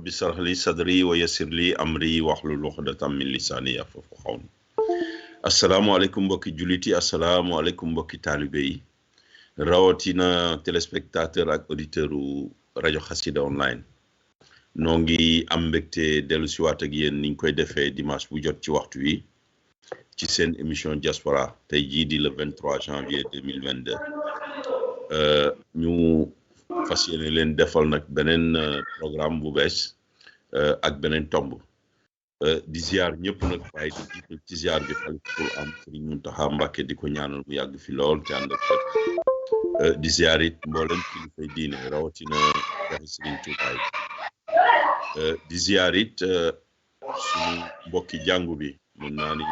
rabbi shrah li sadri wa yassir li amri wahlul uqdatan min lisani yafqahu qawli asalaamaaleykum mbokki juliti asalaamaaleykum mbokki taalibe yi rawatina téléspectateur ak auditeur u rajo Xassida online noo ngi am mbégte dellu si waat ak yéen niñ koy defee dimanche bu jot ci waxtu wi ci seen émission diaspora tey jii di le 23 janvier 2022 ñu fas yéene leen defal nag beneen programme bu bees ak beneen tomb di ziar ñëpp nag waaye di jiital ci ziar bi xalifatul am Sëriñ Muntaxa Mbàkke di ko ñaanal mu yàgg fi lool te ànd ak di ziar it mboolem kilifay diine rawatina waxi Sëriñ Tuubaa di ziar it suñu mbokki jàngu bi mën naa ni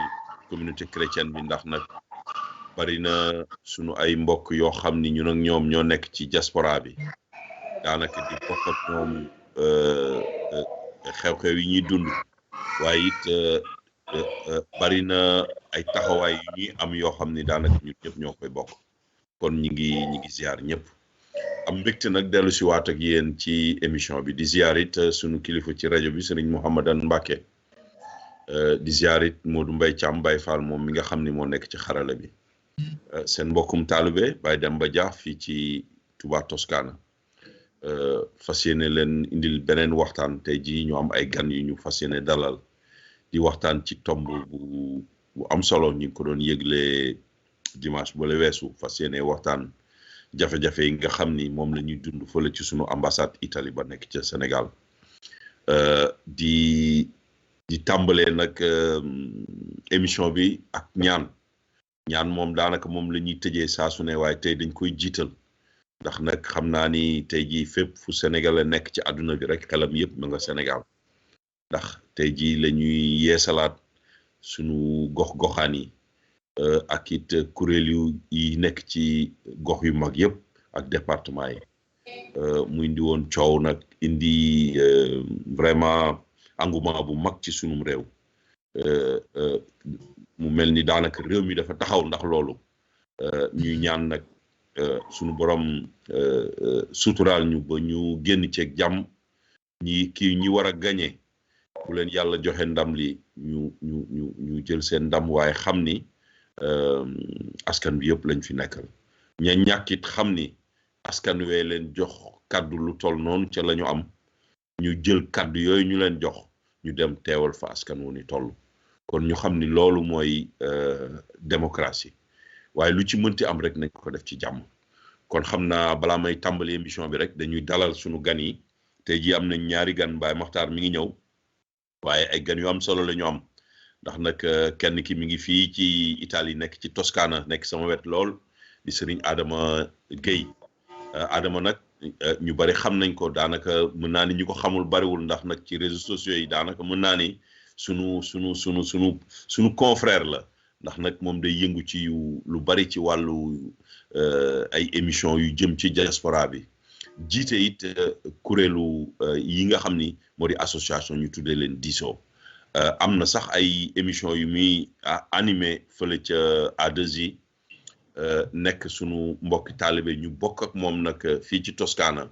communauté chrétienne bi ndax nag bari na suñu ay mbokk yoo xam ni ñun ak ñoom ñoo nekk ci diaspora bi daanaka di bokk ak ñoom xew-xew yi ñuy dund waaye it bari na ay taxawaay yu ñuy am yoo xam ni daanaka ñun ñëpp ñoo koy bokk kon ñi ngi ziar ñëpp am mbégte nag dellu si waat ak yéen ci émission bi di ziar it sunu kilifa ci rajo bi sëriñ Mouhamadan Mbacke di ziar it Modou Mbaye Thiam Baye Fall moom mi nga xam ni moo nekk ci xarala bi seen mbokkum taalibe Baye Demba Dia fii ci Touba Toscana fas yéene leen indil beneen waxtaan tey jii ñu am ay gan yu ñu fas yéene dalal di waxtaan ci tomb bu am solo ñu ngi ko doon yëgle dimanche ba la weesu fas yéene waxtaan jafe-jafe yi nga xam ni moom la ñuy dund fële ci sunu ambassade Italie ba nekk ca Sénégal di tàmbalee nag émission bi ak ñaan moom daanaka moom la ñuy tëjee saa su ne waaye tey dañ koy jiital ndax nag xam naa ni tey jii fépp fu Sénégal nekk ci àdduna bi rek xelam yëpp mu nga Sénégal ndax tey jii la ñuy yeesalaat sunu gox-goxaan yi ak it kuréel yi nekk ci gox yu mag yëpp ak département yi mu indi woon coow nag indi vraiment engouement bu mag ci sunum réew mu mel ni daanaka réew mi dafa taxaw ndax loolu ñuy ñaan nag sunu borom suturaal ñu ba ñu génn ceeg jàmm ñi war a gañe bu leen yàlla joxe ndam li ñu jël seen ndam waaye xam ni askan bi yëpp lañ fi nekkal ña ñàkkit xam ni askan wee leen jox kaddu lu toll noonu ca la ñu am ñu jël kaddu yooyu ñu leen jox ñu dem teewal fa askan wu ni toll kon ñu xam ni loolu mooy démocratie waaye lu ci mënti am rek nañ ko def ci jàmm kon xam naa balaa may tàmbali émission bi rek dañuy dalal sunu gan yi tey jii am nañ ñaari gan Baye Makhtar mi ngi ñëw waaye ay gan yu am solo la ñu am ndax nag kenn ki mi ngi fii ci Italie nekk ci Toscana nekk sama wet lool di Serigne Adama Gueye Adama nag ñu bari xam nañ ko daanaka mën naa ni ñu ko xamul bariwul ndax nag ci réseaux sociaux yi daanaka mën naa ni sunu confrère la ndax nag moom day yëngu ci lu bari ci wàllu ay émission yu jëm ci diaspora bi jiite it kuréelu yi nga xam ni moo di association ñu tuddee leen diisoo am na sax ay émission yu muy animé fële ca A2I nekk sunu mbokki taalibe ñu bokk ak moom nag fii ci Toscana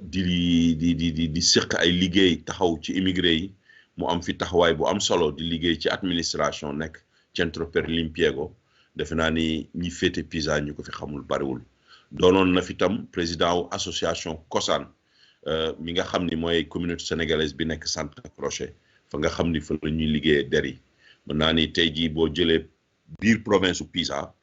di séq ay liggéey taxaw ci immigré yi mu am fi taxawaay bu am solo di liggéey ci administration nekk Centro per l'Impiego defe naa ni ñi féete Pisa ñu ko fi xamul bariwul doonoon na fi tam président wu association COSAN mi nga xam ni mooy communauté sénégalaise bi nekk Santa Croce fa nga xam ni fa la ñuy liggéeyee der yi mën naa ni tey jii boo jëlee biir province u Pisa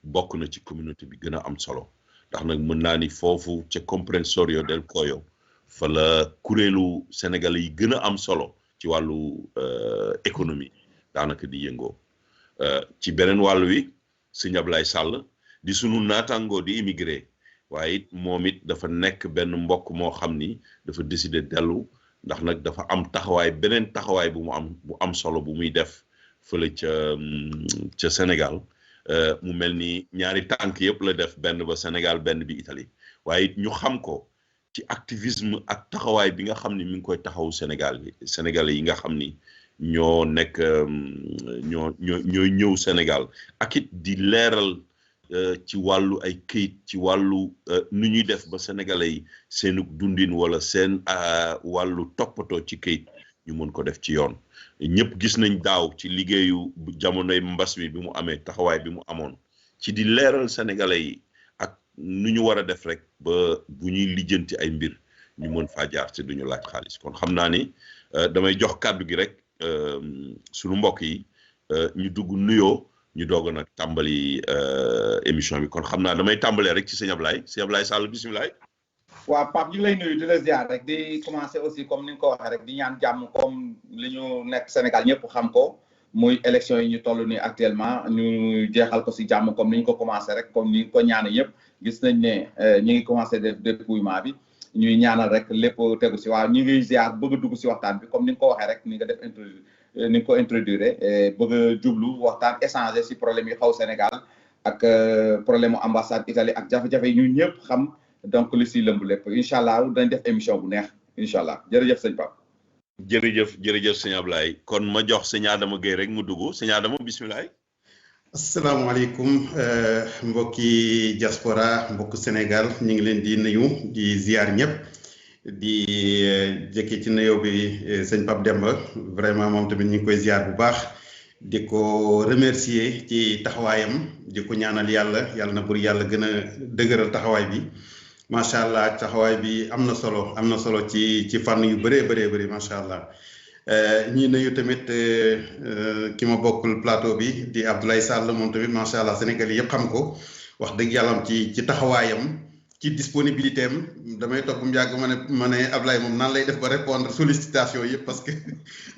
bokk na ci communauté bi gën a am solo ndax nag mën naa ni foofu ca Comprensorio del Coyo fa la kuréelu sénégalais yi gën a am solo ci wàllu économie daanaka di yëngoo ci beneen wàll wi sëñ Ablaye Sall di sunu naataangoo di immigré waaye it moom it dafa nekk benn mbokk moo xam ni dafa décider dellu ndax nag dafa am beneen taxawaay bu am solo bu muy def fële ca Sénégal mu mel ni ñaari tànk yëpp la def benn ba Sénégal benn bi Italie waaye it ñu xam ko ci activisme ak taxawaay bi nga xam ni mi ngi koy taxaw Sénégalais yi nga xam ni ñoo nekk ñooy ñëw Sénégal ak it di leeral ci wàllu ay këyit ci wàllu nu ñuy def ba sénégalais yi seenu dundin wala seen wàllu toppatoo ci këyit ñu mën ko def ci yoon ñëpp gis nañ daaw ci liggéeyu jamonoy mbas mi bi mu amee taxawaay bi mu amoon ci di leeral sénégalais yi ak nu ñu war a def rek ba bu ñuy lijjanti ay mbir ñu mën faa jaar te duñu laaj xaalis kon xam naa ni damay jox kàddu gi rek sunu mbokk yi ñu dugg nuyoo ñu doog nag tàmbali émission bi kon xam naa damay tàmbalee rek ci sëñ Ablaye Sall bisimilah. waaw Pape ñu ngi lay nuyu di la ziar rek di commencer aussi comme ni nga ko waxee rek di ñaan jàmm comme li ñu nekk Sénégal ñëpp xam ko muy élection yi ñu toll nii actuellement ñu jeexal ko si jàmm comme ni ñu ko commencé rek comme ni ko ñaane yëpp gis nañ ne ñu ngi commencé def dépouillement bi ñuy ñaanal rek lépp tegu si waaw ñu ngi ziar bëgg a dugg si waxtaan bi comme ni nga ko waxee rek ni nga def ni nga ko introduire bëgg a jublu waxtaan échanger si problème yi xaw Sénégal ak problème mu ambassade Italie ak jafe-jafe yi ñun ñëpp xam donc li si lëmb lépp incha allah dañ def émission bu neex incha allah jërëjëf sëñ Pape. jërëjëf sëñ Ablaye kon ma jox sëñ Adama Gueye rek mu dugg sëñ Adama bisimilah. asalaamaaleykum mbokki diaspora mbokku Sénégal ñu ngi leen di nuyu di ziar ñëpp di jëkki ci nuyoo bi sëñ Pape Demba vraiment moom tamit ñu ngi koy ziar bu baax di ko remercier ci taxawaayam di ko ñaanal yàlla na bur yàlla gën a dëgëral taxawaay bi macha allah taxawaay bi am na solo ci fànn yu bëree macha allah. ñi nuyu tamit ki ma bokkul plateau bi di Abdoulaye Sall moom tamit macha allah Sénégal yëpp xam ko wax dëgg yàlla ci taxawaayam ci disponibilité am damay toog bu mu yàgg ma ne Abdoulaye moom nan lay def ba répondre sollicitation yëpp parce que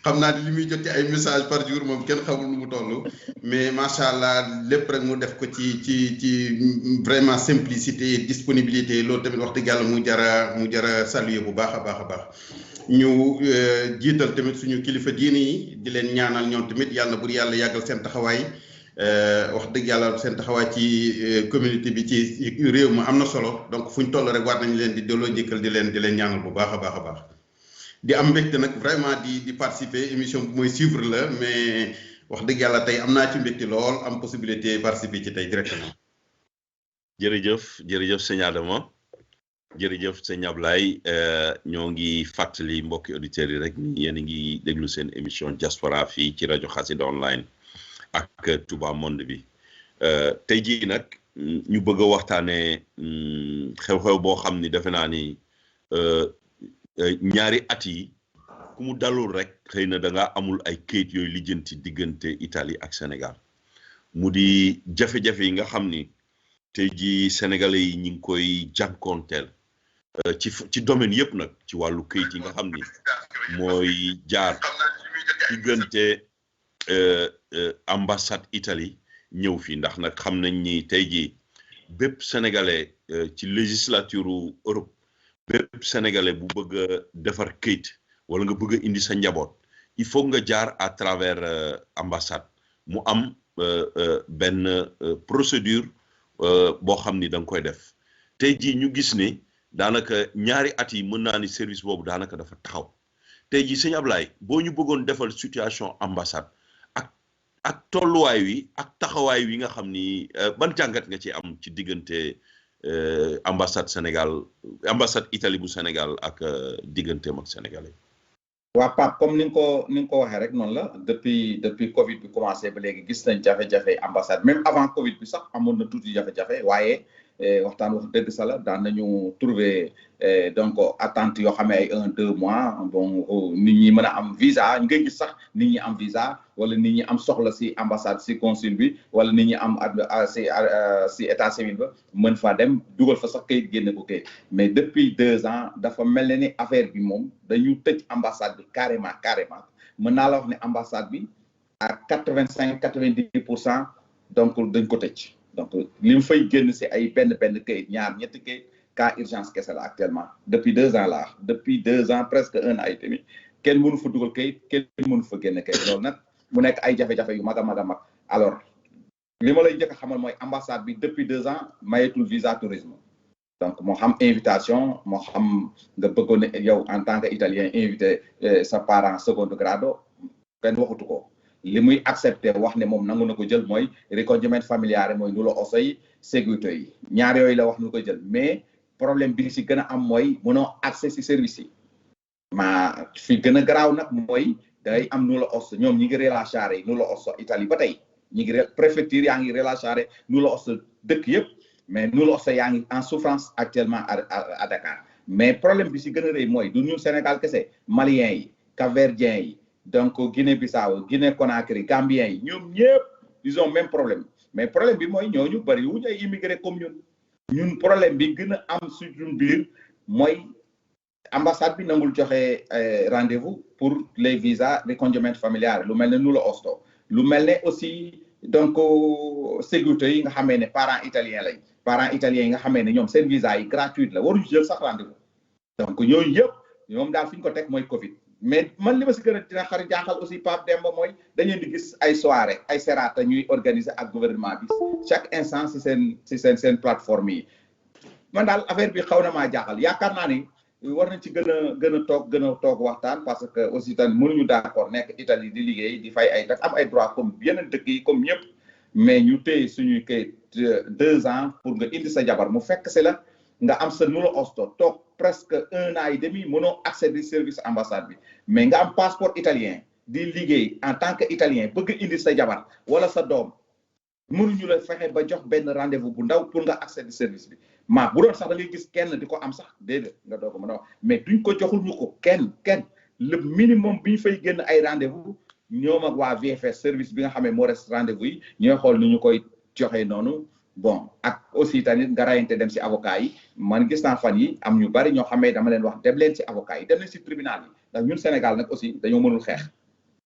xam naa li muy jot ci ay message par jour moom kenn xamul nu mu toll mais macha allah lépp rek mu def ko ci vraiment simplicité disponibilité loolu tamit wax dëgg yàlla mu jara saluer bu baax a baax. ñu jiital tamit suñu kilifa diine yi di leen ñaanal ñoom tamit yàlla bur yàlla yàggal seen taxawaay wax dëgg yàlla seen taxawaay ci communauté bi ci réew mi am na solo donc fu ñu toll rek war nañ leen di delloo njëkkal di leen ñaanal bu baax a baax di am mbégte nag vraiment di participer émission bu mooy suivre la mais wax dëgg yàlla tey am naa ci mbégte lool am possibilité participer ci tey directement. jërëjëf sëñ Adama. jërëjëf sëñ Ablaye ñoo ngi fàttali mbokki auditeurs yi rek ni yéen a ngi déglu seen émission diaspora fii ci rajo Xassida online ak Touba Monde bi tey jii nag ñu bëgg a waxtaanee xew-xew boo xam ni defe naa ni ñaari at yi ku mu dalul rek xëy na da nga amul ay kayit yooyu lijjanti diggante Italie ak Sénégal mu di jafe-jafe yi nga xam ni tey jii sénégalais yi ñu ngi koy jànkoonteel ci domaine yëpp nag ci wàllu këyit yi nga xam ni mooy jaar diggante ambassade Italie ñëw fii ndax nag xam nañ ni tey jii bépp sénégalais ci législature Europe bépp sénégalais bu bëgg a defar këyit wala nga bëgg a indi sa njaboot il faut nga jaar à travers ambassade mu am benn procédure boo xam ni da nga koy def tey jii ñu gis ni daanaka ñaari at yi mën naa ni service boobu daanaka dafa taxaw tey jii sëñ Ablaye boo ñu bëggoon defal situation ambassade ak tolluwaay wi ak taxawaay wi nga xam ni ban jàngat nga ci am ci diggante ambassade ambassade Italie bu Sénégal ak digganteem ak sénégalais. waa Pape comme ni nga ko waxee rek noonu la depuis Covid bi commencé ba léegi gis nañ jafe-jafe ambassade même avant Covid bi sax amoon na tuuti jafe-jafe waaye waxtaan wax dëgg sa la daan nañu trouver donc attente yoo xam ne ay 1-2 mois bon nit ñi mën a am visa ngay gis sax nit ñi am visa wala nit ñi am soxla si ambassade si consul bi wala nit ñi am si état civil ba mën faa dem dugal fa sax kayit génne ko kayit mais depuis 2 ans dafa mel ne ni affaire bi moom dañu tëj ambassade bi carrément mën naa la wax ne ambassade bi à 85-90% donc dañ ko tëj. donc li mu fay génn si ay benn kayit ñaar ñetti kayit cas urgence kese la actuellement depuis 2 ans là depuis 2 ans presque 1 an et demi kenn mënu fa dugal kayit kenn mënu fa génn kayit loolu nag mu nekk ay jafe-jafe yu mag a mag alors li ma lay njëkk a xamal mooy ambassade bi depuis 2 ans mayetul visa tourisme donc moo xam invitation moo xam nga bëggoon ne yow en tant que italien invité sa parent secondo grado kenn waxutu ko li muy accepté wax ne moom nangu na ko jël mooy ricongiumento familiare mooy nulla ossa yi seguito yi ñaar yooyu la wax nu ko jël mais problème bi si gën a am mooy mënoo accès si service yi ma fi gën a garaaw nag mooy day am nulla ossa ñoom ñi ngi rilasciare nulla ossa Italie ba tey ñi ngi préfecture yaa ngi rilasciare nulla ossa dëkk yëpp mais nulla ossa yaa ngi en souffrance actuellement à Dakar mais problème bi si gën a rëy mooy du ñun Sénégal kese Maliens yi Cap-Verdiens yi donc Guinée-Bissau Guinée-Conakry Gambiens yi ñoom ñëpp ils ont même problème mais problème bi mooy ñooñu bëri wuñu ay immigré comme ñun problème bi gën a am suñu biir mooy ambassade bi nangul joxe rendez-vous pour les visas ricongiumento familiare lu mel ne nulla osta lu mel ne aussi donc sécurité yi nga xamee ne parents italiens yi nga xamee ne ñoom seen visa yi gratuite la waruñu jël sax rendez-vous donc ñooñu yëpp ñoom daal fi ñu ko teg mooy Covid mais man li ma si gën a dina xarit jaaxal aussi Pape Demba mooy dañuy di gis ay soirée ay serata ñuy organiser ak gouvernement bi chaque instant si seen plateforme yi man daal affaire bi xaw na maa jaaxal yaakaar naa ni war nañ ci gën a toog waxtaan parce que aussi tamit mënuñu d'accord nekk Italie di liggéey di fay ay tax am ay droit comme yeneen dëkk yi comme ñëpp mais ñu téye suñuy kayit 2 ans pour nga indi sa jabar mu fekk si la nga am sa nulla osta toog presque 1 an et demi mënoo accéder service ambassade bi mais nga am passeport italien di liggéey en tant que italien bëgg indi sa jabar wala sa doom mënuñu la fexe ba jox benn rendez-vous bu ndaw pour nga accéder service bi ma bu doon sax da ngay gis kenn di ko am sax déedéet nga doo ko mën a wax mais duñ ko joxul ñu ko kenn le minimum bi ñu fay génn ay rendez-vous ñoom ak waa VFS service bi nga xam ne moo reste rendez-vous yi ñooy xool nu ñu koy joxe noonu bon ak aussi tamit nga rayante dem si avocat yi man gis naa fan yi am ñu bari ñoo xamee dama leen wax dem leen si avocat yi dem leen si tribunal yi ndax ñun Sénégal nag aussi dañoo mënul xeex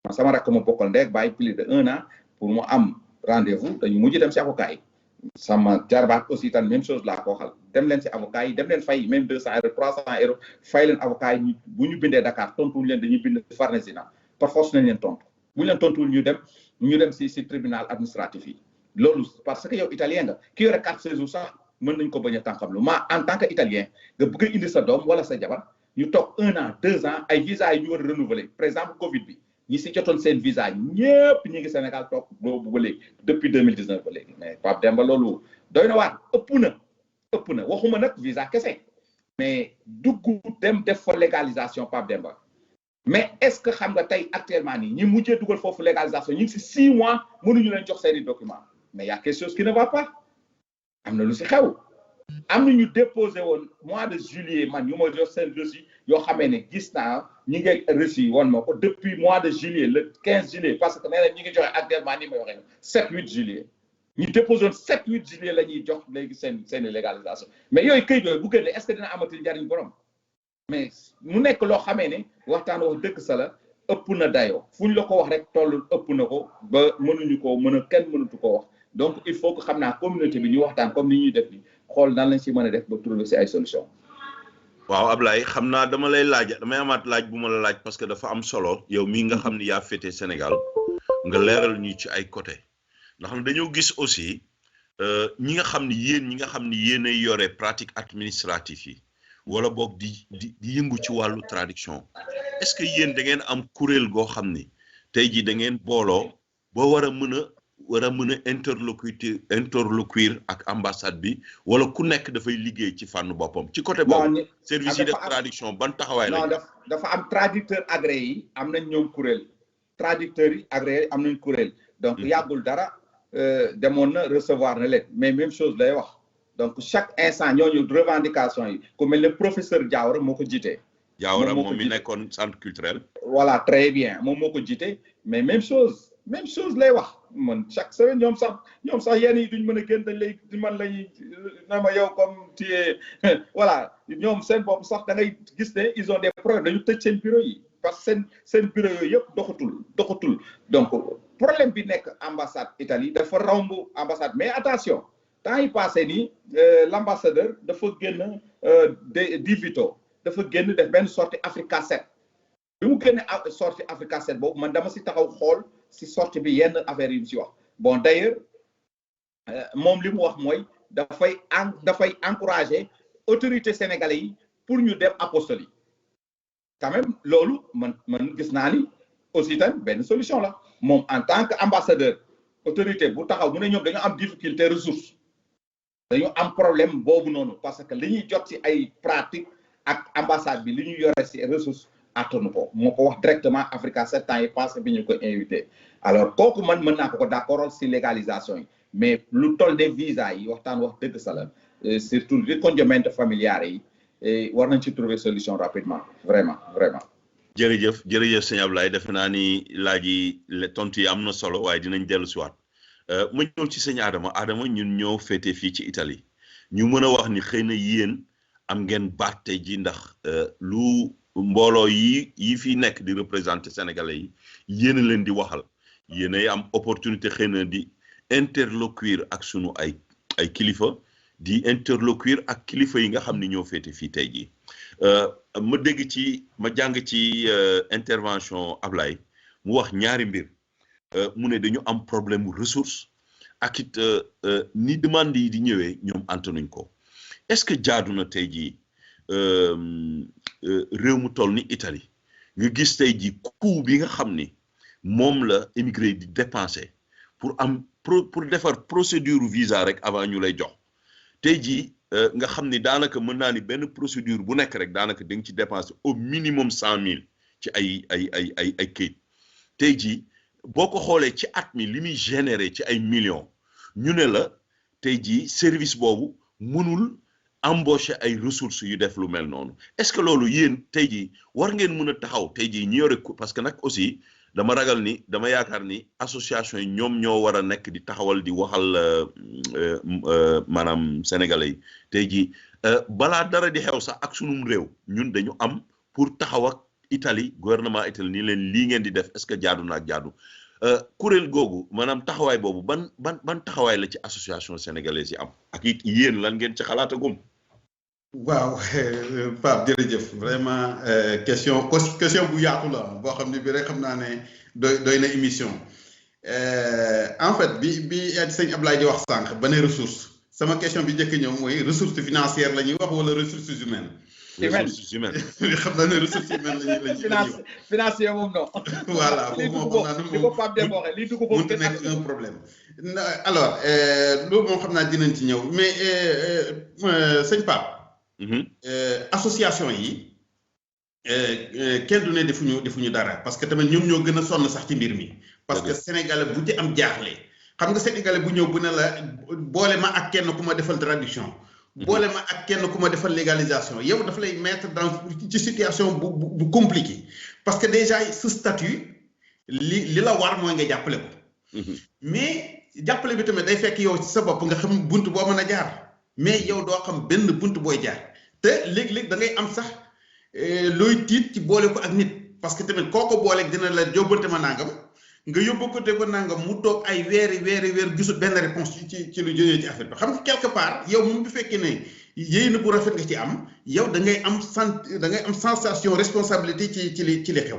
man sama rakk ma bokkal ndek bàyyi plus de 1 an pour mu am rendez-vous dañu mujj dem si avocat yi sama jarbaat aussi tamit même chose laa ko waxal dem leen si avocat yi dem leen fay même 200 euros 300 euros fay leen avocat yi bu ñu bindee Dakar tontuwuñ leen dañuy bind Farnesina par force nañ leen tontu bu ñu leen tontuwul ñu dem si tribunal administratif yi loolu parce que yow italien nga ki yore 4 séjours sax mën nañ ko bañ a tànqamlu ma en tant que italien nga bëgg a indi sa doom wala sa jabar ñu toog 1 an 2 ans ay visa yi ñu war a renouveler par exemple Covid bi ñi si jotoon seen visa ñëpp ñi ngi Sénégal toog boobu ba léegi depuis 2019 ba léegi mais Pape Demba loolu doy na waar ëpp na waxuma nag visa kese mais dugg dem def fa légalisation Pape Demba mais est-ce que xam nga tey actuellement nii ñi mujjee dugal foofu légalisation ñu ngi si 6 mois mënuñu leen jox seeni documents mais y a quelque chose qui ne va pas am na lu si xew am na ñu déposé woon mois de juillet man ñu ma jox seen reçu yoo xamee ne gis naa ñi ngi reçu woon ma ko depuis mois de juillet le 15 juillet parce que nee na ñi ngi joxe actuellement ni may waxee 7-8 juillet ñu déposé woon 7-8 juillet la ñuy jox léegi seen légalisation mais yooyu këyit yooyu bu génne est-ce que dina amati njariñ borom mais mu nekk loo xamee ne waxtaan wax dëgg sa la ëpp na dayoo fu ñu la ko wax rek toll ëpp na ko ba mënuñu ko kenn mënatu ko wax donc il faut que xam naa communauté bi ñu waxtaan comme ni ñuy def ni xool nan lañ si mën a def ba trouver si ay solution waaw Ablaye xam naa damay amaat laaj bu ma la laaj parce que dafa am solo yow mii nga xam ni yaa féete Sénégal nga leeral ñu ci ay côté ndax dañoo gis aussi ñi nga xam ni yéenay yore pratique administrative yi wala boog di yëngu ci wàllu traduction est-ce que yéen da ngeen am kuréel goo xam ni tey jii da ngeen booloo ba war a mën a interlocuteur ak ambassade bi wala ku nekk dafay liggéey ci fànn boppam ci côté boobu service yi def traduction ban taxawaay la dafa am traducteur agréé yi am nañ ñoom kuréel traducteurs yi agréé am nañ kuréel donc yàggul dara demoon na recevoir na leen mais même chose lay wax donc chaque instant ñooñu revendication yi ku mel ne professeur Diawara moo ko jiite Diawara moom mi nekkoon centre culturel voilà très bien moom moo ko jiite mais même chose lay wax man chaque semaine ñoom sax yéen yi duñ mën a génn dañ lay man lañuy na ma yow comme tu es voilà ñoom seen bopp sax da ngay gis ne ils ont des problèmes dañu tëj seen bureau yi parce que seen bureau yooyu yëpp doxatul donc problème bi nekk ambassade Italie dafa romb ambassade mais attention temps yi passé nii l'ambassadeur dafa génn Di Vito dafa génn def benn sortie Africa 7 bi mu génne sortie Africa 7 boobu man dama si taxaw xool si sortie bi yenn affaire yi mu si wax bon d'ailleurs moom li mu wax mooy dafay encourager autorité sénégalais yi pour ñu dem apostoli quand même loolu man gis naa ni aussi tam benn solution la moom en tant que ambassadeur autorité bu taxaw mu ne ñoom dañu am difficulté ressource dañu am problème boobu noonu parce que li ñuy jot ci ay pratique ak ambassade bi li ñu yore ci ressource attanu ko moo ko wax directement Africa 7 ans yi passé bi ñu ko invité alors kooku man mën naa ko d'accord ci légalisation yi mais lu toll des visas yi waxtaan wax dëgg sa la surtout ricongiamento familiare yi war nañ ci trouver solution rapidement vraiment jërëjëf sëñ Ablaye defe naa ni laaj yi tontu yi am na solo waaye dinañ dellu si waat ma ñëw ci sëñ Adama ñun ñoo féete fii ci Italie ñu mën a wax ni xëy na yéen am ngeen baat tey ji ndax lu mbooloo yi fi nekk di représenter sénégalais yi yéen a leen di waxal yéen ay am opportunité xëy na di interlocuire ak sunu ay kilifa di interlocuire ak kilifa yi nga xam ni ñoo féete fii tey jii ma jàng ci intervention Ablaye mu wax ñaari mbir mu ne dañu am problème mu ressource ak it ni demande yi di ñëwee ñoom antanuñ ko est-ce que jaadu na tey jii réew mu toll ni Italie nga gis tey jii coût bi nga xam ni moom la émigré di dépenser pour defar procédure visa rek avant ñu lay jox tey jii nga xam ni daanaka mën naa ni benn procédure bu nekk rek daanaka da nga ci dépenser au minimum 100,000 ci ay kayit tey jii boo ko xoolee ci at mi li muy générer ci ay millions ñu ne la tey jii service boobu mënul embaucher ay ressources yu def lu mel noonu est-ce que loolu yéen tey jii war ngeen mën a taxaw tey jii ñi yore ko parce que nag aussi dama yaakaar ni association yi ñoom ñoo war a nekk di taxawal di waxal maanaam sénégalais yi tey jii balaa dara di xew sax ak sunum réew ñun dañu am pour taxaw ak Italie gouvernement Italie nii leen lii ngeen di def est-ce que jaadu na ak jaadu kuréel googu maanaam taxawaay boobu ban taxawaay la ci association sénégalaise yi am ak it yéen lan ngeen ci xalaatagum. waaw Pape jërëjëf vraiment question bu yaatu la boo xam ne bi rek xam naa ne doy na émission en fait bi sëñ Ablaye di wax sànq ba ne ressource sama question bi njëkk ñëw mooy ressource financière la ñuy wax wala ressources humaines. ressources humaines xam naa ne ressources humaines lañuy financier moom non. voilà foofu moom xam naa ne moom mënut nekk un problème. alors loolu moom xam naa dinañ ci ñëw mais sëñ Pape. association yi kenn du ne defuñu dara parce que tamit ñoom ñoo gën a sonn sax ci mbir mi. parce que sénégalais bu ci am jaaxle xam nga sénégalais bu ñëw bu ne la boole ma ak kenn ku ma defal traduction. boole ma ak kenn ku ma defal légalisation yow dafa lay mettre dans ci situation bu compliqué parce que déjà ce statut li la war mooy nga jàppale ko. mais jàppale bi tamit day fekk yow ci sa bopp nga xam bunt boo mën a jaar mais yow doo xam benn bunt booy jaar te léeg-léeg da ngay am sax looy tiit ci boole ko ak nit parce que tamit koo ko booleeg dina la yóbbante ma nangam nga yóbbu ko te ko nangam mu toog ay weer gisul benn réponse ci lu jógee ci affaire bi xam nga quelque part yow moom bu fekkee ne yéy na bu rafet nga ci am yow da ngay am sensation responsabilité ci li xew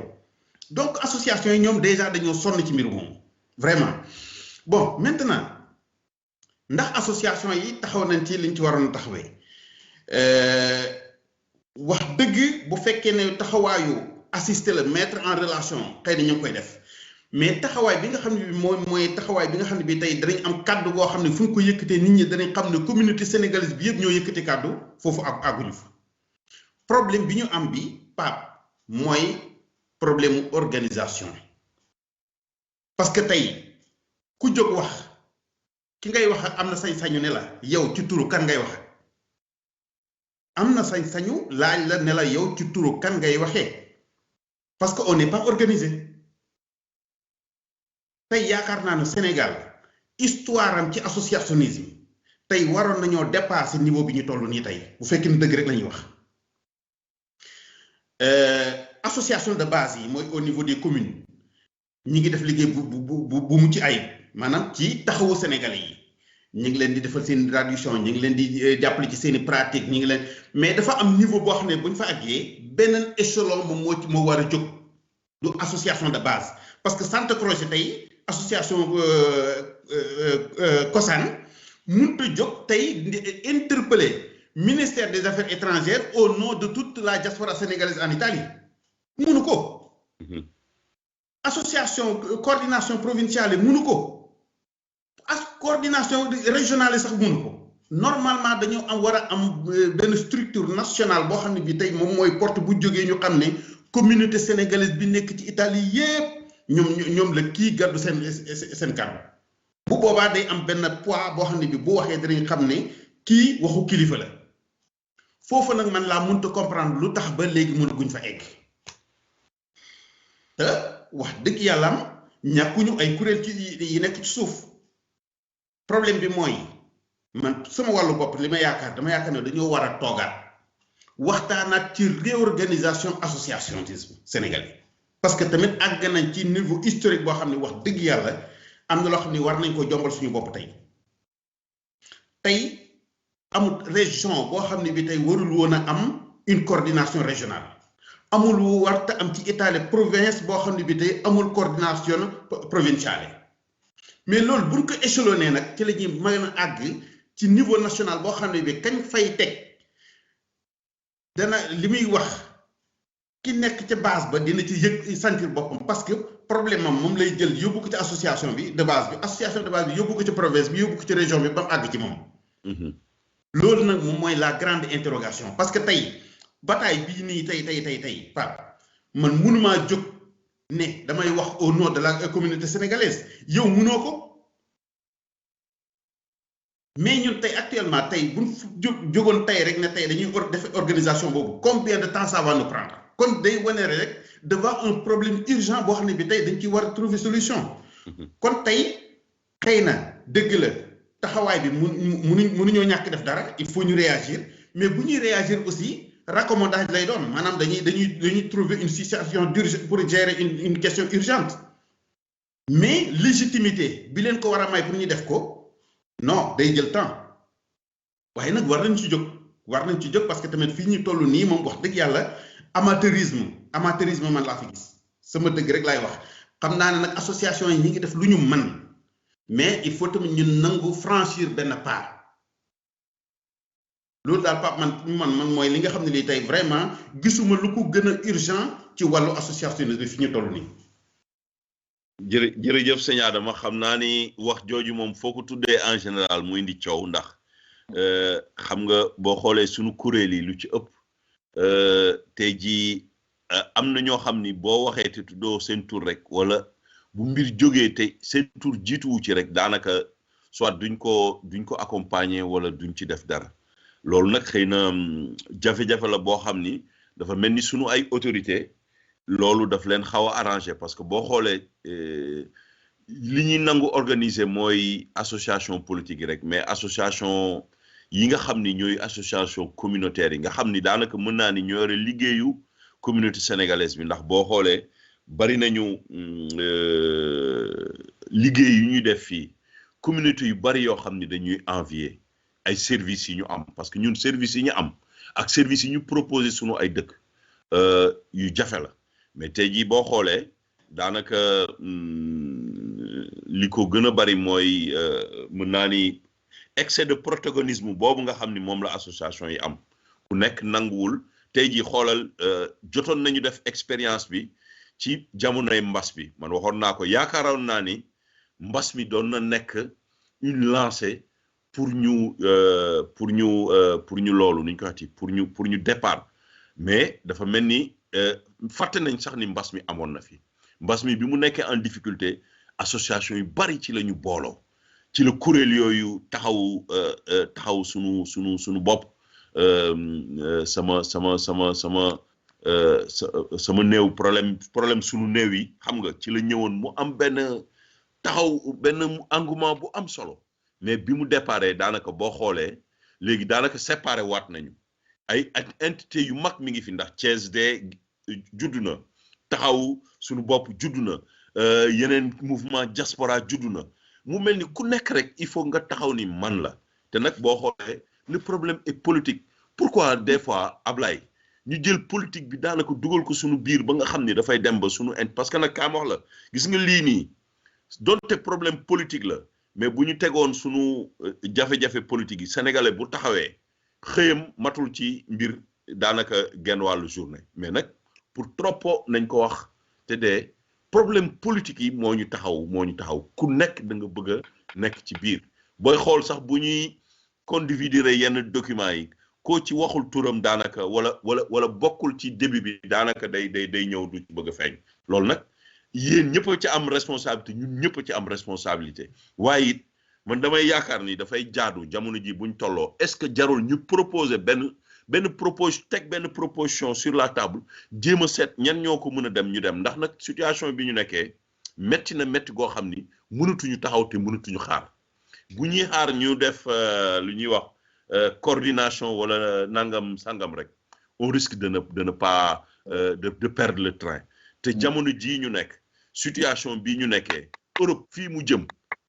donc association yi ñoom déjà dañoo sonn ci mbir moomu vraiment bon maintenant ndax association yi taxaw nañ ci liñ ci waroon a taxawee wax dëgg bu fekkee ne taxawaayu assister la mettre en relation xëy na ñu ngi koy def mais taxawaay bi nga xam ne bi mooy taxawaay bi nga xam ne bi tey danañ am kàddu goo xam ne fu ñu ko yëkkatee nit ñi danañ xam ne communauté sénégalaise bi yëpp ñoo yëkkati kàddu foofu àgguñu fa problème bi ñu am bi Pape mooy problème mu organisation parce que tey ku jóg wax ki ngay wax am na sañ-sañu ne la yow ci turu kan ngay wax am na sañ-sañu laaj la ne la yow ci turu kan ngay waxee parce que on n'est pas organisé tey yaakaar naa ne Sénégal histoire am ci associationnisme tey waroon nañoo dépasser niveau bi ñu toll nii tey bu fekkee ne dëgg rek la ñuy wax association de base yi mooy au niveau des communes ñi ngi def liggéey bu mucc ayib maanaam ci taxawu sénégalais yi ñi ngi leen di defal seen traduction ñi ngi leen di jàppale ci seen i pratique ñi ngi leen mais dafa am niveau boo xam ne bu ñu fa àggee beneen échelon moom moo war a jóg du association de base parce que Santa Croce tey association COSAN mënut a jóg tey interpeller ministère des affaires étrangères au nom de toute la diaspora sénégalaise en Italie mënu ko association coordination provinciale mënu ko coordination régionale sax mënu ko normalement dañoo am war a am benn structure nationale boo xam ne bi tey moom mooy porte bu jógee ñu xam ne communauté sénégalaise bi nekk ci Italie yépp ñoom la kii gàddu seen kàddu bu boobaa day am benn poids boo xam ne bi bu waxee dinañ xam ne kii waxu kilifa la foofu nag man laa mënta comprendre lu tax ba léegi mënaguñ fa egg te wax dëgg yàlla am ñàkkuñu ay kuréel ci yi nekk ci suuf problème bi mooy man sama wàllu bopp li ma yaakaar dama yaakaar ne dañoo war a toogaat waxtaanaat ci réorganisation associationnisme sénégalais parce que tamit àgg nañ ci niveau historique boo xam ne wax dëgg yàlla am na loo xam ne war nañ ko jombal suñu bopp tey amul région boo xam ne bi tey warul woon a am une coordination régionale amul warta am ci Italie province boo xam ne bi tey amul coordination provinciale mais loolu buñ ko échelonné nag ci la ñuy mën a àgg ci niveau national boo xam ne bi kañ fay teg dana li muy wax ki nekk ca base ba dina ci yëg sentir boppam parce que problème am moom lay jël yóbbu ko ci association bi de base bi yóbbu ko ci province bi yóbbu ko ci région bi ba mu àgg ci moom loolu nag moom mooy la grande interrogation parce que tey bataille bii nii tey Pape man mënumaa jóg ne damay wax au nom de la communauté sénégalaise yow mënoo ko mais ñun tey actuellement tey buñ jógoon tey rek ne tey dañuy def organisation boobu combien de temps ça va nous prendre kon day wane rek devant un problème urgent boo xam ne bi tey dañ ci war a trouver solution kon tey xëy na dëgg la taxawaay bi mënuñoo ñàkk def dara il faut ñu réagir mais bu ñuy réagir aussi recommandation lay doon maanaam dañuy trouver une situation d'urgence pour gérer une question urgente mais légitimité bi leen ko war a may pour ñu def ko non day jël temps waaye nag war nañ ci jóg parce que tamit fii ñu toll nii moom wax dëgg yàlla amateurisme man laa fi gis sama dëgg rek laay wax xam naa ne nag association yi ñi ngi def lu ñu mën mais il faut tamit ñu nangu franchir benn pas loolu daal Pape man mooy li nga xam ne lii tey vraiment gisuma lu ko gën a urgent ci wàllu association bi fi ñu toll nii. jërëjëf sëñ Adama xam naa ni wax jooju moom foo ko tuddee en général muy indi coow ndax xam nga boo xoolee suñu kuréel yi lu ci ëpp tey jii am na ñoo xam ni boo waxee te tuddoo seen tur rek wala bu mbir jógee te seen tur jiituwu ci rek daanaka soit duñ ko accompagner wala duñ ci def dara loolu nag xëy na jafe-jafe la boo xam ni dafa mel ni sunu ay autorité loolu daf leen xaw a arrangé parce que boo xoolee li ñuy nangu organiser mooy association politique yi rek mais association yi nga xam ni ñooy association communautaire yi nga xam ni daanaka mën naa ni ñoo yore liggéeyu communauté sénégalaise bi ndax boo xoolee bari nañu liggéey yu ñuy def fii communauté yu bari yoo xam ni dañuy envier ay services yi ñu am parce que ñun services yi ñu am ak services yi ñu proposé sunu ay dëkk yu jafe la mais tey jii boo xoolee daanaka li ko gën a bari mooy mën naa ni excès de protagonisme boobu nga xam ni moom la association yi am ku nekk nanguwul tey jii xoolal jotoon nañu def expérience bi ci jamonoy mbas bi man waxoon naa ko yaakaaroon naa ni mbas mi doon na nekk une lancée pour ñu loolu ni ñu ko waxati pour ñu départ mais dafa mel ni fàtte nañ sax ni mbas mi amoon na fi mbas mi bi mu nekkee en difficulté association yu bari ci la ñu booloo ci la kuréel yooyu taxaw sunu bopp sama néew problème sunu néew yi xam nga ci la ñëwoon mu am benn engouement bu am solo mais bi mu déparé daanaka boo xoolee léegi daanaka séparé waat nañu ay entité yu mag mi ngi fi ndax CSD juddu na taxaw sunu bopp juddu na yeneen mouvement diaspora juddu na mu mel ni ku nekk rek il faut nga taxaw ni man la te nag boo xoolee le problème est politique pourquoi des fois Ablaye ñu jël politique bi daanaka dugal ko sunu biir ba nga xam ni dafay dem ba sunu parce que nag kaam wax la gis nga lii nii donte problème politique la mais bu ñu tegoon sunu jafe-jafe politique yi sénégalais bu taxawee xëyam matul ci mbir daanaka genn wàllu journée mais nag pour trop nañ ko wax te dee problème politique yi moo ñu taxaw ku nekk da nga bëgg a nekk ci biir booy xool sax bu ñuy condivider yenn documents yi koo ci waxul turam daanaka wala bokkul ci début bi daanaka day ñëw du ci bëgg a feeñ loolu nag yéen ñëpp ci am responsabilité ñun ñëpp ci am responsabilité waaye it man damay yaakaar ni dafay jaadu jamono ji buñ tolloo est-ce que jarul ñu proposer benn proposition sur la table jéem a seet ñan ñoo ko mën a dem ñu dem ndax nag situation bi ñu nekkee métti na métti goo xam ni mënatuñu taxaw te mënatuñu xaar bu ñuy xaar ñu def lu ñuy wax coordination wala nangam sangam rek on risque de ne pas de perdre le train te jamono jii ñu nekk situation bii ñu nekkee Europe fii mu jëm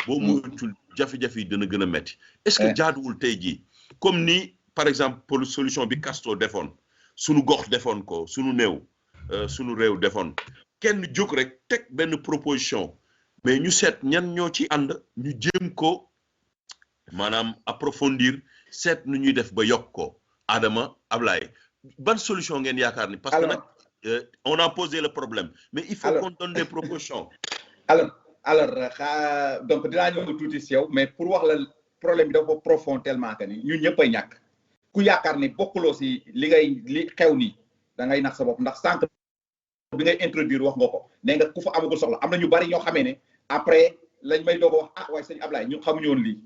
boo moytul jafe-jafe yi dana gën a métti est-ce que jaaduwul tey jii comme ni par exemple pour solution bi Castro defoon sunu gox defoon ko sunu réew defoon kenn jóg rek teg benn proposition mais ñu seet ñan ñoo ci ànd ñu jéem ko maanaam approfondir seet nu ñuy def ba yokk ko Adama Ablaye ban solution ngeen yaakaar ni parce que nag on a posé le problème mais il faut qu'on donne des propositions alors donc dinaa ñëw tuuti si yow mais pour wax la problème bi dafa profond tellement que ni ñun ñëpp ay ñàkk ku yaakaar ni bokkuloo si li xew nii da ngay nax sa bopp ndax sànq bi ngay introduire wax nga ko nee nga ku fa amagul soxla am na ñu bari ñoo xamee ne après lañ may doog a wax waaye sëñ Ablaye ñu xamuñu woon lii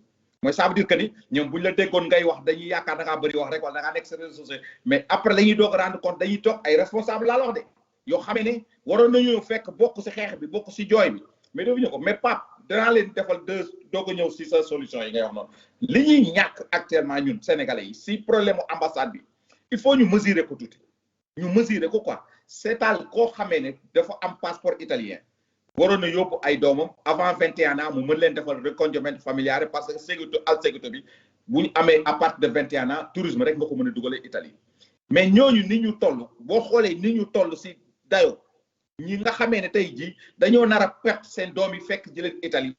mooy ça veut dire que ni ñoom buñ la déggoon ngay wax dañuy yaakaar da ngaa bëri wax rek wala da ngaa nekk sa réseaux sociaux mais après dañuy doog a rendre compte dañuy toog ay responsable laa la wax de yoo xamee ne waroon nañu fekk bokk si xeex bi bokk si jooy bi mais defuñu ko mais Pape danaa leen defal doog a ñëw si sa solution yi ngay wax noonu li ñuy ñàkk actuellement ñun sénégalais yi si problème mu ambassade bi il faut ñu mesurer ko tuuti ñu mesurer ko quoi c'est-à-dire koo xamee ne dafa am passeport italien waroon na yóbbu ay doomam avant 21 ans mu mën leen defal recongiungimento familiare parce que seguito bi bu ñu amee à partir de 21 ans tourisme rek nga ko mën a dugalee Italie mais ñooñu ni ñu toll boo xoolee ni ñu toll si dayo ñi nga xamee ne tey jii dañoo nar a perte seen doom yi fekk jëlee Italie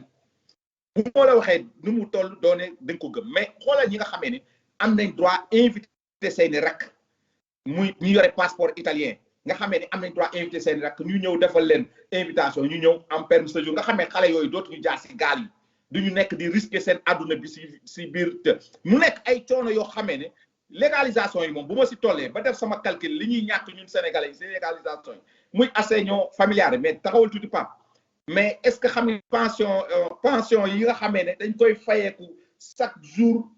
bu moo la waxee nu mu toll doone dañ ko gëm mais xoolal ñi nga xamee ne am nañ droit invité seeni rakk muy ñu yore passeport italien nga xamee ne am nañ droit invité seeni rakk ñu ñëw defal leen invitation ñu ñëw am permis de séjour nga xamee xale yooyu dootuñu jaar si gaal yi duñu nekk di risquer seen adduna bi si biir te mu nekk ay coono yoo xamee ne légalisation yi moom bu ma si tollee ba def sama calcul li ñuy ñàkk ñun sénégalais yi si légalisation yi muy assegno familiare mais taxawal tuuti Pape mais est-ce que xam nga pension yi nga xamee ne dañ koy fayeeku chaque jour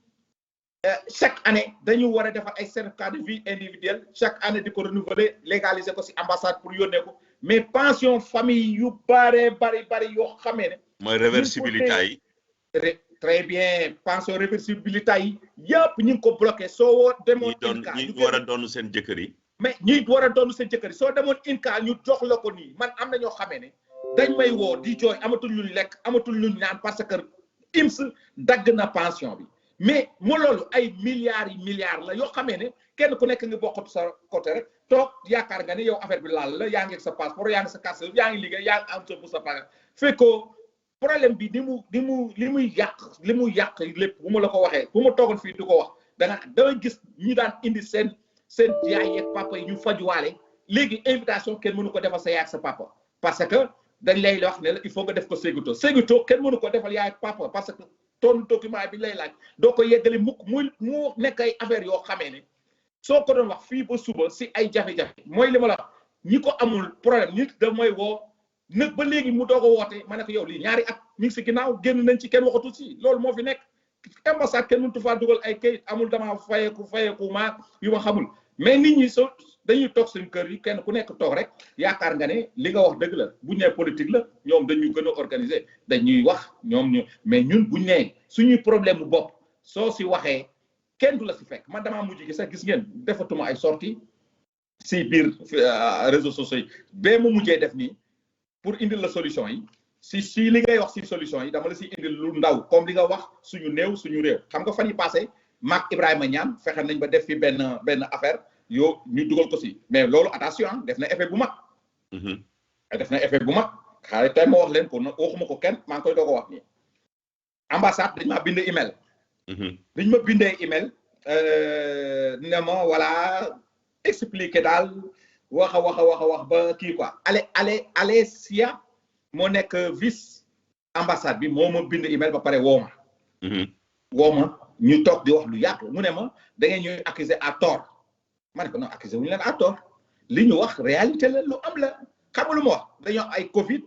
chaque année dañu war a defar ay certificat de vie individuelle chaque année di ko renouveler légaliser ko si ambassade pour yónnee ko mais pension famille yu bari yoo xamee ne mooy réversibilité yi très bien pension réversibilité yi yëpp ñu ngi ko bloqué soo demoon ñi war a doon seen jëkkër yi mais ñi war a doon seen jëkkër yi soo demoon INCA ñu jox la ko nii man am na ñoo xamee ne dañ may woo di jooy amatul luñ lekk amatul luñ naan parce que IMS dagg na pension bi mais mu loolu ay milliards la yoo xamee ne kenn ku nekk nga bokkatu sa côté rek toog yaakaar nga ne yow affaire bi laal la yaa ngi sa passeport yaa ngi sa carte yaa ngi liggéey yaa ngi am sa bu sa paga fekkoo problème bi li muy yàq lépp bu ma la ko waxee bu ma toogoon fii di ko wax danga gis ñi daan indi seen yaay yeeg papa yi ñu fajuwaale léegi invitation kenn mënu ko defal sa yaay ak sa papa parce que dañ lay wax ne la il faut nga def ko seguito kenn mënu ko defal yaay ak papa parce que ton document bi lay laaj doo ko yeggali mukk mu nekk ay affaire yoo xamee ne soo ko doon wax fii ba suba si ay jafe-jafe mooy li ma la wax ñi ko amul problème nit da mooy woo nag ba léegi mu doog a woote ma ne ko yow lii ñaari at ñu ngi si ginnaaw génn nañ ci kenn waxatu si loolu moo fi nekk ambassade kenn mënut faa dugal ay kayit amul dama fayeeku maa yu ma xamul mais nit ñi soo dañuy toog suñu kër yi kenn ku nekk toog rek yaakaar nga ne li nga wax dëgg la buñ nee politique la ñoom dañu gën a organiser dañuy wax mais ñun buñ nee suñuy problème mu bopp soo si waxee kenn du la si fekk man damaa mujj gi sax gis ngeen defatuma ay sorties si biir réseaux sociaux yi ba mu mujjee def nii pour indil la solution yi si li ngay wax si solution yi dama la si indil lu ndaw comme li nga wax suñu néew suñu réew xam nga fan yi passé maak Ibrahima Niane fexe nañ ba def fi benn affaire yoo ñu dugal ko si mais loolu attention def na effet bu mag def na effet bu mag xaaral tey ma wax leen ko waxuma ko kenn maa ngi koy doog a wax nii ambassade dañ maa bind email dañ ma bindee email ne ma voilà expliquer daal wax ba kii quoi Alessia moo nekk vice ambassade bi moo ma bind email ba pare woo ma ñu toog di wax lu yàgg mu ne ma da ngeen ñuy accuser à tort ma ne ko non accuser wuñu leen à tort li ñu wax réalité la lu am la xam nga lu ma wax dañoo ay Covid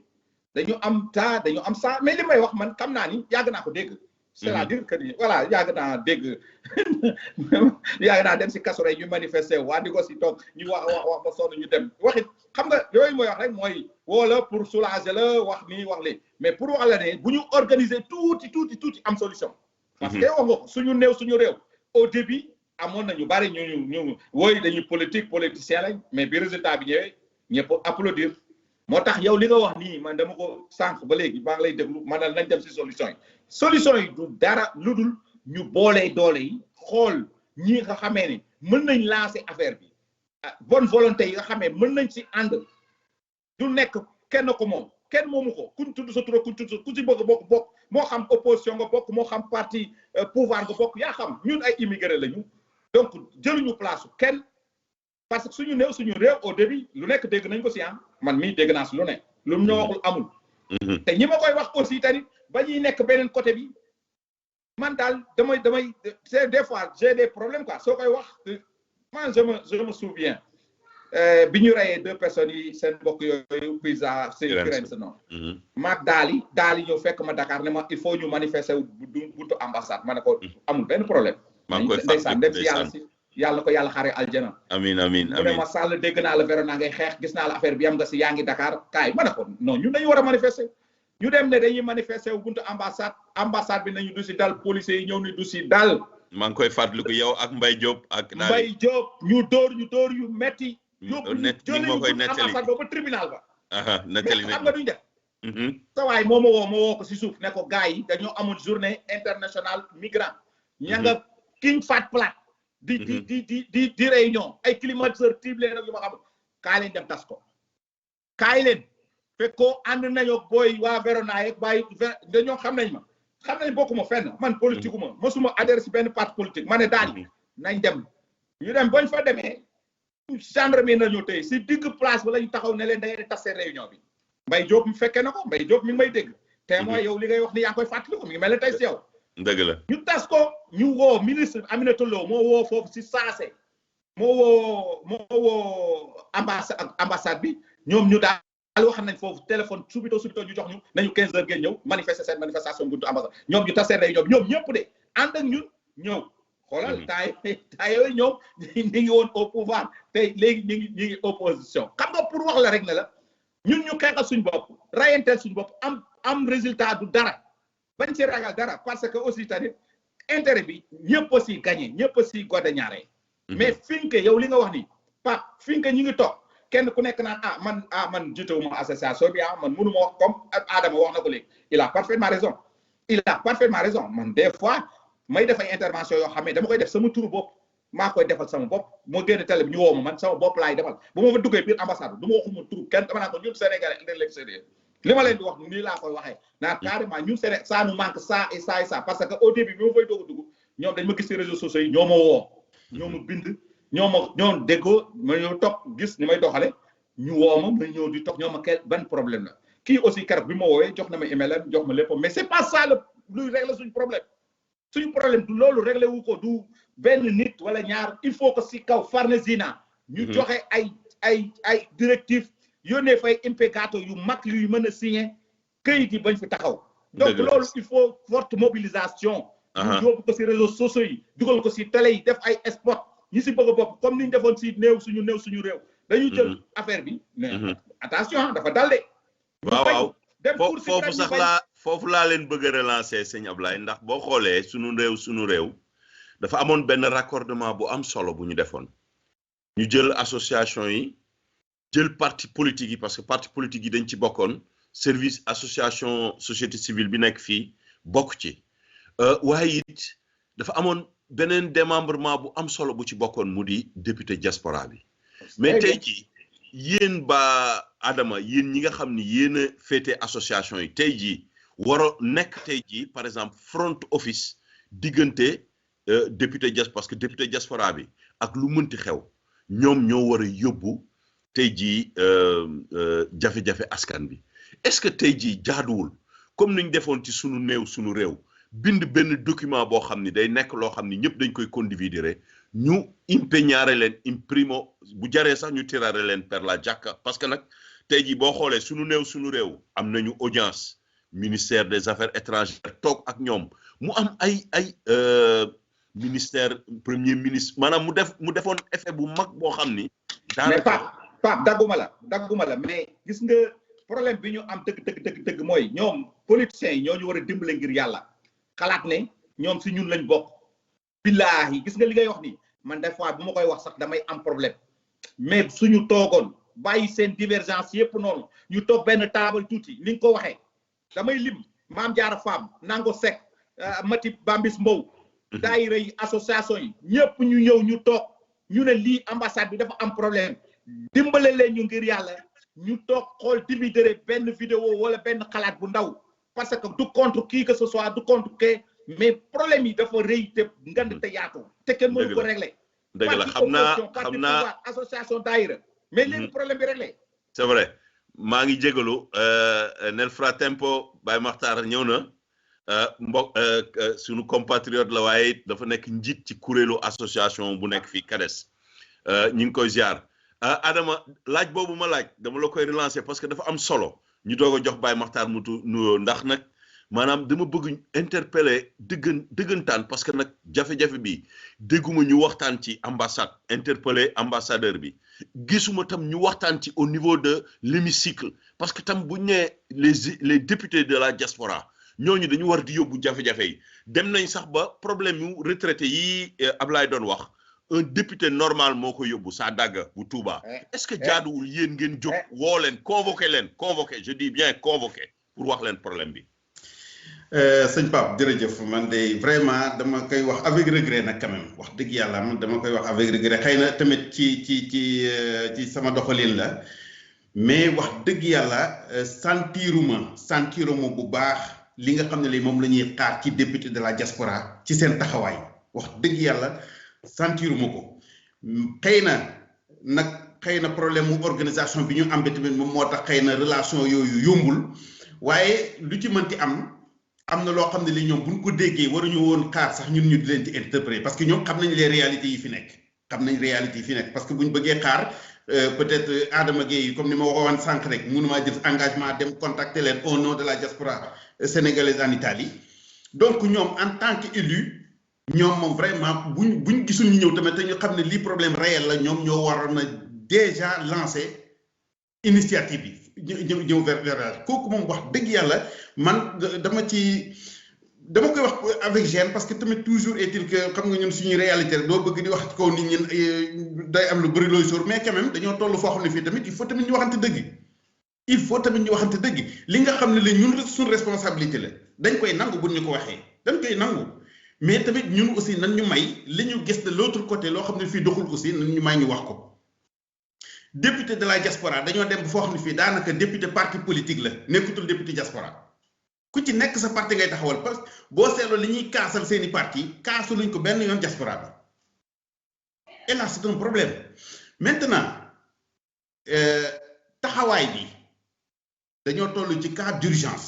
dañu am ta dañu am ça mais li may wax man xam naa ni yàgg naa ko dégg. c'est-à-dire que ni voilà yàgg naa dégg yàgg naa dem si kaso rek ñu manifester waa di ko si toog ñu wax ba sonn ñu dem waxit xam nga yooyu mooy wax rek mooy woo la pour soulager la wax nii wax li mais pour wax la ne bu ñu organiser tuuti am solution. parce que wax nga ko suñu néew suñu réew au début amoon na ñu bari ñu woy dañuy politicien lañ mais bi résultat bi ñëwee ñëpp applaudir moo tax yow li nga wax nii man dama ko sànq ba léegi maa ngi lay déglu man nañ dem si solution yi du dara lu dul ñu boolee doole yi xool ñi nga xamee ne mën nañ lancer affaire bi bonne volonté yi nga xamee mën nañ si ànd du nekk kenn ko moom kenn moomu ko kuñ tudd sa tur kuñ tudd ku si bëgg bokk moo xam opposition nga bokk moo xam parti pouvoir nga bokk yaa xam ñun ay immigré lañu donc jëluñu place kenn parce que suñu néew suñu réew au début lu nekk dégg nañ ko si man mii dégg naa si lu ne lu ñu waxul amul te ñi ma koy wax aussi tamit ba ñuy nekk beneen côté bi man daal damay c'est des fois j'ai des problèmes quoi soo koy wax man je me souviens bi ñu reyee 2 personnes yi seen mbokk yooyu pizza c'est Firenze non maag daali ñëw fekk ma Dakar ne ma il faut ñu manifester buntu ambassade ma ne ko amul benn problème ndeysaan dem si yàlla ko yàlla xaare aljana amiin mu ne ma Sall dégg naa la Verona ngay xeex gis naa la affaire bi am nga si yaa ngi Dakar kaay ma ne ko non ñun dañu war a manifester ñu dem ne dañuy manifester wu buntu ambassade bi nañu du si dal policiers yi ñëw ni du si dal maa ngi koy fàttaliku yow ak Mbaye Diop ñu dóor yu metti yóbbu jëlee ambassade ba tribunal ba nettali xam nga duñ def sa waay moo ma woo ko si suuf ne ko gars yi dañoo amoon journée internationale migrant ña nga King Fahd Palace di réunion ay climatiseur tible nag yu ma xam kaay leen dem tas ko kaay leen fekkoo ànd nañoo booy waa Verona yeeg bàyyi dañoo xam nañ bokkuma fenn man politique uma mosuma adhéré si benn parti politique ma ne daal nañ dem ñu dem bañ fa demee gendarmerie nañoo tey si digg place ba la ñu taxaw ne leen da ngeen di tas seen réunion bi Mbaye Diop mi fekkee na ko Mbaye Diop mi ngi may dégg te mooy yow li ngay wax ni yaa ngi koy fàttaliku mi ngi mel ne tey si yow dëgg la ñu tas ko ñu woo ministre Aminata Lo moo woo foofu si saase moo woo ambassade bi ñoom ñu daal wax nañ foofu téléphone subito ñu jox ñu nañu 15 heures ngeen ñëw manifester seen manifestation buntu ambassade ñoom ñu tas seen réunion bi ñoom ñëpp de ànd ak ñun ñëw xoolal temps yooyu ñoom ñu ngi woon au pouvoir tey léegi ñu ngi opposition xam nga pour wax la rek ne la ñun ñu xeexal suñu bopp rayanteel suñu bopp am résultat du dara bañ ci ragal dara parce que aussi tamit intérêt bi ñëpp aussi gagné ñëpp aussi gode ñaare mais finke yow li nga wax ni pa finke ñu ngi toog kenn ku nekk naan man jiitewuma association bi man mënu ma wax comme Adama wax na ko léegi il a parfaitement raison man des fois may def ay intervention yoo xam ne dama koy def sama turu bopp maa koy defal sama bopp moo génn télé bi ñu woo ma man sama bopp laay defal bu ma fa duggee biir ambassade du ma waxuma turu kenn dama naan ko ñun Sénégalais de l'extérieur li ma leen di wax nii laa koy waxee naan carrément ñun Sénégal ça nous manque ça et ça parce que au début bi ma fay doog a dugg ñoom dañ ma gis ci réseaux sociaux yi ñoo ma woo ñoo ma bind ñoo déggoo ma ñëw toog gis ni may doxale ñu woo ma ñëw di toog ñoo ma ban problème la kii aussi keroog bi ma woowee jox na ma email am jox ma lépp mais c'est pas ça luy régler suñu problème du loolu régler wu ko du benn nit wala ñaar il faut que si kaw Farnesina ñu joxe ay directive yónnee fay impégato yu mag yu mën a signé këyit yi bañ fi taxaw donc loolu il faut forte mobilisation ñu yóbbu ko si réseaux sociaux yi dugal ko si télé yi def ay spot ñi si bëgg a bopp comme ni ñu defoon si néew suñu réew dañu jël affaire bi mais attention dafa dal de waaw foofu laa leen bëgg a relancer sëñ Ablaye ndax boo xoolee suñu réew dafa amoon benn raccordement bu am solo bu ñu defoon ñu jël association yi jël parti politique yi parce que parti politique yi dañ ci bokkoon service association société civile bi nekk fii bokk ci waaye it dafa amoon beneen démembrement bu am solo bu ci bokkoon mu di député diaspora bi mais tey jii yéen ba Adama yéen ñi nga xam ni yéen a féete association yi tey jii waro nekk tey jii par exemple front office diggante député diaspora parce que député diaspora bi ak lu mënti xew ñoom ñoo war a yóbbu tey jii jafe-jafe askan bi est-ce que tey jii jaaduwul comme niñ defoon ci sunu réew bind benn document boo xam ni day nekk loo xam ni ñëpp dañ koy condivider ñu impeñaare leen imprimo bu jaree sax ñu tirare leen per la jàkka parce que nag tey jii boo xoolee sunu réew am nañu audience ministère des affaires étrangères toog ak ñoom mu am ay ministère premier ministre maanaam mu defoon effet bu mag boo xam ni. mais Pape dagguma la mais gis nga problème bi ñu am dëgg mooy ñoom politiciens yi ñoo ñu war a dimbale ngir yàlla xalaat ne ñoom si ñun lañ bokk. billaahi gis nga li ngay wax ni man des fois bu ma koy wax sax damay am problème mais suñu toogoon bàyyi seen divergence yépp noonu ñu toog benn taabal tuuti li nga ko waxee damay lim Maam Jaara Fam Nango Seck Mati Bambis Mbow. daayira yi association yi ñëpp ñu ñëw ñu toog ñu ne lii ambassade bi dafa am problème dimbale leen ñu ngir yàlla ñu toog xool divider benn vidéo wala benn xalaat bu ndaw parce que du contre qui que ce soit du contre que mais problème yi dafa rëy te ngand te yaatu te kenn mënu ko régler. dëgg la xam naa association daayira mais léegi problème bi réglé. c'est vrai maa ngi jégalu Nel Fratempo Baye Makhtar ñëw na. sunu compatriote la waaye dafa nekk njiit ci kuréelu association bu nekk fii CADES ñu ngi koy ziar Adama laaj boobu ma laaj dama la koy relancer parce que dafa am solo ñu doog a jox Baye Makhtar mutu nuyoo ndax nag maanaam dama bëgg interpeller dëggantaan parce que nag jafe-jafe bi dégguma ñu waxtaan ci ambassade interpeller ambassadeur bi gisuma tam ñu waxtaan ci au niveau de l'hémicycle parce que tam bu ñu nee les députés de la diaspora ñooñu dañu war di yóbbu jafe-jafe yi dem nañ sax ba problème yu retraité yi Ablaye doon wax un député normal moo ko yóbbu Sadaga bu Touba est-ce que jaaduwul yéen ngeen jóg woo leen convoqué je dis bien convoqué pour wax leen problème bi. sëñ Pape jërëjëf man de vraiment dama koy wax avec regret nag quand même wax dëgg yàlla man dama koy wax avec regret xëy na tamit ci sama doxalin la mais wax dëgg yàlla sentiruma bu baax. li nga xam ne lii moom la ñuy xaar ci député de la diaspora ci seen taxawaay wax dëgg yàlla sentiruma ko xëy na problème mu organisation bi ñu am bi tamit moom moo tax xëy na relation yooyu yombul waaye lu ci mënti am na loo xam ne li ñoom buñ ko déggee waruñu woon xaar sax ñun ñu di leen ci interpréter parce que ñoom xam nañ les réalités yi fi nekk parce que buñ bëggee xaar peut-être Adama Gueye comme ni ma waxoon sànq rek mënumaa jël engagement dem contacter leen au nom de la diaspora sénégalaise en Italie donc ñoom en tant qu'élu ñoom moom vraiment buñ gisul ñu ñëw tamit te ñu xam ne lii problème réel la ñoom ñoo waroon a déjà lancer initiative bi ñëw vers kooku moom wax dëgg yàlla man dama koy wax avec gêne parce que tamit toujours est-il que xam nga ñun suñuy réalité rek doo bëgg di wax ci kaw nit ñi day am lu bëri looy sóor mais quand même dañoo toll foo xam ne fii tamit il faut tamit ñu waxante dëgg li nga xam ne la ñun suñu responsabilité la dañ koy nangu bu ñu ko waxee dañ koy nangu mais tamit ñun aussi nan ñu may li ñu gis de l'autre côté loo xam ne fii doxul aussi nan ñu may ñu wax ko député de la diaspora dañoo dem foo xam ne fii daanaka député parti politique la nekkutul député diaspora ku ci nekk sa parti ngay taxawal parce que boo seetloo li ñuy kaasal seeni parti kaasu luñ ko benn yoon diaspora bi et là c'est un problème maintenant taxawaay bi dañoo toll ci cas d'urgence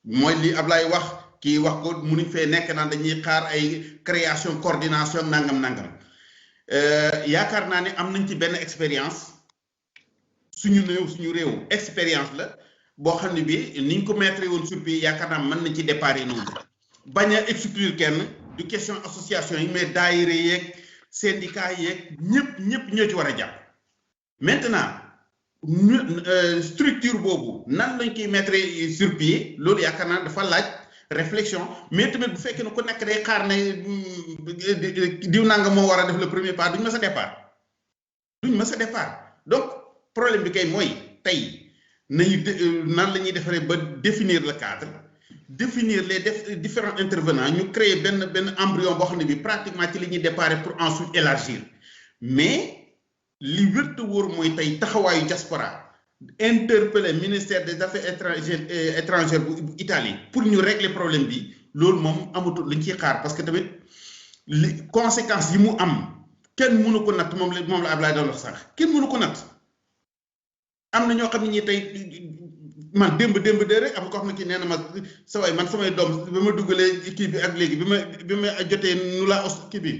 mooy li Ablaye wax kii wax ko munuñ fee nekk naan dañuy xaar ay création coordination nangam yaakaar naa ne am nañ ci benn expérience suñu réew expérience la boo xam ne bii niñ ko mettre woon sur pied yaakaar naa mën nañ ci départ noonu bañ a exclure kenn du question association yi mais daayira yeeg syndicat yeeg ñëpp ñoo ci war a jàpp maintenant structure boobu nan lañ koy mettre sur pied loolu yaakaar naa dafa laaj réflexion mais tamit bu fekkee ne ku nekk day xaar ne diw nanga moo war a def le premier pas duñ mës a départ donc problème bi kay mooy tey nañu nan la ñuy defaree ba définir le cadre définir les différents intervenants ñu créer benn embryon boo xam ne bi pratiquement ci li ñuy déparé pour ensuite élargir mais li wér te wóor mooy tey taxawaayu diaspora interpeller ministère des affaires étrangères bu Italie pour ñu régler problème bi loolu moom amatul luñ ciy xaar parce que tamit li conséquences yi mu am kenn mënu ko natt moom la Ablaye doon wax sax kenn mënu ko natt am na ñoo xam ne ñi tey man démb de rek am ko xam ne kii nee na ma sa waay man samay doom bi ma dugalee kii bi ak léegi bi ma jotee nu la os kii bi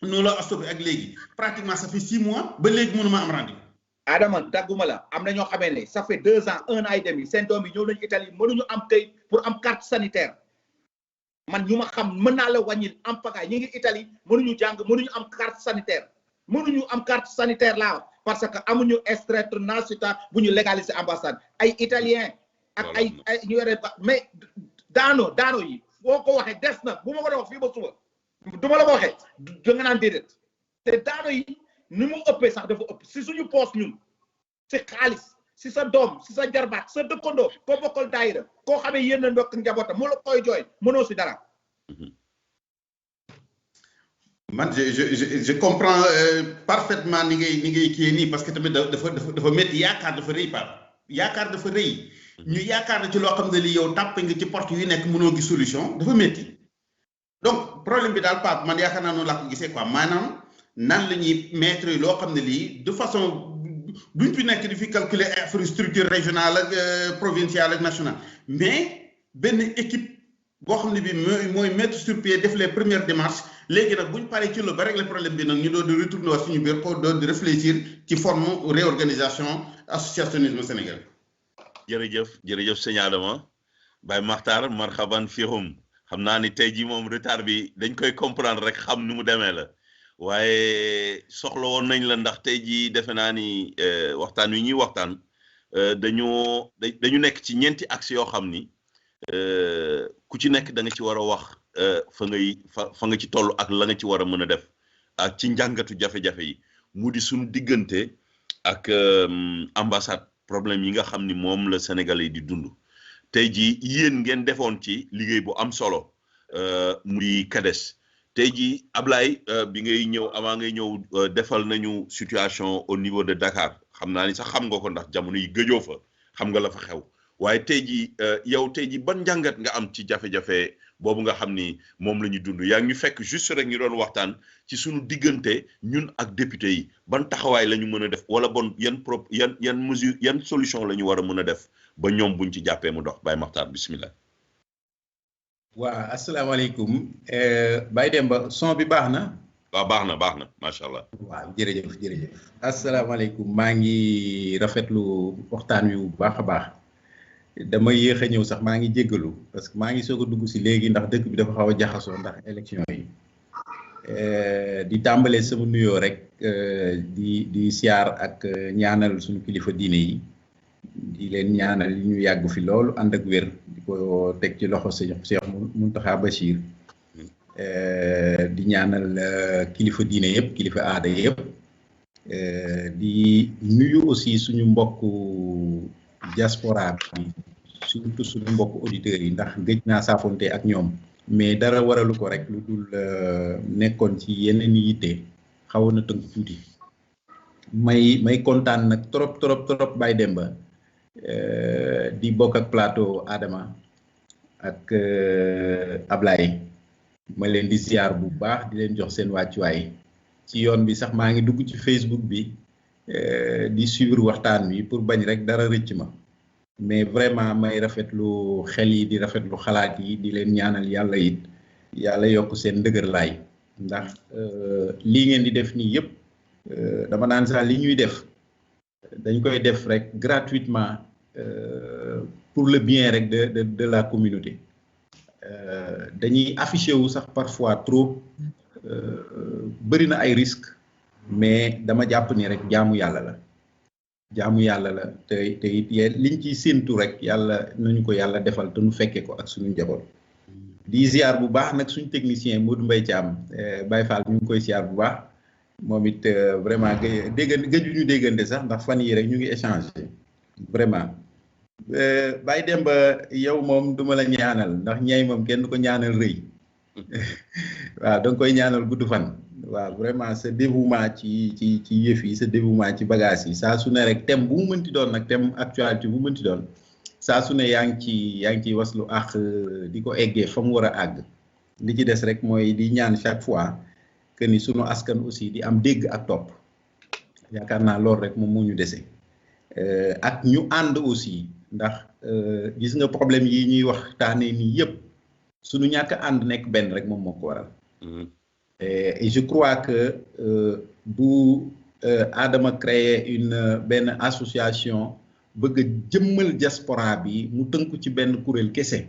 nu la osto bi ak léegi pratiquement ça fait 6 mois ba léegi mënuma am rendez-vous. Adama dagguma la am na ñoo xamee ne ça fait 2 ans 1 an et demi seen doom yi ñëw nañu Italie mënuñu am kayit pour am carte sanitaire man ñu ma xam mën naa la wàññil am pagaay ñi ngi Italie mënuñu jàng mënuñu am carte sanitaire mënuñu am carte sanitaire là parce que amuñu extrait national bu ñu légaliser ambassade ay italien ak ay ñu yore mais daano yi boo ko waxee des na bu ma ko doon wax fii ba suba du ma la ko waxee da nga naan déedéet te daano yi ni mu ëppee sax dafa ëpp si suñu poos ñun si xaalis si sa doom si sa jarbaat sa dëkkandoo koo bokkal daayira koo xamee yéen a ndokk njabootam mu la koy jooy mënoo si dara. man je comprends parfaitement ni ngay kii nii parce que tamit dafa métti yaakaar dafa rëy Pape yaakaar dafa rëy ñu yaakaar na ci loo xam ne li yow tàppe nga ci porte yu nekk mënoo gis solution dafa métti donc problème bi daal Pape man yaakaar naa noonu laa ko gisee quoi maanaam nan la ñuy mettre loo xam ne lii de façon duñ fi nekk di fi calculer infrastructure régionale ak provinciale ak nationale mais benn équipe boo xam ne bi mooy mettre sur pied def les premières démarches léegi nag buñ paree ci loolu ba régler problème bi nag ñu doon di retourner waat suñu biir pour doon di réfléchir ci forme réorganisation associationnisme sénégalais. jërëjëf sëñ Adama Baye Makhtar marhaban fihum xam naa ni tey jii moom retard bi dañ koy comprendre rek xam nu mu demee la waaye soxla woon nañ la ndax tey jii defe naa ni waxtaan wi ñuy waxtaan dañu nekk ci ñeenti axe yoo xam ni ku ci nekk da nga ci war a wax fa nga ci toll ak la nga ci war a mën a def ak ci njàngatu jafe-jafe yi mu di suñu diggante ak ambassade problème yi nga xam ni moom la Sénégalais yi di dund tey jii yéen ngeen defoon ci liggéey bu am solo mu di CADES tey jii Ablaye bi ngay ñëw avant ngay ñëw defal nañu situation au niveau de Dakar xam naa ni sax xam nga ko ndax jamono yi gëjoo fa xam nga la fa xew waaye tey jii yow tey jii ban njàngat nga am ci jafe-jafe boobu nga xam ni moom la ñu dund yaa ngi ñu fekk juste rek ñu doon waxtaan ci suñu diggante ñun ak député yi ban taxawaay la ñu mën a def wala bon yan mesure yan solution la ñu war a mën a def ba ñoom buñ ci jàppee mu dox Baye Makhtar bismillah. waaw asalaamaaleykum Baye Demba son bi baax na. waaw baax na macha allah. waaw jërëjëf asalaamaaleykum maa ngi rafetlu waxtaan wi bu baax a baax. dama yéex a ñëw sax maa ngi jéggalu parce que maa ngi soog a dugg si léegi ndax dëkk bi dafa xaw a jaxasoo ndax élection yi di tàmbalee sama nuyoo rek di siyaar ak ñaanal suñu kilifa diine yi di leen ñaanal ñu yàgg fi loolu ànd ak wér di ko teg ci loxo Cheikh Mountakha Bachir di ñaanal kilifa diine yëpp kilifa aada yëpp di nuyu aussi suñu mbokku diaspora bi surtout suñu mbokk auditeurs yi ndax gëj naa saafonte ak ñoom mais dara waralu ko rek lu dul nekkoon ci yeneen yitte xawoon na tënk tuuti may kontaan nag trop Baye Demba di bokk ak plateau Adama ak Ablaye ma leen di ziar bu baax di leen jox seen wàccuwaay ci yoon bi sax maa ngi dugg ci Facebook bi di suivre waxtaan wi pour bañ rek dara rëcc ma mais vraiment may rafetlu xel yi di rafetlu xalaat yi di leen ñaanal yàlla it yàlla yokk seen ndëgër laay ndax lii ngeen di def nii yëpp dama naan sax li ñuy def dañ koy def rek gratuitement pour le bien rek de la communauté dañuy affiché wu sax parfois trop bëri na ay risques mais dama jàpp ni rek jaamu yàlla la te it liñ ciy séentu rek yàlla nañu ko yàlla defal te nu fekkee ko ak suñu njaboot di ziar bu baax nag suñu technicien Modou Mbaye Thiam Baye Fall ñu ngi koy ziar bu baax moom it vraiment gëjuñu déggante sax ndax fan yi rek ñu ngi échanger vraiment Baye Demba yow moom duma la ñaanal ndax ñay moom kenn du ko ñaanal rëy waaw danga koy ñaanal gudd fan waaw vraiment sa dévouement ci yëf yi sa dévouement ci bagage yi saa su ne rek thème bu mu mënti doon nag thème actualité bu mu mënti doon saa su ne yaa ngi ciy waslu ak di ko eggee fa mu war a àgg li ci des rek mooy di ñaan chaque fois que ni sunu askan aussi di am dégg ak topp yaakaar naa loolu rek moom moo ñu dese ak ñu ànd aussi ndax gis nga problème yi ñuy waxtaanee nii yëpp suñu ñàkk ànd nekk benn rek moom moo ko waral. Et je crois que bu Adama créer benn association bëgg a jëmmal diaspora bi mu tënku ci benn kuréel kese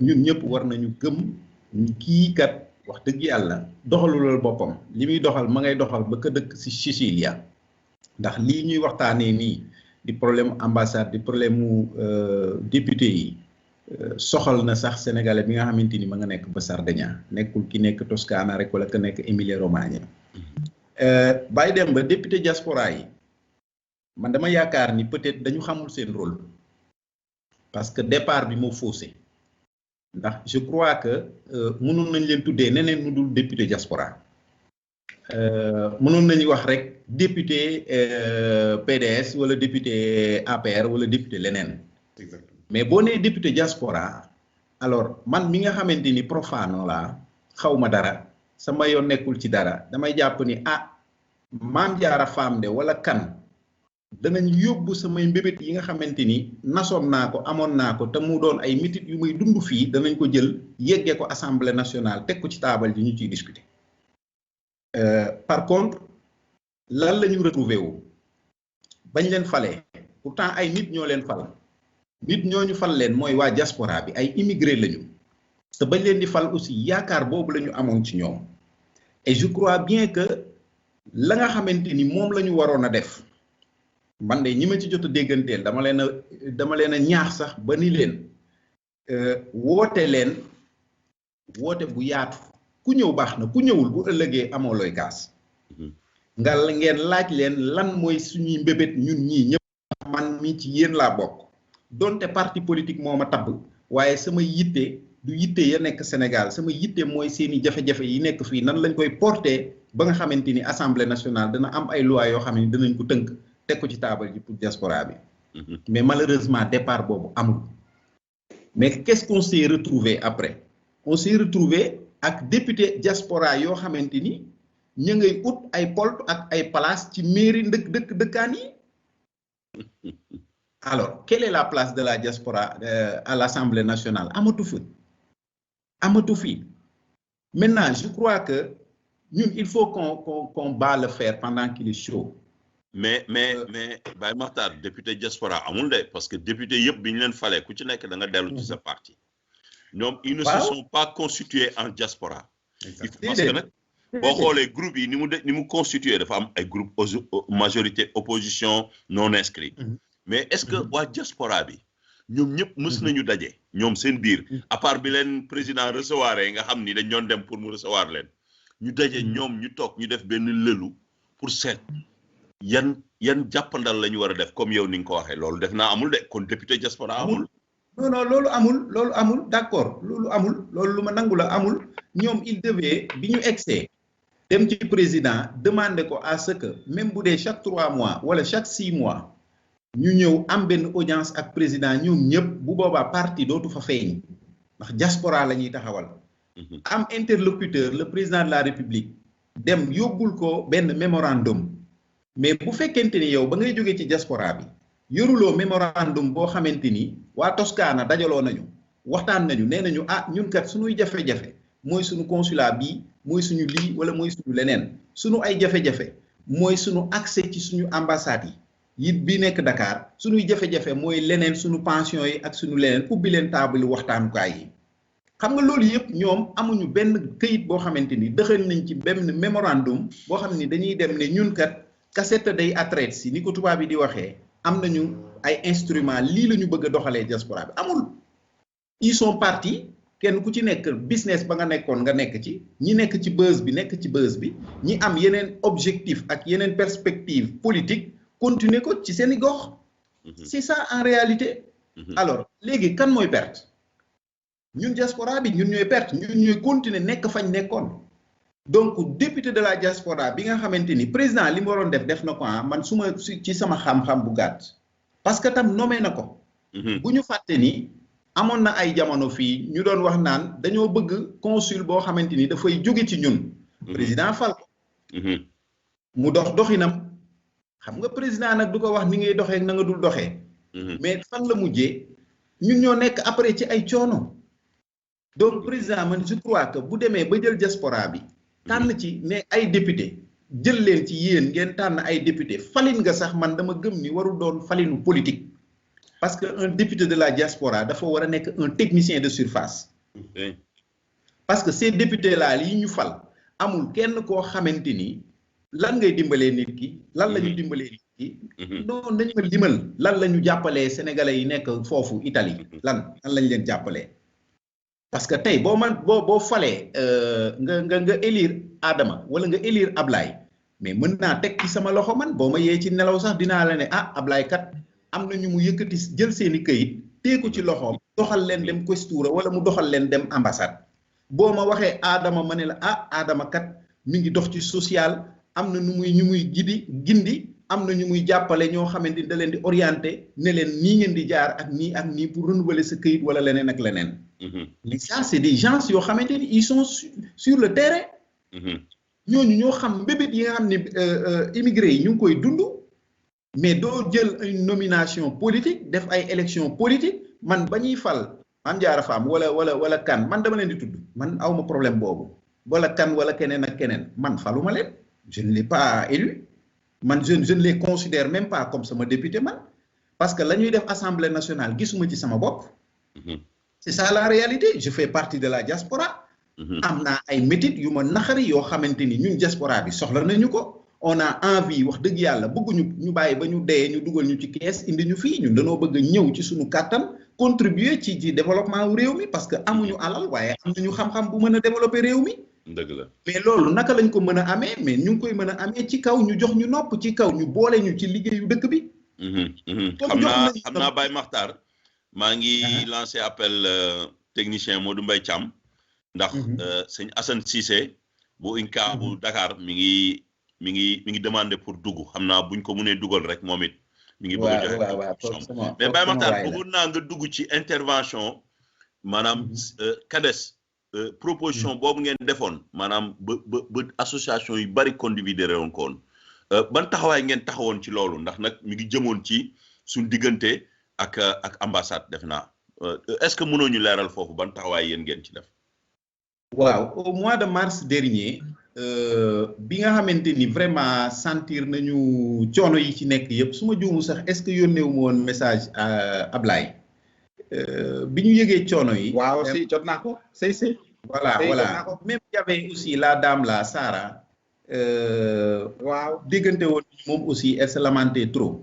ñun ñëpp war nañu gëm kii kat wax dëgg yàlla doxalulal boppam li muy doxal ma ngay doxal ba ka dëkk ci Sicilia ndax lii ñuy waxtaanee nii di problème ambassade di problème mu député yi soxal na sax sénégalais bi nga xamante ni ma nga nekk ba Sardaigne nekkul ki nekk Toscana rek wala ka nekk Emilia Romagna bàyyi dem ba député diaspora yi man dama yaakaar ni peut-être dañu xamul seen rôle parce que départ bi moo faussé ndax je crois que mënoon nañ leen tuddee neneen nu dul député diaspora mënoon nañu wax rek député PDS wala député APR wala député leneen. Mais boo nee député diaspora alors man mi nga xamante ni profano la xaw ma dara sama yoon nekkul ci dara damay jàpp ni Maam Jaara Faam de wala kan danañ yóbbu samay mbébét yi nga xamante ni nasoon naa ko amoon naa ko te mu doon ay mitit yu muy dund fii danañ ko jël yeggee ko assemblée nationale teg ko ci taabal ji ñu ciy discuter. Par contre lan la ñu retrouvé wu bañ leen falee pourtant ay nit ñoo leen fal nit ñooñu fal leen mooy waa diaspora bi ay immigré lañu te bañ leen di fal aussi yaakaar boobu la ñu amoon ci ñoom et je crois bien que la nga xamante ni moom la ñu waroon a def man de ñi ma ci jot a dégganteel dama leen a ñaax sax ba ni leen woote bu yaatu ku ñëw baax na ku ñëwul bu ëllëgee amoo looy kaas nga ngeen laaj leen lan mooy suñuy mbébét ñun ñii ñëpp man mi ci yéen laa bokk donte parti politique moo ma tabb waaye sama yitte du yitte ya nekk Sénégal sama yitte mooy seeni jafe-jafe yi nekk fii nan lañ koy porter ba nga xamante ni assemblée nationale dana am ay loi yoo xam ne danañ ko tënk teg ko ci taabal ji pour diaspora bi mais malheureusement départ boobu amul mais qu'est-ce qu'on s'est retrouvé après on s'est retrouvé ak député diaspora yoo xamante ni ñu ngay ut ay poste ak ay place ci mairie dëkkaan yi alors quelle est la place de la diaspora à l'Assemblée nationale amatu fi maintenant je crois que ñun il faut qu'on bat le fer pendant qu'il est chaud. mais Baye Makhtar député diaspora amul de parce que député yëpp bi ñu leen falee ku ci nekk da nga dellu ci sa parti ñoom ils ne se sont pas constitués en diaspora. parce que nag boo xoolee groupe yi ni mu constitué dafa am ay groupe majorité opposition non inscrit mais est-ce que waa diaspora bi ñoom ñëpp mës nañu daje ñoom seen biir à part bi leen président recevoir nga xam ni dañ doon dem pour mu recevoir leen ñu daje ñoom ñu toog ñu def benn lëlu pour seet yan jàppandal la ñu war a def comme yow ni nga ko waxee loolu def naa amul de kon député diaspora amul. non loolu amul d'accord loolu amul loolu lu ma nangu la amul ñoom il devait bi ñu egsee dem ci président demander ko à ce que même bu dee chaque 3 mois wala chaque 6 mois ñu ñëw am benn audience ak président ñoom ñëpp bu boobaa parti dootu fa feeñ ndax diaspora la ñuy taxawal. am interlocuteur le président de la république dem yóbbul ko benn mémorandum mais bu fekkente ni yow ba ngay jógee ci diaspora bi yoruloo mémorandum boo xamante ni waa Toscana dajaloo nañu waxtaan nañu nee nañu ñun kat suñuy jafe-jafe mooy suñu consulat bii mooy suñu lii wala mooy suñu leneen suñu ay jafe-jafe mooy suñu accès ci suñu ambassade yi it bi nekk Dakar suñuy jafe-jafe mooy leneen suñu pension yi ak suñu leneen ubbi leen table waxtaanukaay yi xam nga loolu yëpp ñoom amuñu benn këyit boo xamante ni dëxëñ nañ ci benn mémorandum boo xam ni dañuy dem ne ñun kat cassette day attraite si ni ko tubaab yi di waxee am nañu ay instrument lii la ñu bëgg a doxalee diaspora bi amul ils sont partis kenn ku ci nekk business ba nga nekkoon nga nekk ci ñi nekk ci buzz bi ñi am yeneen objectif ak yeneen perspective politique continuer ko ci seeni gox c'est ça en réalité alors léegi kan mooy perte ñun diaspora bi ñun ñooy perte ñun ñooy continuer nekk fañ nekkoon donc député de la diaspora bi nga xamante ni président li mu waroon def na ko man ci sama xam-xam bu gàtt parce que tam nommé na ko bu ñu fàtte ni amoon na ay jamono fii ñu doon wax naan dañoo bëgg consul boo xamante ni dafay jóge ci ñun président fal ko mu doxinam xam nga président nag du ko wax ni ngay doxee na nga dul doxee mais fan la mujjee ñun ñoo nekk après ci ay coono. donc président man je crois que bu demee ba jël diaspora bi tànn ci ne ay député jël leen ci yéen ngeen tànn ay député falin nga sax man dama gëm ni warul doon falinu politique parce que un député de la diaspora dafa war a nekk un technicien de surface parce que ces députés là yi ñu fal amul kenn koo xamante ni lan ngay dimbalee nit ki lan la ñu dimbalee nit ki non nañ ma limal lan la ñu jàppalee sénégalais yi nekk foofu Italie lan lañ leen jàppalee parce que tey boo falee nga élire Adama wala nga élire Ablaye mais mën naa teg ci sama loxo man boo ma yee ci nelaw sax dinaa la ne ah Ablaye kat am na ñu mu yëkkati jël seeni këyit teeku ci loxoom doxal leen dem questura wala mu doxal leen dem ambassade boo ma waxee Adama ma ne la ah Adama kat mi ngi dox ci social am na ñu muy gindi am na ñu muy jàppale ñoo xamante ni da leen di orienté ne leen nii ngeen di jaar ak nii pour renouveler sa këyit wala leneen ak leneen. mais ça c'est des gens yoo xamante ni ils sont sur le terrain. ñooñu ñoo xam mbébét yi nga xam ne immigré yi ñu ngi koy dund. mais doo jël une nomination politique def ay élection politique man ba ñuy fal Mame Diarra Fam wala kan man dama leen di tudd man awma problème boobu wala kan wala keneen ak keneen man faluma leen je ne l'ai pas élu. man je ne les considère même pas comme sama député man parce que la ñuy def assemblée nationale gisuma ci sama bopp. c'est ça la réalité je fais partie de la diaspora. am naa ay métit yu ma naxari yoo xamante ni ñun diaspora bi soxla nañu ko. on a envie wax dëgg yàlla bëgguñu ñu bàyyi ba ñu dee ñu dugal ñu ci kees indi ñu fii ñun dañoo bëgg a ñëw ci suñu kàttan contribuer ci développement wu réew mi parce que amuñu alal waaye am nañu xam-xam bu mën a développer réew mi. dëgg la mais loolu naka lañ ko mën a amee mais ñu ngi koy mën a amee ci kaw ñu jox ñu nopp ci kaw ñu boole ñu ci liggéeyu dëkk bi. xam naa Baye Makhtar maa ngi lancé appel technicien Modou Mbaye Thiam ndax sëñ Assane Cissé bu INCA bu Dakar mi ngi demandé pour dugg xam naa buñ ko mënee dugal rek moom it. mi ngi bëgg a joxe mais Baye Makhtar bëggoon naa nga dugg ci intervention maanaam CADES. proposition boobu ngeen defoon maanaam ba association yu bari condividéré woon ko woon ban taxawaay ngeen taxawoon ci loolu ndax nag mi ngi jëmoon ci suñ diggante ak ambassade def naa est-ce que mënoo ñu leeral foofu ban taxawaay yéen ngeen ci def. waaw au mois de mars dernier bi nga xamante ni vraiment sentir nañu coono yi ci nekk yëpp su ma juumu sax est-ce que yónnee wu ma woon message Ablaye. bi ñu yëgee coono yi. waaw si jot naa ko si. voilà même y avait aussi la dame là Sarah. waaw déggante woon moom aussi elle se lamentait trop.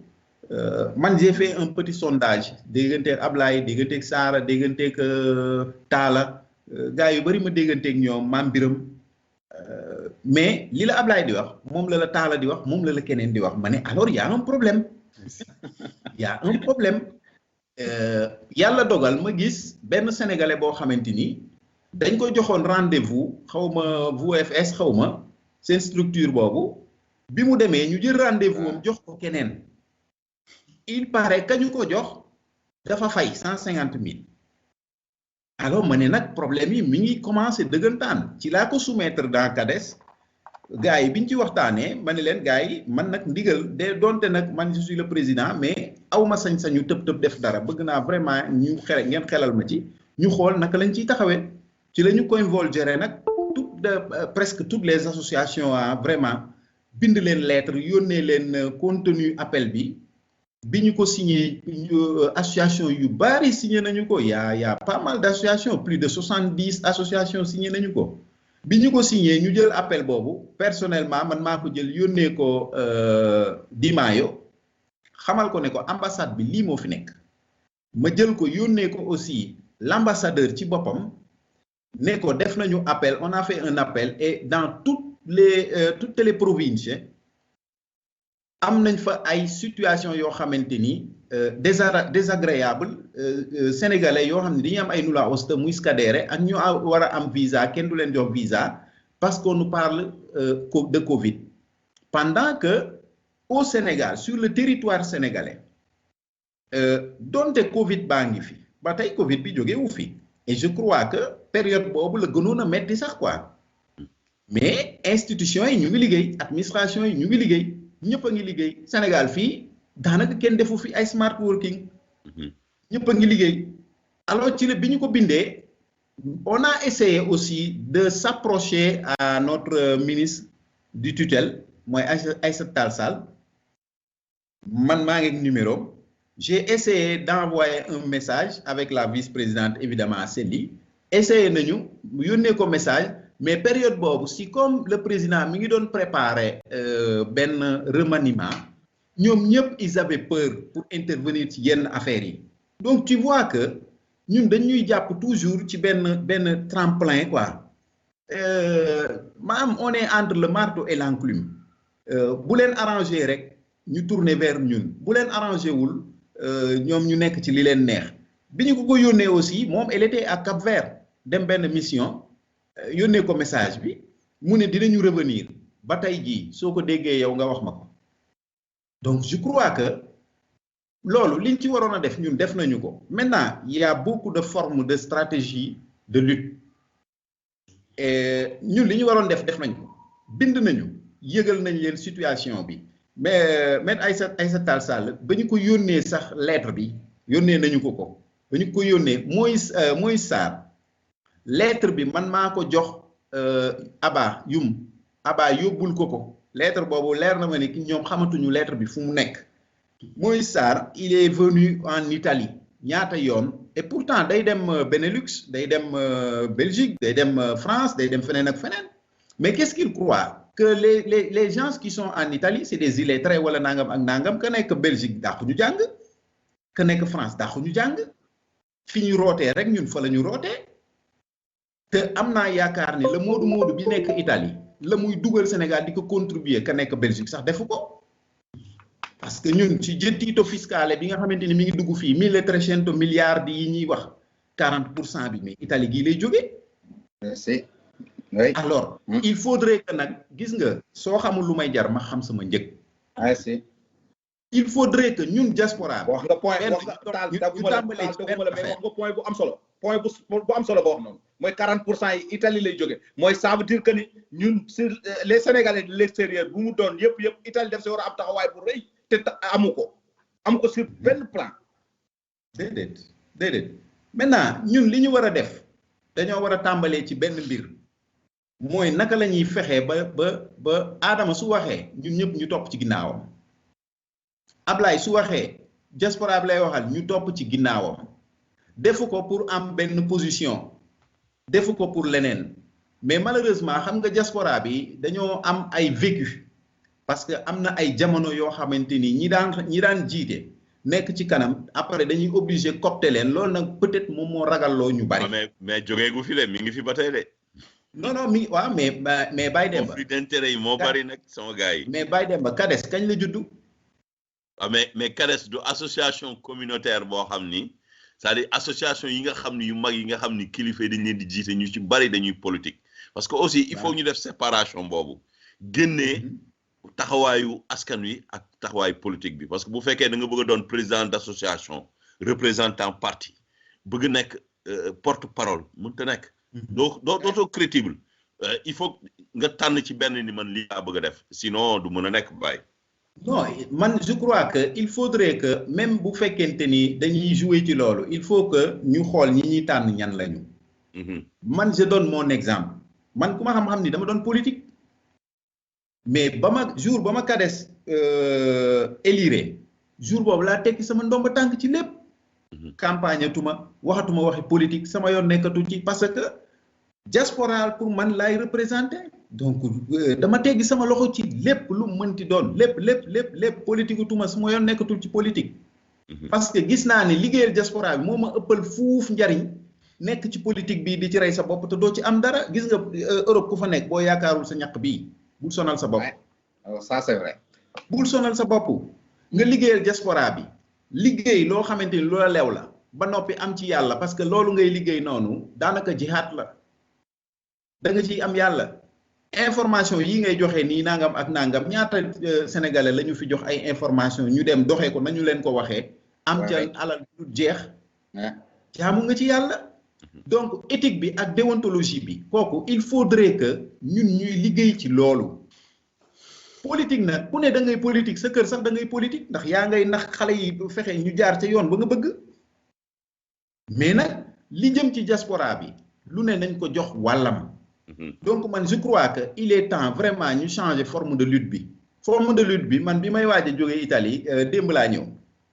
man j'ai fait un petit sondage dégganteeg Ablaye dégganteeg Sarah dégganteeg Talla gars yu bari ma dégganteeg ñoom Mame Biram mais li la Ablaye di wax moom la Talla di wax moom la keneen di wax ma ne alors y a un problème y a un problème. yàlla dogal ma gis benn sénégalais boo xamante ni dañ ko joxoon rendez-vous xaw ma VFS xaw ma seen structure boobu bi mu demee ñu jël rendez-vous am jox ko keneen il paraît que ñu ko jox dafa fay 150 000 alors ma ne nag problème yi mi ngi commencé dëggantaan ci laa ko soumettre dans CADES gars yi biñ ci waxtaanee ma ne leen gars yi man nag ndigal de donte nag man je suis le président mais awma sañ-sañu tëb def dara bëgg naa vraiment ñu ngeen xelal ma ci ñu xool naka lañ ciy taxawee ci la ñu convolgere nag presque toutes les associations vraiment bind leen lettre yónnee leen contenu appel bi ñu ko signé association yu bari signé nañu ko y a pas mal d'associations plus de 70 associations signé nañu ko bi ñu ko signé ñu jël appel boobu personnellement man maa ko jël yónnee ko Di Maio xamal ko ne ko ambassade bi lii moo fi nekk ma jël ko yónnee ko aussi l'ambassadeur ci boppam ne ko def nañu appel on a fait un appel et dans toutes les provinces am nañ fa ay situation yoo xamante ni désagréable sénégalais yoo xam ne dañuy am ay nulla osta muy scadere ak ñu war a am visa kenn du leen jox visa parce qu'on nous parle de Covid pendant que au Sénégal sur le territoire sénégalais donte Covid baa ngi fi ba tey Covid bi jóge wu fi et je crois que période boobu la gënoon a metti sax quoi mais institutions yi ñu ngi liggéey administration yi ñu ngi liggéey ñëpp a ngi liggéey Sénégal fii daanaka kenn defu fi ay smart working ñëpp a ngi liggéey. Alors ci la bi ñu ko bindee on a essayé aussi de s'approcher à notre ministre du tutelle mooy Aïssata Tall Sall man maa ngi ak numéro. J'ai essayé d'envoyer un message avec la vice-présidente évidemment Célie essayé nañu yónnee ko message mais période boobu si comme le président mi ngi doon préparer benn remaniement ñoom ñëpp ils avaient peur pour intervenir ci yenn affaires yi donc tu vois que ñun dañuy jàpp toujours ci benn tremplin quoi maanaam on est entre le marteau et l'enclume bu leen arrangé rek ñu tourner vers ñun bu leen arrangé wul ñoom ñu nekk ci li leen neex bi ñu ko yónnee aussi moom elle était à Cap-Vert dem benn mission yónnee ko message bi mu ne dinañu revenir ba tey jii soo ko déggee yow nga wax ma ko donc je crois que loolu liñ ci waroon a def ñun def nañu ko maintenant il y a beaucoup de formes de stratégie de lutte et ñun li ñu waroon def nañ ko bind nañu yëgal nañ leen situation bi mais maître Aïssata Tall Sall ba ñu ko yónnee sax lettre bi yónnee nañu ko ba ñu ko yónnee Moïse Sarr lettre bi man maa ko jox Aba yóbbul ko lettre boobu leer na ma ni ñoom xamatuñu lettre bi fu mu nekk Moïse Sarr il est venu en Italie ñaata yoon et pourtant day dem Benelux day dem Belgique day dem France day dem feneen ak feneen mais qu'est-ce qu'il croit que les gens qui sont en Italie c'est des illettrés wala nangam ak nangam que nekk Belgique dàqu ñu jàng que nekk France dàqu ñu jàng fi ñu rootee rek ñun fa la ñu rootee te am naa yaakaar ni la moodu bi nekk Italie la muy dugal Sénégal di ko contribuer que nekk Belgique sax defu ko parce que ñun ci gettito fiscale bi nga xamante ni mi ngi dugg fii 1.300 milliards yi ñuy wax 40% bi mais Italie gii lay jógee. Merci. Oui. Alors il faudrait que nag gis nga soo xamul lu may jar ma xam sama njëg. Merci. Il faudrait que ñun diaspora. wax nga point wax nga taal daguma la mais wax nga point bu am solo. point bu am solo boo wax noonu mooy 40% yi Italie lay jógee mooy ça veut dire que ni ñun sur les Sénégalais de l'extérieur bu mu doon yëpp Italie def si war a am taxawaay bu rëy te amu ko sur benn plan. déedéet maintenant ñun li ñu war a def dañoo war a tàmbalee ci benn mbir mooy naka la ñuy fexee ba Adama su waxee ñun ñëpp ñu topp ci ginnaawam Ablaye su waxee diaspora bi lay waxal ñu topp ci ginnaawam. defu ko pour am benn position defu ko pour leneen mais malheureusement xam nga diaspora bi dañoo am ay vécu parce que am na ay jamono yoo xamante ni ñi daan jiite nekk ci kanam après dañuy obligé copter leen loolu nag peut-être moom moo ragalloo ñu bari. mais jógee gu fi de mi ngi fi ba tey de. non mi waaw mais Baye Demba. conflit d'intérêt yi moo bari nag sama gars yi. mais Baye Demba Kades kañ la juddu. waaw mais Kades du association communautaire boo xam ni. c'est-à-dire association yi nga xam ni yu mag yi nga xam ni kilifa yi dañ leen di jiite ñu ci bari dañuy politique parce que aussi il faut ñu def séparation boobu génnee taxawaayu askan wi ak taxawaayu politique bi parce que bu fekkee da nga bëgg a doon président d'association représentant parti bëgg nekk porte-parole mënta nekk dootoo crédible il faut nga tànn ci benn ni man lii laa bëgg a def sinon du mën a nekk bàyyi. Non, je crois qu'il faudrait que, même si vous faites que jouer ci lolu, il faut que nous xol ñi ñi tan ñan lañu. Man je donne mon exemple. Man kuma xam ni dama doon politique. Mais jour bama Kades élire, jour bobu la tekki sama ndomba tank ci lepp. Campagne tuma, waxatuma waxi politique, sama yoon nekkatu ci parce que diaspora pour man lay représenter. Donc dama teggi sama loxo ci lépp lu mënti doon lépp politique tuma su ma yoon nekkatul ci politique parce que gis naa ne liggéeyal diaspora bi moo ma ëppal fuuf njariñ nekk ci politique bi di ci rey sa bopp te doo ci am dara gis nga Europe ku fa nekk boo yaakaarul sa ñaq bii bul sonal sa bopp. Ça c'est vrai. bul sonal sa bopp nga liggéeyal diaspora bi liggéey loo xamante ni loola leew la ba noppi am ci yàlla parce que loolu ngay liggéey noonu daanaka jihaat la da nga ciy am yàlla. Information yi ngay joxe nii nangam ak nangam ñaata sénégalais la ñu fi jox ay information ñu dem doxee ko nañu leen ko waxee am ca alal du jeex jaamu nga ci yàlla donc éthique bi ak déontologie bi kooku il faudrait que ñun ñuy liggéey ci loolu politique nag ku ne da ngay politique sa kër sax da ngay politique ndax yaa ngay nax xale yi fexe ñu jaar ca yoon ba nga bëgg mais nag li jëm ci diaspora bi lu ne nañ ko jox wàllam. Donc man je crois que il est temps vraiment ñu changer forme de lutte bi. Forme de lutte bi man bi may waaj a jógee Italie démb laa ñëw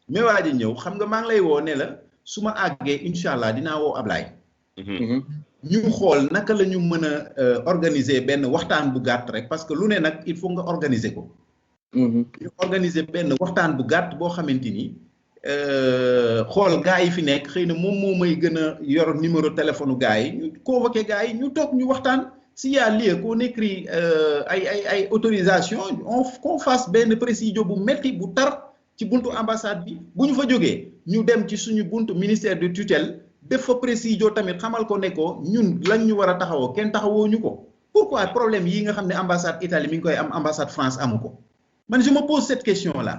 may waaj a ñëw xam nga maa ngi lay woo ne la su ma àggee incha allah dinaa woo Ablaye. ñu xool naka la ñu mën a organiser benn waxtaan bu gàtt rek parce que lu ne nag il faut nga organiser ko. ñu organiser benn waxtaan bu gàtt boo xamante ni xool gars yi fi nekk xëy na moom moo may gën a yor numéro téléphone gars yi ñu convoqué gars yi ñu toog ñu waxtaan. S'il y a lieu qu'on écrit ay autorisation qu'on fasse benn précision bu metti bu tar ci buntu ambassade bi bu ñu fa jógee ñu dem ci suñu buntu ministère de tutelle def fa précision tamit xamal ko ne ko ñun lañ ñu war a taxawoo kenn taxawoo ñu ko. Pourquoi problème yi nga xam ne ambassade Italie mi ngi koy am ambassade France amu ko man je me pose cette question là.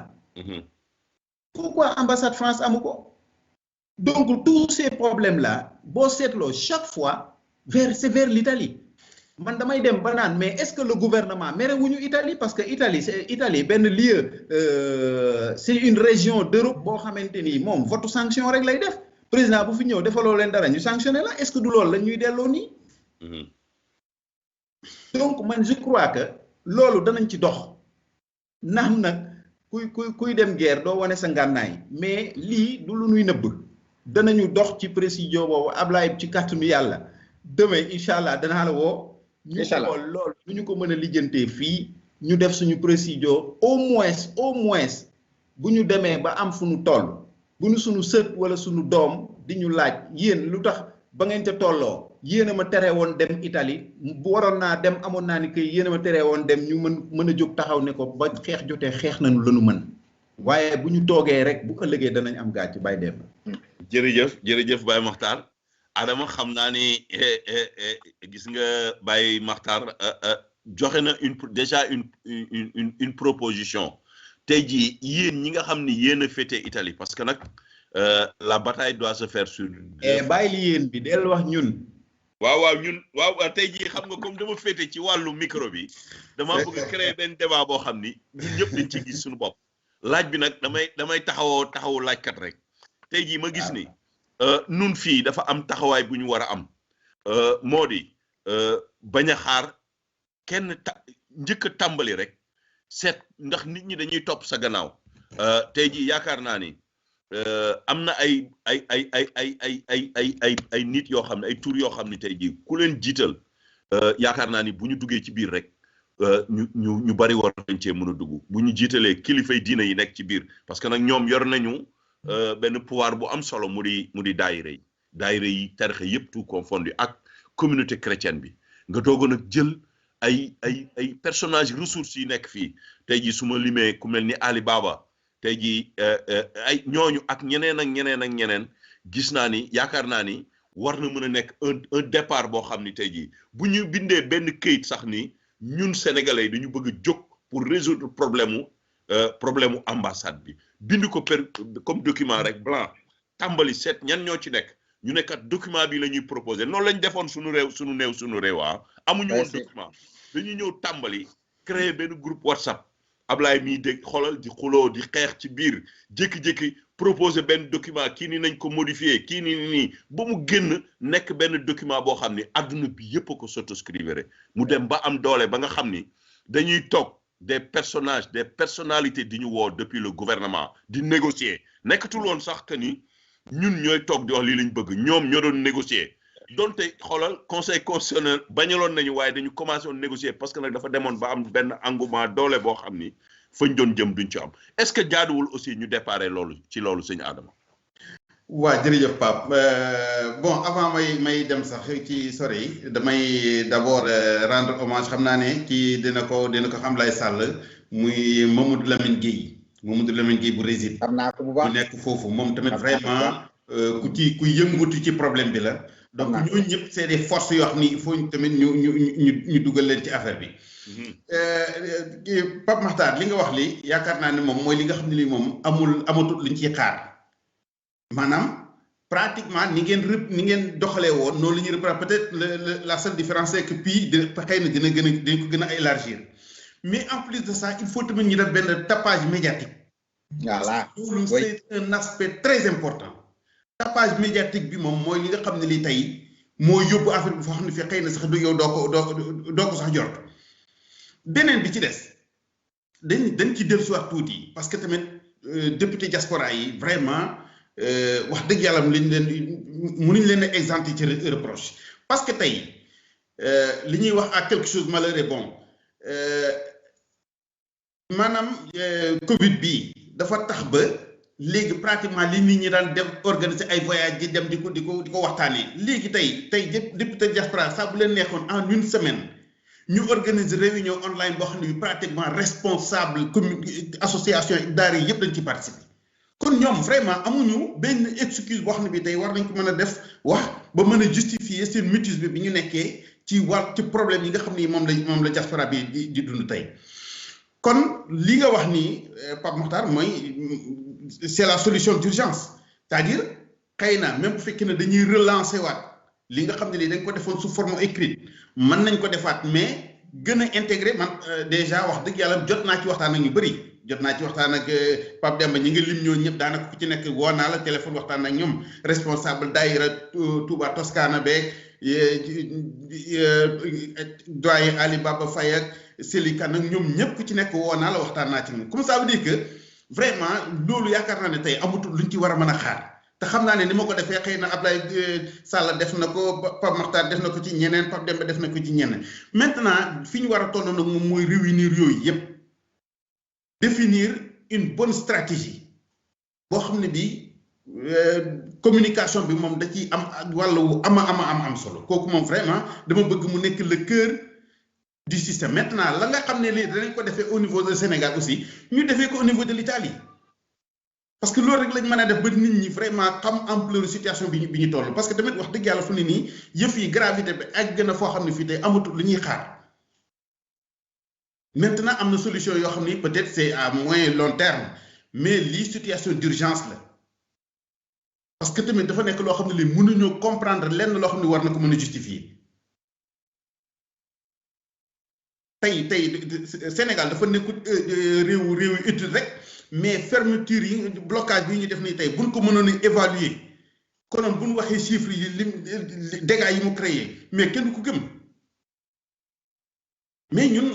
Pourquoi ambassade France amu ko. Donc tous ces problèmes là boo seetloo chaque fois c'est vers l'Italie. Man damay dem ba naan mais est-ce que le gouvernement mere wuñu Italie parce que Italie benn lieu c'est une région d'Europe boo xamante ni moom vote sanction rek lay def président bu fi ñëw defaloo leen dara ñu sanctionné la est-ce que du loolu la ñuy delloo nii. Donc man je crois que loolu danañ ci dox naam nag kuy dem guerre doo wane sa ngànnaay mais lii du lu ñuy nëbb danañu dox ci précision boobu Ablaye ci kàttanu yàlla demain incha allah danaa la woo. ñu xool loolu lu ñu ko mën a lijjantee fii ñu def suñu précision au moins bu ñu demee ba am fu ñu toll bu ñu suñu sët wala suñu doom di ñu laaj yéen lu tax ba ngeen ca tolloo yéen a ma tere woon dem Italie bu waroon naa dem amoon naa ni kay yéen a ma tere woon dem ñu mën a jóg taxaw ne ko ba xeex jotee xeex nañu la ñu mën waaye bu ñu toogee rek bu ëllëgee danañ am gàcc Baye Demba. jërëjëf Baye Makhtar. Adama xam naa ni gis nga Baye Makhtar joxe na déjà une proposition tey jii yéen ñi nga xam ni yéen a féete Italie parce que nag la bataille doit se faire sur. bàyyi li yéen bi del wax ñun. waaw ñun waaw tey jii xam nga comme dama féete ci wàllu micro bi dama bëgg créer benn débat boo xam ni ñun ñëpp dañ ci gis suñu bopp laaj bi nag damay taxawu laajkat rek tey jii ma gis ni. nun fii dafa am taxawaay bu ñu war a am moo di bañ a xaar kenn njëkk a tàmbali rek seet ndax nit ñi dañuy topp sa gannaaw tey jii yaakaar naa ni am na ay nit yoo xam ne ay tur yoo xam ne tey jii ku leen jiital yaakaar naa ni bu ñu duggee ci biir rek ñu bari war nañ cee mën a dugg bu ñu jiitalee kilifay diina yi nekk ci biir parce que nag ñoom yor nañu. benn pouvoir bu am solo mu di daayira yi tarixa yëpp tout confondu ak communauté chrétienne bi nga doog nag jël ay personnages ressources yi nekk fii tey jii su ma limee ku mel ni Ali Baba tey jii ay ñooñu ak ñeneen gis naa ni yaakaar naa ni war na mën a nekk un départ boo xam ni tey jii bu ñu bindee benn këyit sax ni ñun sénégalais dañu bëgg a jóg pour résoudre problème mu ambassade bi bind ko comme document rek blanc tàmbali seet ñan ñoo ci nekk ñu nekkat document bi la ñuy proposé noonu lañ defoon suñu réew amuñu woon document dañuy ñëw tàmbali créer benn groupe WhatsApp Ablaye mii dégg xoolal di xuloo di xeex ci biir jékki-jékki proposé benn document kii ni nañ ko modifier kii nii ba mu génn nekk benn document boo xam ni adduna bi yëpp a ko souscrire mu dem ba am doole ba nga xam ni dañuy toog des personnalités di ñu woo depuis le gouvernement di négocier nekkatul woon sax que ni ñun ñooy toog di wax lii lañ bëgg ñoom ñoo doon négocier donte xoolal conseil constitutionnel bañaloon nañu waaye dañu commencé woon négocier parce que nag dafa demoon ba am benn engouement doole boo xam ni fañ doon jëm duñ ci am est-ce que jaaduwul aussi ñu déparé loolu ci loolu sëñ Adama. waa jërëjëf Pape bon avant may dem sax ci sore yi damay d'abord rendre hommage xam naa ne kii dina ko xam lay sàll muy Mamadou Lamine Guèye bu Réside. xam naa ko bu baax bu nekk foofu moom tamit vraiment ku yëngutu ci problème bi la. donc ñooñu ñëpp c'est des forces yoo xam ni il faut tamit ñu dugal leen ci affaire bi. Pape Makhtar li nga wax li yaakaar naa ne moom mooy li nga xam ne lii moom amatul liñ ciy xaar. maanaam pratiquement ni ngeen doxalee woon noonu la ñuy reprendre peut-être la seule différence c'est que puis xëy na dinañ ko gën a élargir mais en plus de ça il faut tamit ñu def benn tapage médiatique. Voilà. loolu c'est un aspect très important. tapage médiatique bi moom mooy li nga xam ne lii tey moo yóbbu affaire bi foo xam ne fii xëy na sax du yow doo ko sax jort. beneen bi ci des dañ ci dellusiwaat tuuti parce que tamit député diaspora yi vraiment wax dëgg yàlla mënuñ leen a exempté ci reproche parce que tey li ñuy wax à quelque chose malheureux bon maanaam Covid bi dafa tax ba léegi pratiquement li nit ñi daan dem organiser ay voyage di dem di ko waxtaanee léegi tey député diaspora ça bu leen neexoon en une semaine. ñu organiser réunion online boo xam ne bi pratiquement responsable association daara yi yëpp dañ ci participer kon ñoom vraiment amuñu benn excuse boo xam ne bi tey war nañ ko mën a def wax ba mën a justifier seen mutisme bi ñu nekkee ci problème yi nga xam ne moom la diaspora bi di dund tey kon li nga wax ni Pape Makhtar mooy c'est la solution d'urgence c'est-à-dire xëy na même bu fekkee ne dañuy relancer waat li nga xam ne lii dañ ko defoon sous forme écrite mën nañ ko defaat mais gën a intégré man déjà wax dëgg yàlla jot naa ci waxtaan ak ñu bëri jot naa ci waxtaan ak Pape Demba ñi nga lim ñoo ñëpp daanaka ku ci nekk woo naa la téléphone waxtaan ak ñoom responsable daayira Touba Toscana beeg doyen Ali Baba Faye ak Selikan ak ñoom ñëpp ku ci nekk woo naa la waxtaan naa ci moom comme ça veut dire que vraiment loolu yaakaar naa ne tey amatul luñ ci war a mën a xaar. te xam naa ne ni ma ko defee xëy na Ablaye Sall def na ko Pape Makhtar def na ko ci ñeneen Pape Demba def na ko ci ñeneen maintenant fi ñu war a toll nag moom mooy réunir yooyu yëpp définir une bonne stratégie boo xam ne bii communication bi moom da ciy am wàllu am solo kooku moom vraiment dama bëgg mu nekk le cœur du système maintenant la nga xam ne lii danañ ko defee au niveau du Sénégal aussi ñu defee ko au niveau de l'Italie parce que loolu rek lañ mën a def ba nit ñi vraiment xam ampleur situation bi ñu toll parce que tamit wax dëgg yàlla fu ne nii yëf yi gravité bi ak gën a foo xam ne fii tey amatul lu ñuy xaar maintenant am na solution yoo xam ni peut-être c'est à moyen long terme mais lii situation d'urgence la parce que tamit dafa nekk loo xam ne lii mënuñoo comprendre lenn loo xam ne war na ko mën a justifier tey Sénégal dafa nekkul réewu étude rek. mais fermeture yi blocage bi ñu def nii tey buñ ko mënoon a évaluer konoon buñ waxee chiffres yi lim dégâts yi mu créé mais kenn du ko gëm mais ñun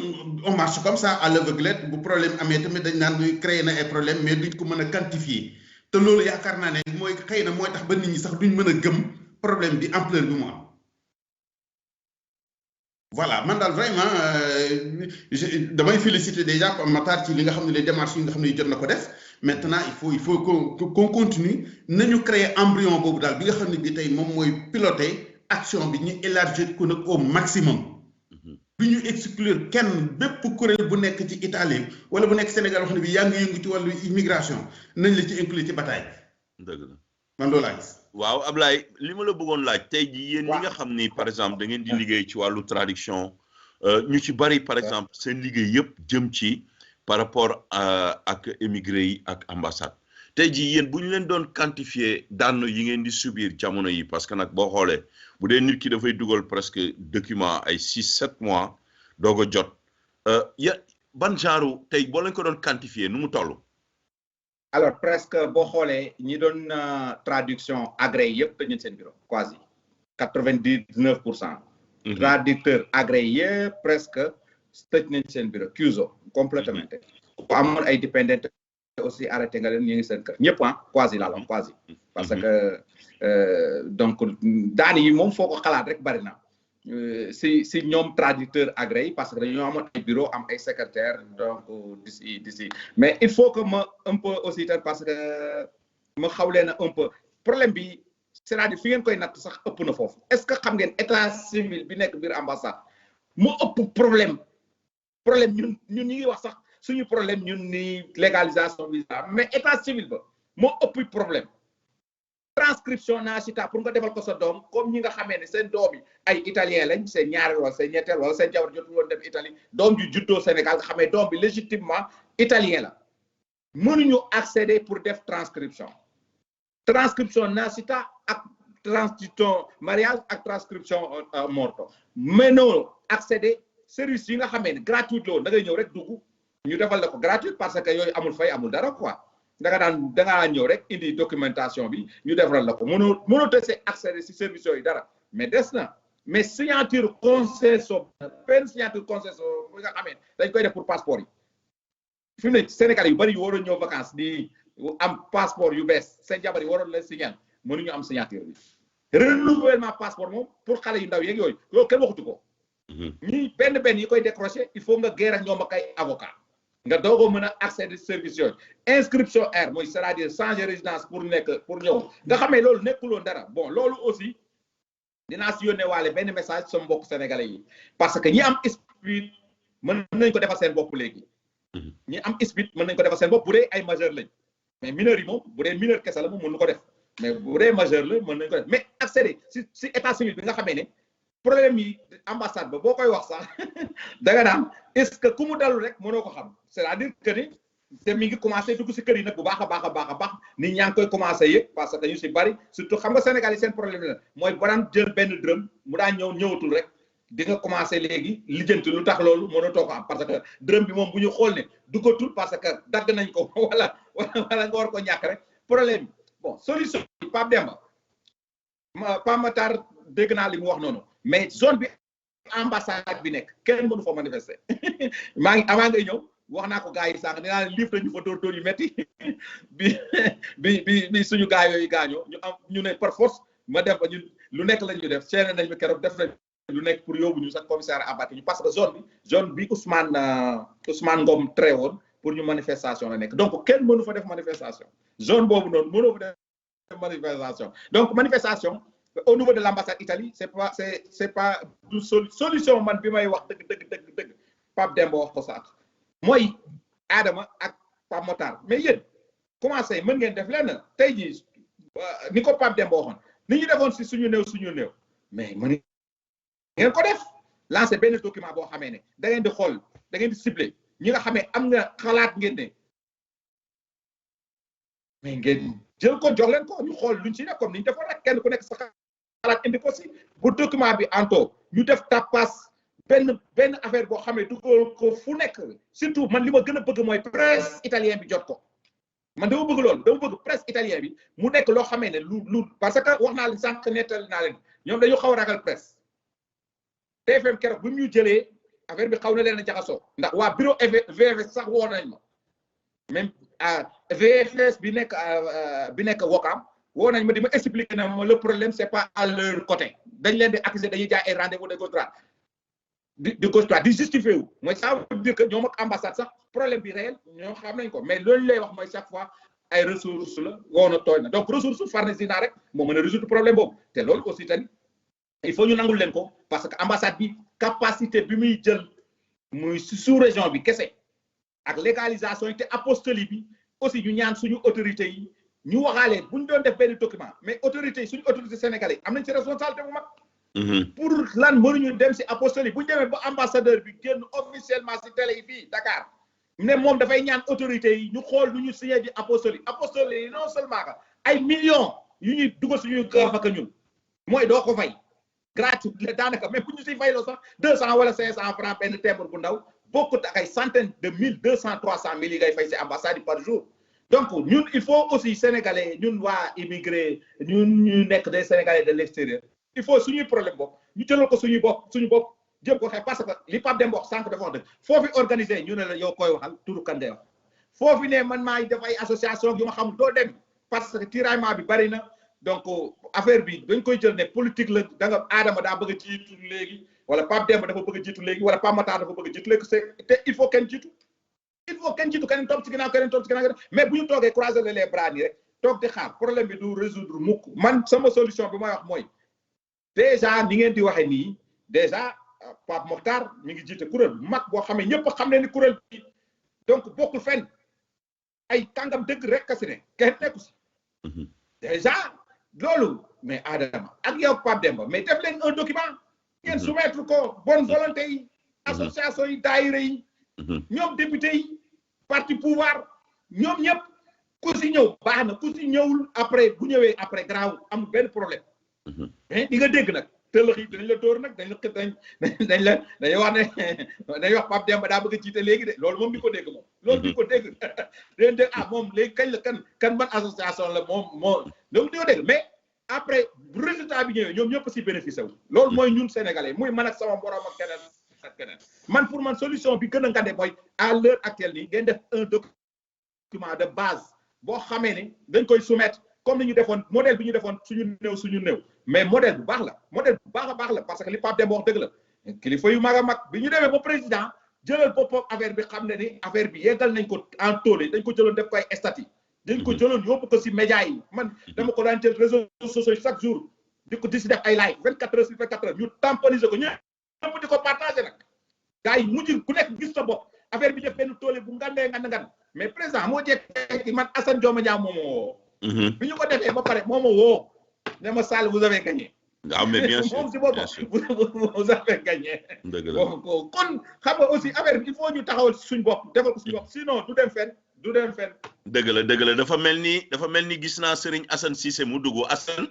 on marche comme ça à l'aveuglette bu problème amee tamit dañ naan créé na ay problème mais duñ ko mën a quantifier te loolu yaakaar naa ne mooy xëy na mooy tax ba nit ñi sax duñ mën a gëm problème bi ampleur bi mu am voilà man daal vraiment damay féliciter déjà Pape Makhtar ci li nga xam ne les démarches yi nga xam ne jot na ko def maintenant il faut qu'on continue nañu créer embryon boobu daal bi nga xam ne bi tey moom mooy piloter action bi ñu élargir ko nag au maximum bi ñu exclure kenn bépp kuréel bu nekk ci Italie wala bu nekk Sénégal wax ne bi yaa ngi yëngu ci wàllu immigration nañ la ci inclure ci bataille dëgg la man loolu laa gis waaw Ablaye li ma la bëggoon laaj tey jii yéen ñi nga xam ni par exemple da ngeen di liggéey ci wàllu traduction ñu ci bari par exemple seen liggéey yëpp jëm ci par rapport ak émigré yi ak ambassade tey jii yéen bu ñu leen doon quantifier daan yi ngeen di subir jamono yi parce que nag boo xoolee bu dee nit ki dafay dugal presque document ay 6-7 mois doog a jot ban genre tey boo leen ko doon quantifier nu mu toll. alors presque boo xoolee ñi doon traduction agréé yëpp tëj nañ seen bureau quasi 99%. traducteur agréé yëpp presque tëj nañ seen bureau CUSO complètement. ku amoon ay dépendant aussi arrêté nga leen ñu ngi seen kër ñëpp quasi la quasi. parce que donc daan yi moom foo ko xalaat rek bari na si ñoom traducteur agréé parce que dañoo amoon ay bureau am ay secrétaire donc d'ici mais il faut que ma un peu aussi parce que ma xaw leen un peu problème bi c'est-à-dire fi ngeen koy natt sax ëpp na foofu est-ce que xam ngeen état civil bi nekk biir ambassade mu ëpp problème ñun ñu ngi wax sax suñu problème ñun ni légalisation visa mais état civil ba moo ëpp problème transcription nationale pour nga defal ko sa doom comme ñi nga xamee ne seen doom yi ay italien lañ seen ñaareel wala seen ñetteel wala seen jabar jotul woon dem Italie doom ju juddoo Sénégal nga xamee doom bi légitimement italien la mënuñu accéder pour def transcription nationale ak transcription mariage ak transcription morto mais non accéder service yi nga xamee ne gratuite la woon da ngay ñëw rek dugg ñu defal la ko gratuite parce que yooyu amul fay amul dara quoi da ngaa ñëw rek indi documentation bi ñu defaral la ko mënoo tese accéder si service yooyu dara mais des na mais signature concession benn signature concession bi nga xamee dañ koy def pour passeport yi fi mu ne Sénégal yu bari yu waroon ñëw vacances di am passeport yu bees seen jabar yi waroon leen signer mënuñu am signature bi renouvellement passeport moom pour xale yu ndaw yeeg yooyu loolu kenn waxutu ko ñi benn yi koy décrocher il faut nga guerre ak ñoom ak ay avocat nga doog a mën a accéder service yooyu inscription R mooy c'est-à-dire changer résidence pour ñëw nga xamee loolu nekkuloon dara bon loolu aussi dinaa si yónnee waale benn message sama mbokk sénégalais yi parce que ñi am ISPIT mën nañ ko defal seen bopp léegi ñi am ISPIT mën nañ ko defal seen bopp bu dee ay majeur lañ mais mineurs yi moom bu dee mineur kese la moom mënu ko def mais bu dee majeur la mën nañ ko def mais accéder si état civil bi nga xamee ne problème yi ambassade ba boo koy wax sax da nga naan est-ce que ku mu dalul rek mënoo ko xam c'est-à-dire que ni te mi ngi commencé dugg si kër yi nag bu baax a baax nit ñaa ngi koy commencé yëpp parce que ñu si bari surtout xam nga Sénégal yi seen problème la mooy ba daan jël benn dërëm mu daan ñëwatul rek di nga commencé léegi lijjanti lu tax loolu mënatoo ko am parce que dërëm bi moom bu ñu xool ne duggatul parce que dagg nañ ko wala nga war ko ñàkk rek problème bi bon solution bi Pape Demba Pape Matar dégg naa li mu wax noonu mais zone bi ambassade bi nekk kenn mënu fa manifester maa ngi avant ngay ñëw wax naa ko gars yi sànq dinaa livre ñu fa dóor yu métti bi suñu gars yooyu gaañoo ñu ne par force ma def ba ñu lu nekk lañ ñu def chaîne nañ bi keroog def nañ lu nekk pour yóbbu ñu sax commissaire abattu ñu parce que zone bi Ousmane Ngom très woon pour ñu manifestation la nekk donc kenn mënu fa def manifestation zone boobu noonu mënoo fa def manifestation donc manifestation au niveau de l'ambassade Italie c'est pas du solution man bi may wax dëgg Pape Demba wax ko sax mooy Adama ak Pape Matar mais yéen commencé mën ngeen def lenn tey jii ni ko Pape Demba waxoon ni ñu defoon si suñu néew mais mën ngeen ko def lancer benn document boo xamee ne da ngeen di xool da ngeen di cibler ñi nga xamee am nga xalaat ngeen ne mais ngeen jël ko jox leen ko ñu xool luñ ci def comme ni ñu defoon rek kenn ku nekk sa xalaat indi ko si bu document bi anto ñu def tapas benn affaire boo xamee dugal ko fu nekk surtout man li ma gën a bëgg mooy presse italien bi jot ko man dama bëgg loolu dama bëgg presse italien bi mu nekk loo xamee ne lu parce que wax naa leen sànq nettal naa leen ñoom dañu xaw a ragal presse TFM keroog bi mu ñu jëlee affaire bi xaw na leen a jaxasoo ndax waa bureau VFS sax woo nañ ma même VFS bi nekk Wokam woo nañ ma di ma expliquer na ma le problème c'est pas à leur côté dañ leen di accuser dañuy jaay ay rendez-vous de gauche droite di gauche droite di justifié wu mooy ça veut dire que ñoom ak ambassade sax problème bi réel ñoo xam nañ ko mais loolu lay wax mooy chaque fois ay ressources la woo na tooy na donc ressource Farnesina rek moo mën a résoudre problème boobu te loolu aussi tamit il faut ñu nangul leen ko parce que ambassade bi capacité bi muy jël muy sous région bi kese ak légalisation yi te apostoli bi aussi ñu ñaan suñu autorités yi ñu waxaale bu ñu doon def benn document mais autorités yi suñu autorités sénégalais yi am nañ ci responsabilité bu mag pour lan mënuñu dem si apostoli bu ñu demee ba ambassadeur bi génn officiellement si télé yi fii Dakar ne moom dafay ñaan autorités yi ñu xool lu ñu signé di apostoli yi non seulement que ay millions yu ñuy dugal suñuy gafaka ñun mooy doo ko fay gratuit daanaka mais bu ñu siy fayloo sax 200 wala 500 francs benn timbre bu ndaw bokkut ak ay centaines de mille 200 300 mille yi ngay fay si ambassade yi par jour donc ñun il faut aussi sénégalais ñun waa immigré ñun ñu nekk des sénégalais de l'extérieur il faut suñuy problème bopp ñu jëlal ko suñu bopp jëm ko xeex parce que li Pape Demba wax sànq dafa wax dëgg foofu organisé ñu ne la yow koy waxal turu kan ngay wax foofu ne man maay def ay association yu ma xamul doo dem parce que tiraillement bi bari na donc affaire bi dañ koy jël ne politique la da nga Adama daa bëgg a jiitu léegi wala Pape Demba dafa bëgg a jiitu léegi wala Pape Matar dafa bëgg a jiitu léegi te il faut kenn jiitu keneen topp ci ginnaaw mais bu ñu toogee croiser les bras nii rek toog di xaar problème bi du résoudre mukk man sama solution bi may wax mooy déjà ni ngeen di waxee nii déjà Pape Mokhtar mi ngi jiite kuréel bu mag boo xamee ñëpp xam ne ni kuréel bi donc bokkul fenn ay kàngam dëgg rek kasi ne kenn nekku si déjà loolu mais Adama ak yow Pape Demba mais def leen un document ngeen soumettre ko bonne volonté yi association yi daayira yi ñoom député yi parti pouvoir ñoom ñëpp ku si ñëw baax na ku si ñëwul après bu ñëwee après grave amul benn problème mais di nga dégg nag tëlëx yi dañ la dóor nag dañ la wax ne dañ wax Pape Demba daa bëgg a jiite léegi de loolu moom di ko dégg moom loolu di ko dégg dañ dégg moom léegi kañ la kan ban association la moom loolu di ko dégg mais après bu résultat bi ñëwee ñoom ñëpp si bénéficié wu loolu mooy ñun sénégalais muy man ak sama borom ak keneen man pour man solution bi gën a ngande mooy à l'heure actuelle nii ngeen def un document de base boo xamee ne dañ koy soumettre comme ni ñu defoon modèle bi ñu defoon suñu néew mais modèle bu baax la modèle bu baax a baax la parce que li Pape Demba wax dëgg la kilifa yu mag a mag bi ñu demee ba président jëlal boppam affaire bi xam ne ni affaire bi yeggal nañ ko en tollé dañ ko jëloon def ko ay statut dañ ko jëloon yóbbu ko si média yi man dama ko daan jël réseaux sociaux chaque jour di si def ay live 24 heures sur 24 heures ñu tamponiser ko ñëpp di ko partager nag gars yi mujj ku nekk gis sa bopp affaire bi def benn tollé bu ngandee ngan mais président moo jekk man Assane Dioma Dia moom woo bi ñu ko defee ba pare moom woo ne ma Sall vous avez gagné. Ah mais bien sûr moom si boppam vous avez gagné. dëgg la kon xam nga aussi affaire bi il faut ñu taxawal suñ bopp defal ko suñ bopp sinon du dem fenn. dëgg la dafa mel ni gis naa Serigne Assane Cissé mu dugg Assane.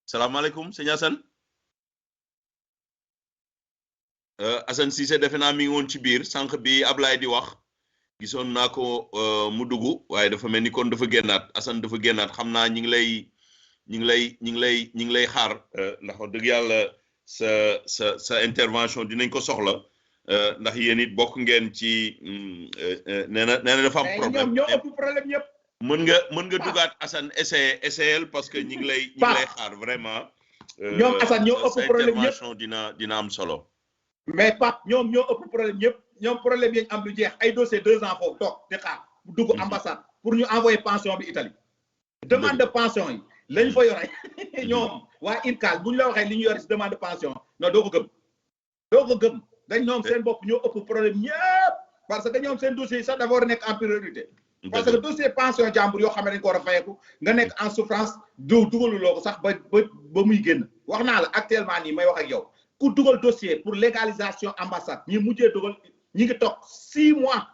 salaamaaleykum sëñ Assane. Assane Cissé defe naa mi ngi woon ci biir sànq bi Ablaye di wax. gisoon naa ko mu dugg waaye dafa mel ni kon dafa génnaat Assane dafa génnaat xam naa ñi ngi lay xaar ndax wax dëgg yàlla sa intervention dinañ ko soxla ndax yéen it bokk ngeen ci nee na dafa am problème ñoo ëpp problème yëpp mën nga dugaat Assane essayel parce que ñi ngi lay xaar vraiment ñoom Assane ñoo ëpp problème yëpp sa intervention dina am solo mais Pape ñoom ñoo ëpp problème yëpp ñoom problème yi am lu jeex ay dossier 2 ans foofu toog di xaar dugg ambassade pour ñu envoyer pension bi Italie demande de pension yi lañ fa yore ñoom waa INCAL bu ñu la waxee li ñu yore si demande de pension non doo ko gëm dañ ñoom seen bopp ñoo ëpp problème ñëpp parce que ñoom seen dossier yi sax dafa war a nekk en priorité parce que dossier pension jàmbur yoo xam ne dañ ko war a fayeku nga nekk en souffrance dugaluloo ko sax ba muy génn wax naa la actuellement nii may wax ak yow ku dugal dossier pour légalisation ambassade ñi mujjee dugal ñi ngi toog 6 mois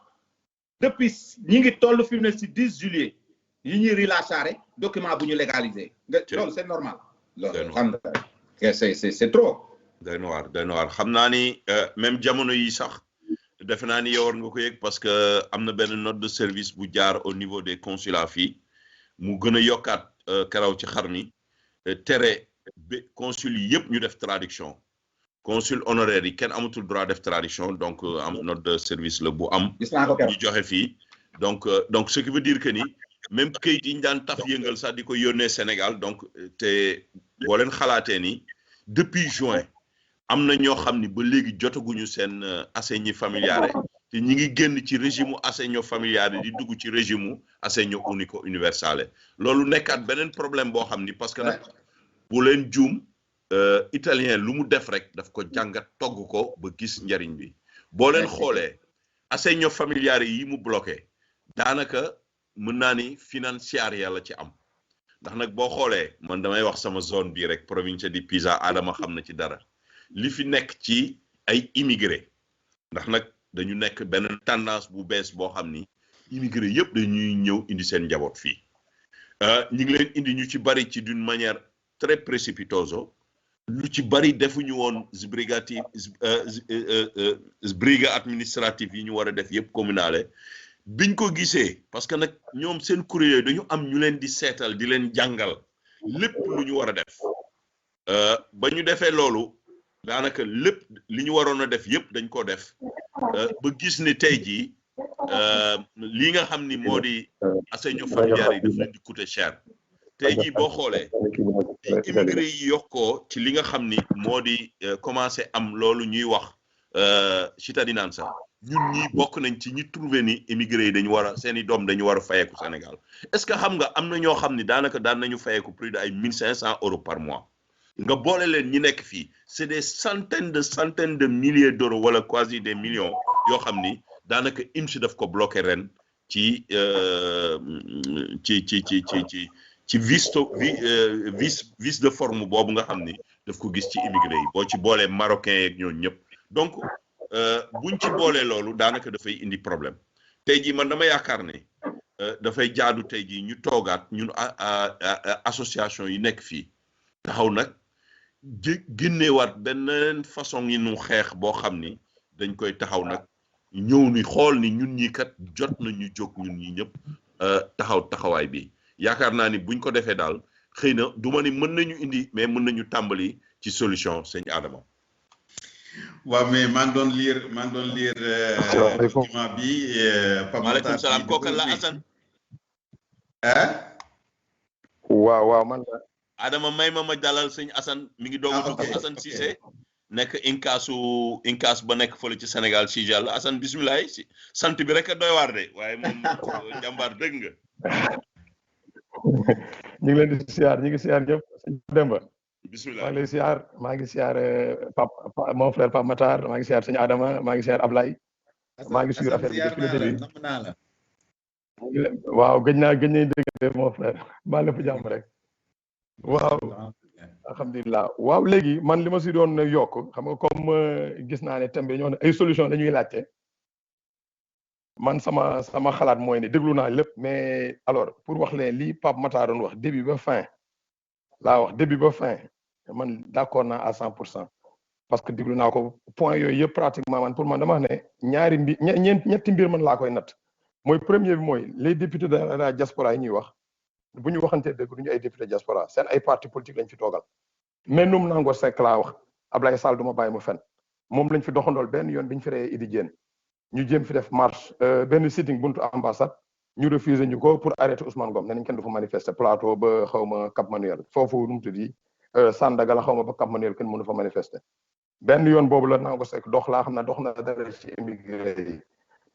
depuis ñi ngi toll fi mu ne si 10 juillet yi ñuy relâché document bu ñu légalisé. loolu c'est normal. loolu xam nga c'est trop. doy na waar xam naa ni même jamono yi sax defe naa ni yow war nga ko yëg parce que am na benn note de service bu jaar au niveau des consulats fii mu gën a yokkaat karaw ci xar mi tere consul yi yëpp ñu def traduction. consul honoraire yi kenn amatul droit def traduction donc am note de service la bu am ñu joxe fii donc ce qui veut dire que ni même kayit yi ñu daan taf yëngal sax di ko yónnee Sénégal donc te boo leen xalaatee ni depuis juin am na ñoo xam ni ba léegi jotaguñu seen assegno familiare te ñi ngi génn ci régime assegno familiare di dugg ci régime assegno unico universale loolu nekkaat beneen problème boo xam ni parce que nag bu leen juum italien lu mu def rek daf ko jàngat togg ko ba gis njariñ bi boo leen xoolee assegno familiare yi mu bloqué daanaka mën naa ni financiaria la ci am ndax nag boo xoolee man damay wax sama zone bii rek provincia di Pisa Adama xam na ci dara li fi nekk ci ay immigré ndax nag dañu nekk benn tendance bu bees boo xam ni immigré yëpp dañuy ñëw indi seen njaboot fii ñu ngi leen indi ñu ci bari ci d'une manière très précipitoso lu ci bari defuñu woon briga administrative yi ñu war a def yëpp communale biñ ko gisee parce que nag ñoom seen kuréel dañu am ñu leen di seetal di leen jàngal lépp lu ñu war a def ba ñu defee loolu daanaka lépp li ñu waroon a def yëpp dañ ko def ba gis ni tey jii li nga xam ni moo di assegno familiare yi daf leen di coûter cher tey jii boo xoolee immigré yi yokkoo ci li nga xam ni moo di commencé am loolu ñuy wax cittadinanza ñun ñii bokk nañ ci ñi trouvé ni immigré yi dañu war a seeni doom dañu war a fayeeku Sénégal est-ce que xam nga am na ñoo xam ni daanaka daan nañu fayeeku plus de ay 1500 euros par mois nga boole leen ñi nekk fii c'est des centaines de milliers d'euros wala quasi des millions yoo xam ni daanaka IMSI daf ko bloqué ren ci vice de forme boobu nga xam ni daf ko gis ci immigré yi boo ci boolee marocain yeeg ñooñu ñëpp donc buñ ci boolee loolu daanaka dafay indi problème tey jii man dama yaakaar ne dafay jaadu tey jii ñu toogaat ñun association yi nekk fii taxaw nag génneewaat beneen façon yi nu xeex boo xam ni dañ koy taxaw nag ñëw ni xool ni ñun ñi kat jot nañu jóg ñun ñi ñëpp taxawaay bi yaakaar naa ni buñ ko defee daal xëy na du ma ni mën nañu indi mais mën nañu tàmbali ci solution sëñ Adama. waaw mais maa ngi doon lire document bi. maaleykum salaam kooku la Assane. waaw man la. Adama may ma dalal sëñ Assane mi ngi doog a dugg Assane Cissé nekk inkaas ba nekk fële ci Sénégal si jàll Assane bisimilah si sant bi rek a doy waar de waaye moom jàmbaar dëgg nga. ñu ngi leen di siyaar ñu ngi siyaar ñëpp sëñ Demba. bisimilah maa ngi lay siyaar maa ngi siyaar Pape mon frère Pape Matar maa ngi siyaar sëñ Adama maa ngi siyaar Ablaye. maa ngi suivre affaire bi depuis le début. waaw gëj nañ dégg mon frère maa lépp jàmm rek. waaw alhamdulilah waaw léegi man li ma si doon yokk xam nga comme gis naa ne thème bi ñoo ne ay solution dañuy laajte man sama xalaat mooy ne déglu naa lépp mais alors pour wax leen lii Pape Matar doon wax début ba fin laa wax début ba fin man d'accord naa à 100% parce que déglu naa ko point yooyu yëpp pratiquement man pour man dama wax ne ñetti mbir man laa koy natt mooy premier bi mooy les députés de la diaspora yi ñuy wax bu ñu waxantee dëgg du ñu ay député diaspora seen ay parti politique lañ fi toogal mais num nango Seck laa wax Ablaye Sall du ma bàyyi mu fen moom lañ fi doxandool benn yoon bi ñu fi reyee Idi Diène ñu jéem fi def marche benn sitting buntu ambassade ñu refusé ñu ko pour arrêter Ousmane Ngom ne nañ kenn du fa manifester plateau ba xaw ma Cap Manuel foofu nu mu tuddi Sandaga la xaw ma ba Cap Manuel kenn mënu fa manifester benn yoon boobu la nango Seck dox laa xam ne dox na dara ci émigré yi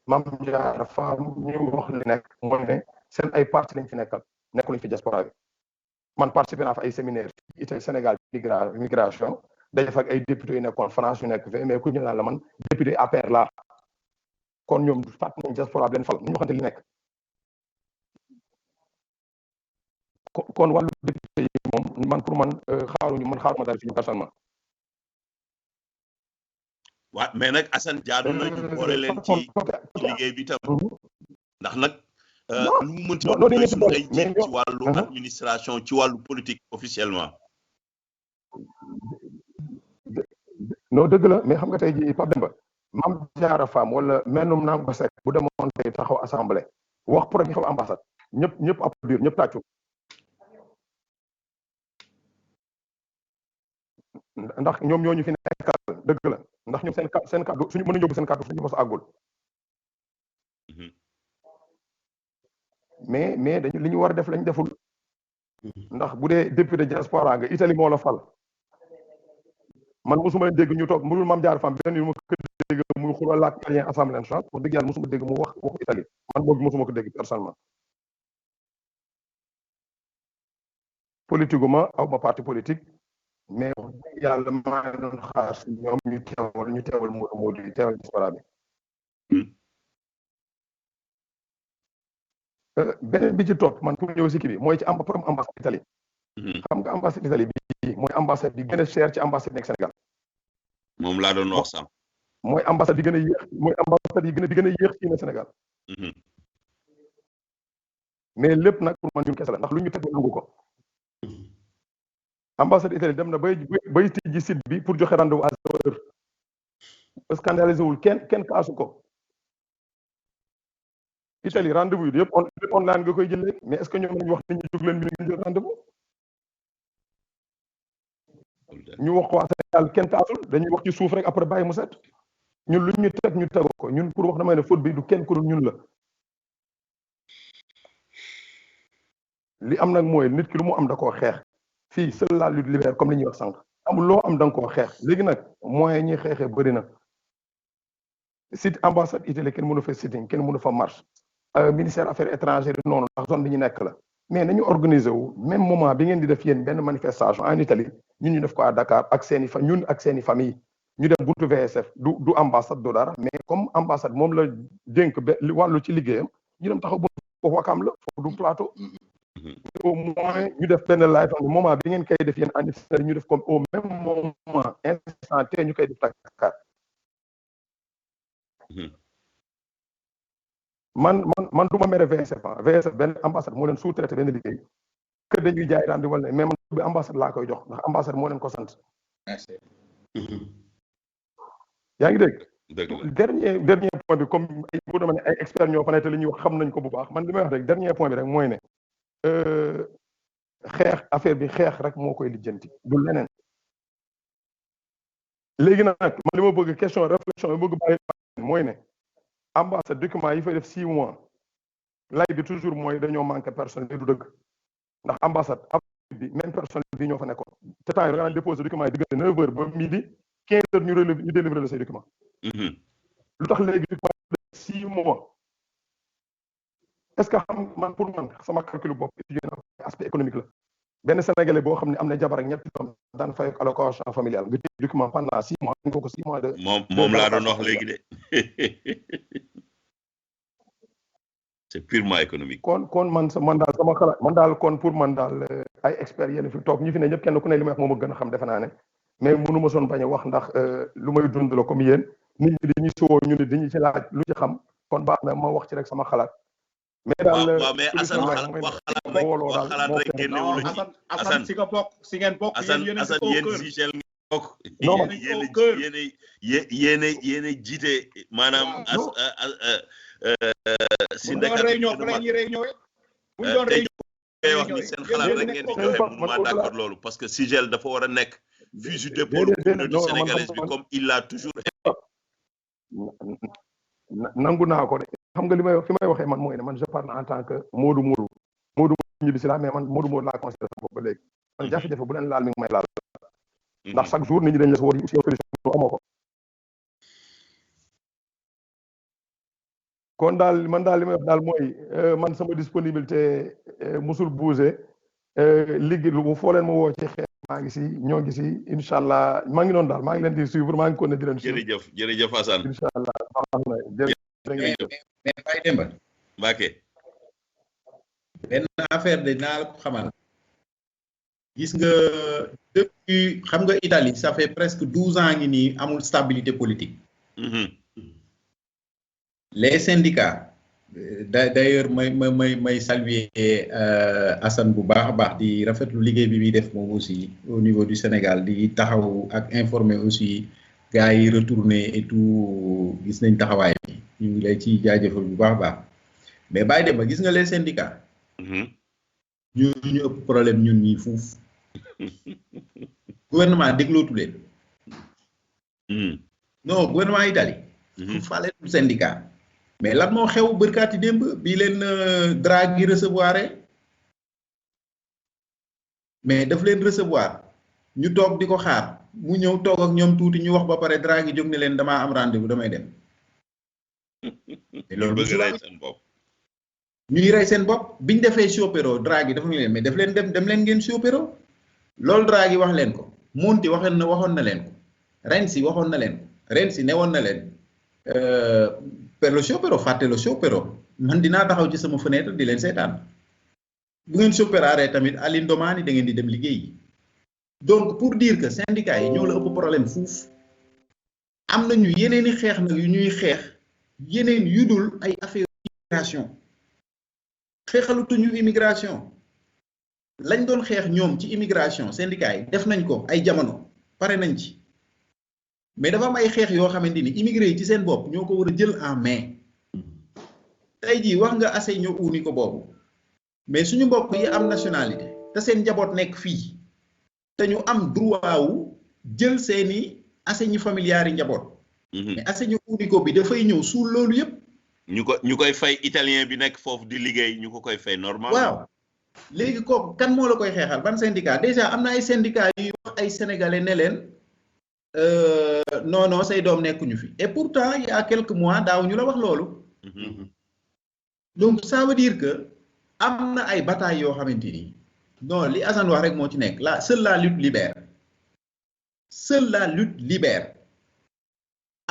Mame Diarra Fam ñu wax li nekk mooy ne seen ay parti lañ fi nekkal nekkul fi diaspora bi man participé naa fa ay séminaire Italie Sénégal migration daje fa ak ay députés yu nekkoon France yu nekk fe mais ku ñu naan la man député APR la kon ñoom fàtt nañ diaspora bi leen fal ñu waxante li nekk kon wàllu député yi moom man pour man xaaruma dara fi ñu personnellement. waaw mais nag Assane jaadu na ñu boole leen ci liggéey bi tam ndax nag lu mu mënti doon suñu ay jiit ci wàllu administration ci wàllu politique officiellement. non dëgg la mais xam nga tey jii Pape Demba Mame Diarra Fam wala mennum Nango Seck bu demoon tey taxaw assemblée wax projet xaw ambassade ñëpp applaudir ñëpp tàccu ndax ñoom ñoo ñu fi nekkal dëgg la ndax ñoom seen kàddu suñu mën a yóbbu seen kàddu suñu mos a àggul mais dañu li ñu war a def lañ deful ndax bu dee député diaspora nga Italie moo la fal man mosuma dégg ñu toog mënul Mame Diarra Fam benn yu ma ko dégg muy xuloo laak italien assemblée nationale pour dëgg yàlla mosuma dégg mu wax waxu Italie man boobu mosuma ko dégg personnellement politique gu ma aw ma parti politique mais yàlla maa ngi doon xaar si ñoom ñu teewal Modou yi teewal diaspora bi beneen bi ci topp man pour ñëw si kii bi mooy ci problème ambassade Italie xam nga ambassade Italie bi mooy ambassade bi gën a cher ci ambassade nekk Sénégal moom laa doon wax sax mooy ambassade bi gën a yéex mooy ambassade bi gën a yéex ci Sénégal mais lépp nag pour man ñun kese la ndax lu ñu teg nangu ko ambassade Italie dem na bay tijji site bi pour joxe rendez-vous à 0 heure scandalisé wul kenn kaasu ko Italie rendez-vous yi yëpp online nga koy jëlee mais est-ce que ñoom nañu wax nit ñi jóg leen bi ñu jël rendez-vous ñu wax ko waa Sénégal kenn kaasul dañuy wax ci suuf rek après bàyyi mu set ñun lu ñu teg ñu tegu ko ñun pour wax damay ne faute bi du kenn ku dul ñun la li am nag mooy nit ki lu mu am da koo xeex fii seule la lutte libère comme li ñuy wax sànq amul loo am da nga koo xeex léegi nag moyen ñuy xeexee bëri na site ambassade Italie kenn mënu fa sitting kenn mënu fa marche ministère affaires étrangères noonu ndax zone bi ñu nekk la mais nañu organiser wu même moment bi ngeen di def yéen benn manifestation en Italie ñun ñu def ko à Dakar ak seeni ñun ak seeni famille ñu dem buntu VSF du ambassade do dara mais comme ambassade moom la dénk wàllu ci liggéeyam ñu dem taxaw buntu foofu Wakam la foofu du plateau au moins ñu def benn live moment bi ngeen koy def yéen en Italie ñu def comme au même moment instant te ñu koy def Dakar man du ma mere VSF VSF benn ambassade moo leen sous-traité benn liggéey que dañuy jaay rendez-vous wala mais man bi ambassade laa koy jox ndax ambassade moo leen ko sant. merci. yaa ngi dégg. dëgg la dernier point bi comme ay boo demee ay experts ñoo fa ne te li ñuy wax xam nañ ko bu baax man li may wax rek dernier point bi rek mooy ne xeex affaire bi xeex rek moo koy lijjanti du leneen. léegi nag man li ma bëgg question réflexion yi bëgg bàyyi mooy ne ambassade document yi fay def 6 mois lay bi toujours mooy dañoo manqué personnel du dëgg ndax ambassade bi même personnel bi ñoo fa nekkoon te temps yi da nga daan déposé document yi diggante 9 heures ba midi 15 heures ñu délivré la say document lu tax léegi document 6 mois est-ce que xam man pour man sama calcul bopp étudié na aspect économique la benn sénégalais boo xam ne am na jabar ak ñetti doom daan fay allocation familiale nga téye document pendant 6 mois nga ko 6 mois de. moom laa doon wax léegi de c'est purement économique. kon man daal sama xalaat man daal kon pour man daal ay experts yéen fi toog ñi fi ne ñëpp kenn ku ne li may wax moom a gën a xam defe naa ne mais mënu ma soon bañ a wax ndax lu may dund la comme yéen nit ñi dañuy sowoo ñu ne dañuy ci laaj lu ci xam kon baax na ma wax ci rek sama xalaat. mais daal waaw mais Assane wax xalaat rek génnewul ci Assane si nga bokk si ngeen bokk Assane yéen Zigel ngeen bokk yéen jiite maanaam syndicat réunion fa la ñuy réunion bu doon réunion wax ni seen xalaat rek ngeen di joxe ma d'accord loolu parce que Zigel dafa war a nekk fusil d'épaule du sénégalais bi comme il l'a toujours été nangu naa ko de xam nga li may fi may waxee man mooy ne man je parle en tant que Modou ñu bi si la mais man Modou laa considéré sama bopp ba léegi man jafe-jafe bu leen laal mi ngi may laal ndax chaque jour nit ñi dañ la si war aussi solution amoo ko kon daal man daal li may wax daal mooy man sama disponibilité musul bouger liggéey lu foo leen ma woo ci xeex maa ngi si ñoo ngi si incha allah maa ngi noonu daal maa ngi leen di suivre maa ngi ko ne di leen suivre jërëjëf Assane incha allah mais Baye Demba Mbacké benn affaire de naa la ko xamal gis nga depuis xam nga Italie ça fait presque 12 ans ngi nii amul stabilité politique les syndicats d'ailleurs may saluer Assane bu baax a baax di rafetlu liggéey bi muy def moom aussi au niveau du Sénégal di taxaw ak informer aussi gars yi retourné et tout gis nañ taxawaay bi ñu ngi lay ci jaajëfal bu baax a baax mais bàyyi dem ba gis nga les syndicats ñu ëpp problème ñun ñii fuuf gouvernement déglootu leen non gouvernement Italie faaleetul syndicat mais lan moo xew bërkaati démb bii leen Draghi recevoir mais daf leen recevoir ñu toog di ko xaar mu ñëw toog ak ñoom tuuti ñu wax ba pare Draghi jóg ne leen damaa am rendez-vous damay dem loolu bëgg rey seen bopp ñuy rey seen bopp biñ defee Sciopero Draghi dafa ñu leen mais daf leen dem leen ngeen Sciopero loolu Draghi wax leen ko Monti waxoon na leen ko Renzi waxoon na leen ko Renzi newoon na leen per lo Sciopero fàtte lo Sciopero man dinaa taxaw ci sama fenêtre di leen seetaan bu ngeen Scioperaaree tamit all'indomani da ngeen di dem liggéey donc pour dire que syndicats yi ñoo la ëpp problème fuuf am nañu yeneeni xeex nag yu ñuy xeex yeneen yu dul ay affaire immigration xeexalutuñu immigration lañ doon xeex ñoom ci immigration syndicats yi def nañ ko ay jamono pare nañ ci mais dafa am ay xeex yoo xamante ni immigré yi ci seen bopp ñoo ko war a jël en main tey jii wax nga assegno unico boobu mais suñu mbokk yi am nationalité te seen njaboot nekk fii te ñu am droit wu jël seeni assegno familiari njaboot. mais assegno unico bi dafay ñëw suul loolu yëpp. ñu koy fay italien bi nekk foofu di liggéey ñu ko koy fay normal. waaw léegi kooku kan moo la koy xeexal ban syndicat déjà am na ay syndicat yuy wax ay sénégalais ne leen non say doom nekkuñu fi et pourtant il y a quelques mois daaw ñu la wax loolu. donc ça veut dire que am na ay batailles yoo xamante ni non li Assane wax rek moo ci nekk seule la lutte libère seule la lutte libère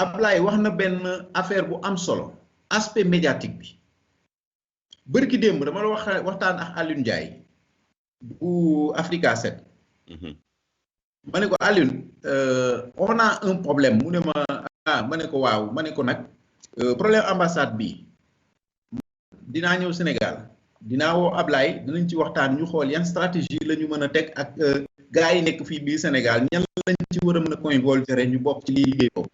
Ablaye wax na benn affaire bu am solo aspect médiatique bi bërki démb dama la waxtaan ak Alioune Ndiaye bu Africa 7 ma ne ko Alioune on a un problème mu ne ma ne ko waaw ma ne ko nag problème ambassade bi dinaa ñëw Sénégal dinaa woo Ablaye dinañ ci waxtaan ñu xool yan stratégie la ñu mën a teg ak gars yi nekk fii biir Sénégal ñan lañ ci war a mën a convolver ñu bokk ci lii liggéey boobu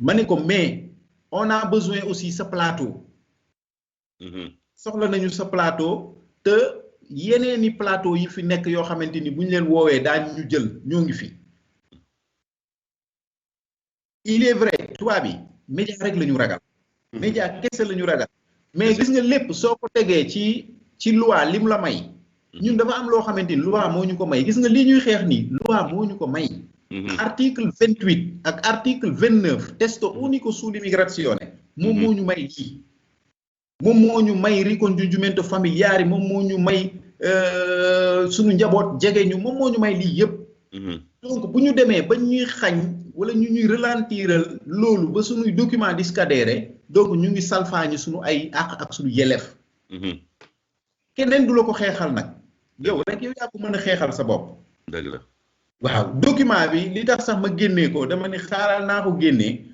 ma ne ko mais on a besoin aussi sa plateau soxla nañu sa plateau te yeneeni plateau yi fi nekk yoo xamante ni bu ñu leen woowee daañu ñu jël ñoo ngi fi il est vrai tubaab yi média rek la ñu ragal média kese la ñu ragal mais gis nga lépp soo ko tegee ci loi lim la may ñun dafa am loo xamante ni loi moo ñu ko may gis nga lii ñuy xeex nii loi moo ñu ko may article 28 ak article 29 testo unico sull'immigrazione moom moo ñu may lii moom moo ñu may ricongiungimento familiare moom moo ñu may suñu njaboot jege ñu moom moo ñu may lii yëpp donc bu ñu demee ba ñuy xañ wala ñu ñuy ralentiral loolu ba suñuy document di scadere donc ñu ngi salfaañi suñu ay àq ak suñu yelef keneen du la ko xeexal nag yow rek yow yaa ko mën a xeexal sa bopp dëgg la waaw document bi li tax sax ma génnee ko dama ne xaaral naa ko génnee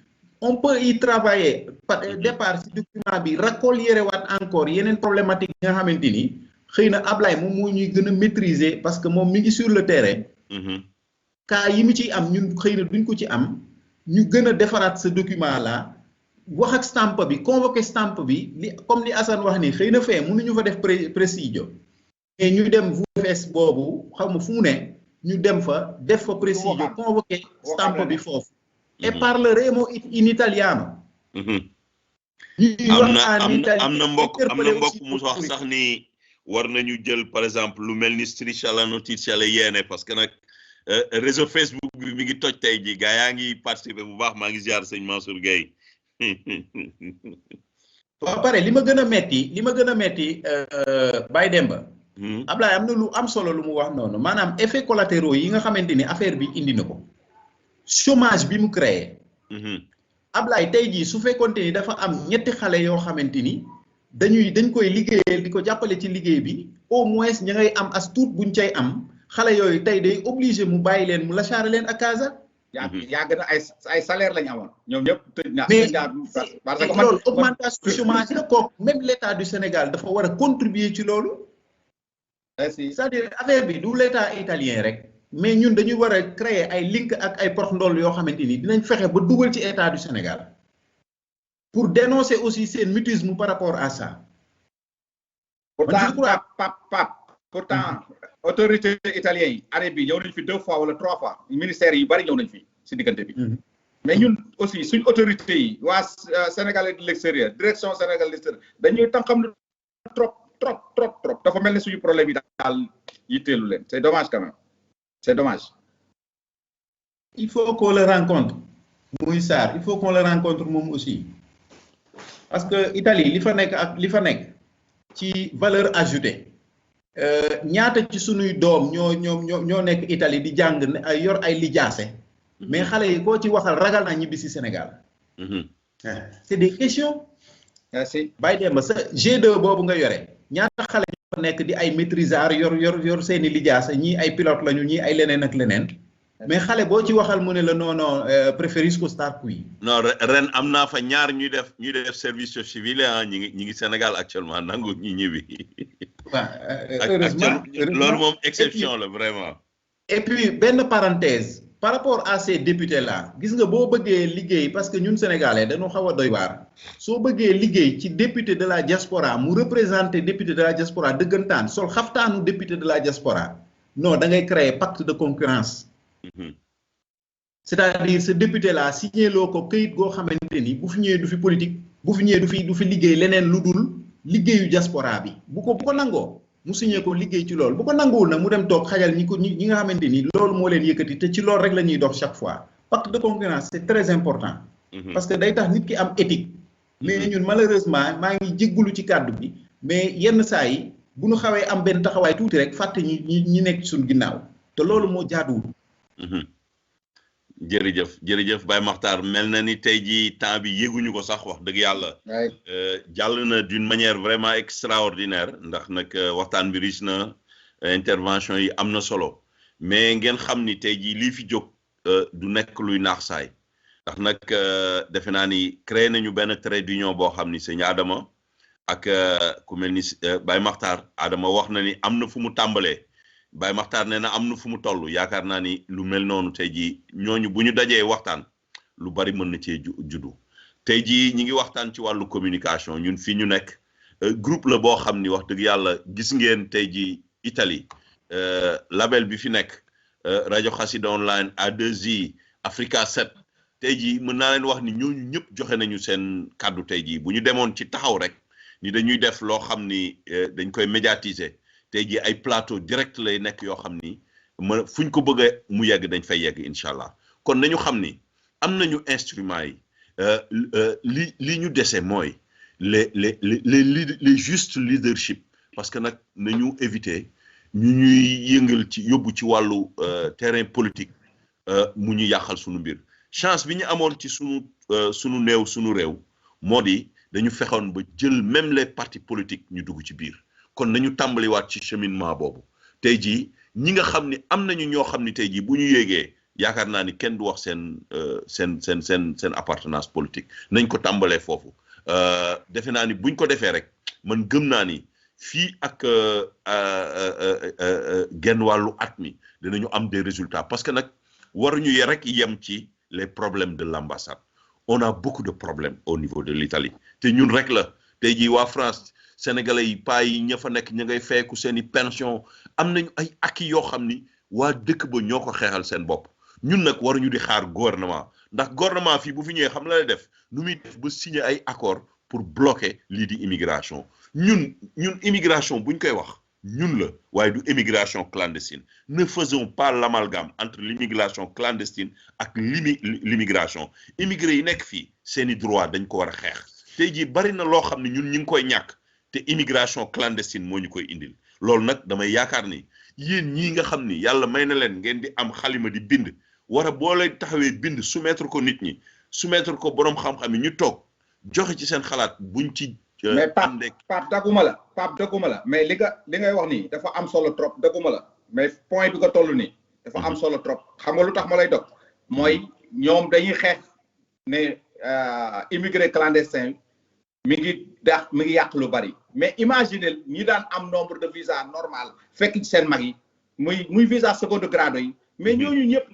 on peut y travailler par départ si document bi racolier waat encore yeneen problématique yi nga xamante ni xëy na Ablaye moom moo ñuy gën a maîtriser parce que moom mi ngi sur le terrain cas yi mu ciy am ñun xëy na duñ ko ci am ñu gën a defaraat ce document là wax ak stamp bi convoqué stamp bi li comme ni Assane wax ni xëy na fee mënuñu fa def presidio mais ñu dem VFS boobu xaw ma fu mu ne ñu dem fa def fa presidio convoqué stamp bi foofu e parleremo in italiano am na mbokk mu wax sax ni war nañu jël par exemple lu mel ni Striscia la Notizia la yéene parce que nag réseau Facebook bi mi ngi toj tey ji gaa yaa ngi participer bu baax maa ngi ziar sëñ Mansour Gueye ba pare li ma gën a metti Baye Demba Ablaye am na lu am solo lu mu wax noonu maanaam effet collatéraux yi nga xamante ni affaire bi indi na ko chômage bi mu créé Ablaye tey jii su fekkonte ni dafa am ñetti xale yoo xamante ni dañ koy liggéeyal di ko jàppale ci liggéey bi au moins ña ngay am as tuut buñ cay am xale yooyu tey day obligé mu bàyyi leen mu la charé leen ak casa yàgg na ay salaire lañu amoon ñoom ñëpp tëj na parce que loolu augmentation chômage la kooku même l'état du Sénégal dafa war a contribuer ci loolu c'est-à-dire affaire bi du l'état italien rek mais ñun dañuy war a créer ay link ak ay prox ndoll yoo xamante ni dinañ fexe ba dugal ci état du Sénégal pour dénoncer aussi seen mutisme par rapport à ça pourtant autorité italien yi arrêt bi ñëw nañ fi 2 fois wala 3 fois ministère yi bari ñëw nañ fi si diggante bi mais ñun aussi suñ autorité yi waa Sénégal de l'extérieur direction Sénégal de l'extérieur dañuy tam xam ne trop dafa mel ne suñu problème yi daal yitteelu leen c'est dommage quand même c'est dommage il faut qu'on le rencontre muy Sarr il faut qu'on le rencontre moom aussi parce que Italie li fa nekk ak li fa nekk ci valeur ajoutée ñaata ci sunuy doom ñoo nekk Italie di jàng yor ay lijaase mais xale yi koo ci waxal ragal naa ñibbi si Sénégal c'est des questions merci Baye Demba sa G2 boobu nga yore ñaata xale ñoo nekk di ay maîtrisard yor seeni lijaase ñii ay pilote lañu ñii ay leneen ak leneen mais xale boo ci waxal mu ne la non preferisco star qui non ren am naa fa ñaar ñuy def service civil ñi ngi Sénégal actuellement nangu ñi ñibbi heureusement loolu moom exception la vraiment et puis benn parenthèse par rapport à ces députés là gis nga boo bëggee liggéey parce que ñun sénégalais dañu xaw a doy waar soo bëggee liggéey ci député de la diaspora mu représenter député de la diaspora dëggantaan sol xaftaanu député de la diaspora non da ngay créer pacte de concurrence c'est-à-dire ce député là signé loo ko këyit goo xamante ni bu fi ñëwee du fi politique bu fi ñëwee du fi liggéey leneen lu dul liggéeyu diaspora bi bu ko nangoo mu signé ko liggéey ci loolu bu ko nanguwul nag mu dem toog xajal ñi nga xamante ni loolu moo leen yëkkati te ci loolu rek la ñuy dox chaque fois pacte de concurrence c'est très important parce que day tax nit ki am éthique mais ñun malheureusement maa ngi jéggulu ci kàddu bi mais yenn saa yi bu ñu xawee am benn taxawaay tuuti rek fàtte ñi nekk ci suñu ginnaaw te loolu moo jaaduwul jërëjëf Baye Makhtar mel na ni tey jii temps bi yéguñu ko sax wax dëgg yàlla jàll na d'une manière vraiment extraordinaire ndax nag waxtaan bi riche na intervention yi am na solo mais ngeen xam ni tey jii lii fi jóg du nekk luy naax saay ndax nag defe naa ni créé nañu benn trait d'union boo xam ni sëñ Adama ak ku mel ni Baye Makhtar Adama wax na ni am na fu mu tàmbalee Baye Makhtar nee na am na fu mu toll yaakaar naa ni lu mel noonu tey jii ñooñu bu ñu dajee waxtaan lu bari mën na cee juddu tey jii ñi ngi waxtaan ci wàllu communication ñun fii ñu nekk groupe la boo xam ni wax dëgg yàlla gis ngeen tey jii Italie label bi fi nekk rajo Xassida online A2I Africa 7 tey jii mën naa leen wax ni ñooñu ñëpp joxe nañu seen kàddu tey jii bu ñu demoon ci taxaw rek ni dañuy def loo xam ni dañ koy médiatiser tey jii ay plateau direct lay nekk yoo xam ni fuñ ko bëgg mu yegg dañ fay yegg incha allah kon nañu xam ni am nañu instruments yi li ñu dese mooy les justes leadership parce que nag nañu éviter ñu ñuy yëngal ci yóbbu ci wàllu terrain politique mu ñu yàqal sunu mbir chance bi ñu amoon ci sunu néew sunu réew moo di dañu fexoon ba jël même les partis politiques ñu dugg ci biir kon nañu tàmbaliwaat ci cheminement boobu tey jii ñi nga xam ni am nañu ñoo xam ni tey jii bu ñu yéegee yaakaar naa ni kenn du wax seen appartenance politique nañ ko tàmbalee foofu defe naa ni buñ ko defee rek man gëm naa ni fii ak genn wàllu at mi dinañu am des résultats parce que nag waruñu rek yem ci les problèmes de l'ambassade on a beaucoup de problèmes au niveau de l'Italie te ñun rek la tey jii waa France sénégalais yi paa yi ña fa nekk ña ngay feeku seen i pension am nañu ay acquis yoo xam ni waa dëkk ba ñoo ko xeexal seen bopp ñun nag waruñu di xaar gouvernement ndax gouvernement fii bu fi ñëwee xam la lay def nu muy def ba signer ay accord pour bloquer lii di immigration ñun immigration buñ koy wax ñun la waaye du immigration clandestine ne faisons pas l'amalgame entre l'immigration clandestine ak l'immigration immigré yi nekk fii seeni droit dañ ko war a xeex tey jii bari na loo xam ne ñun ñu ngi koy ñàkk te immigration clandestine moo ñu koy indil loolu nag damay yaakaar ni yéen ñii nga xam ni yàlla may na leen ngeen di am xalima di bind war a boo leen taxawee bind soumettre ko nit ñi soumettre ko boroom xam-xam yi ñu toog joxe ci seen xalaat buñ ci. mais Pape daguma la mais li ngay wax nii dafa am solo trop daguma la mais point bi nga toll nii. dafa am solo trop xam nga lu tax ma lay dog mooy ñoom dañuy xeex ne immigré clandestin mi ngi yàq lu bari mais imaginez ñi daan am nombre de visa normal fekk ci seen mag yi muy visa second grade yi mais ñooñu ñëpp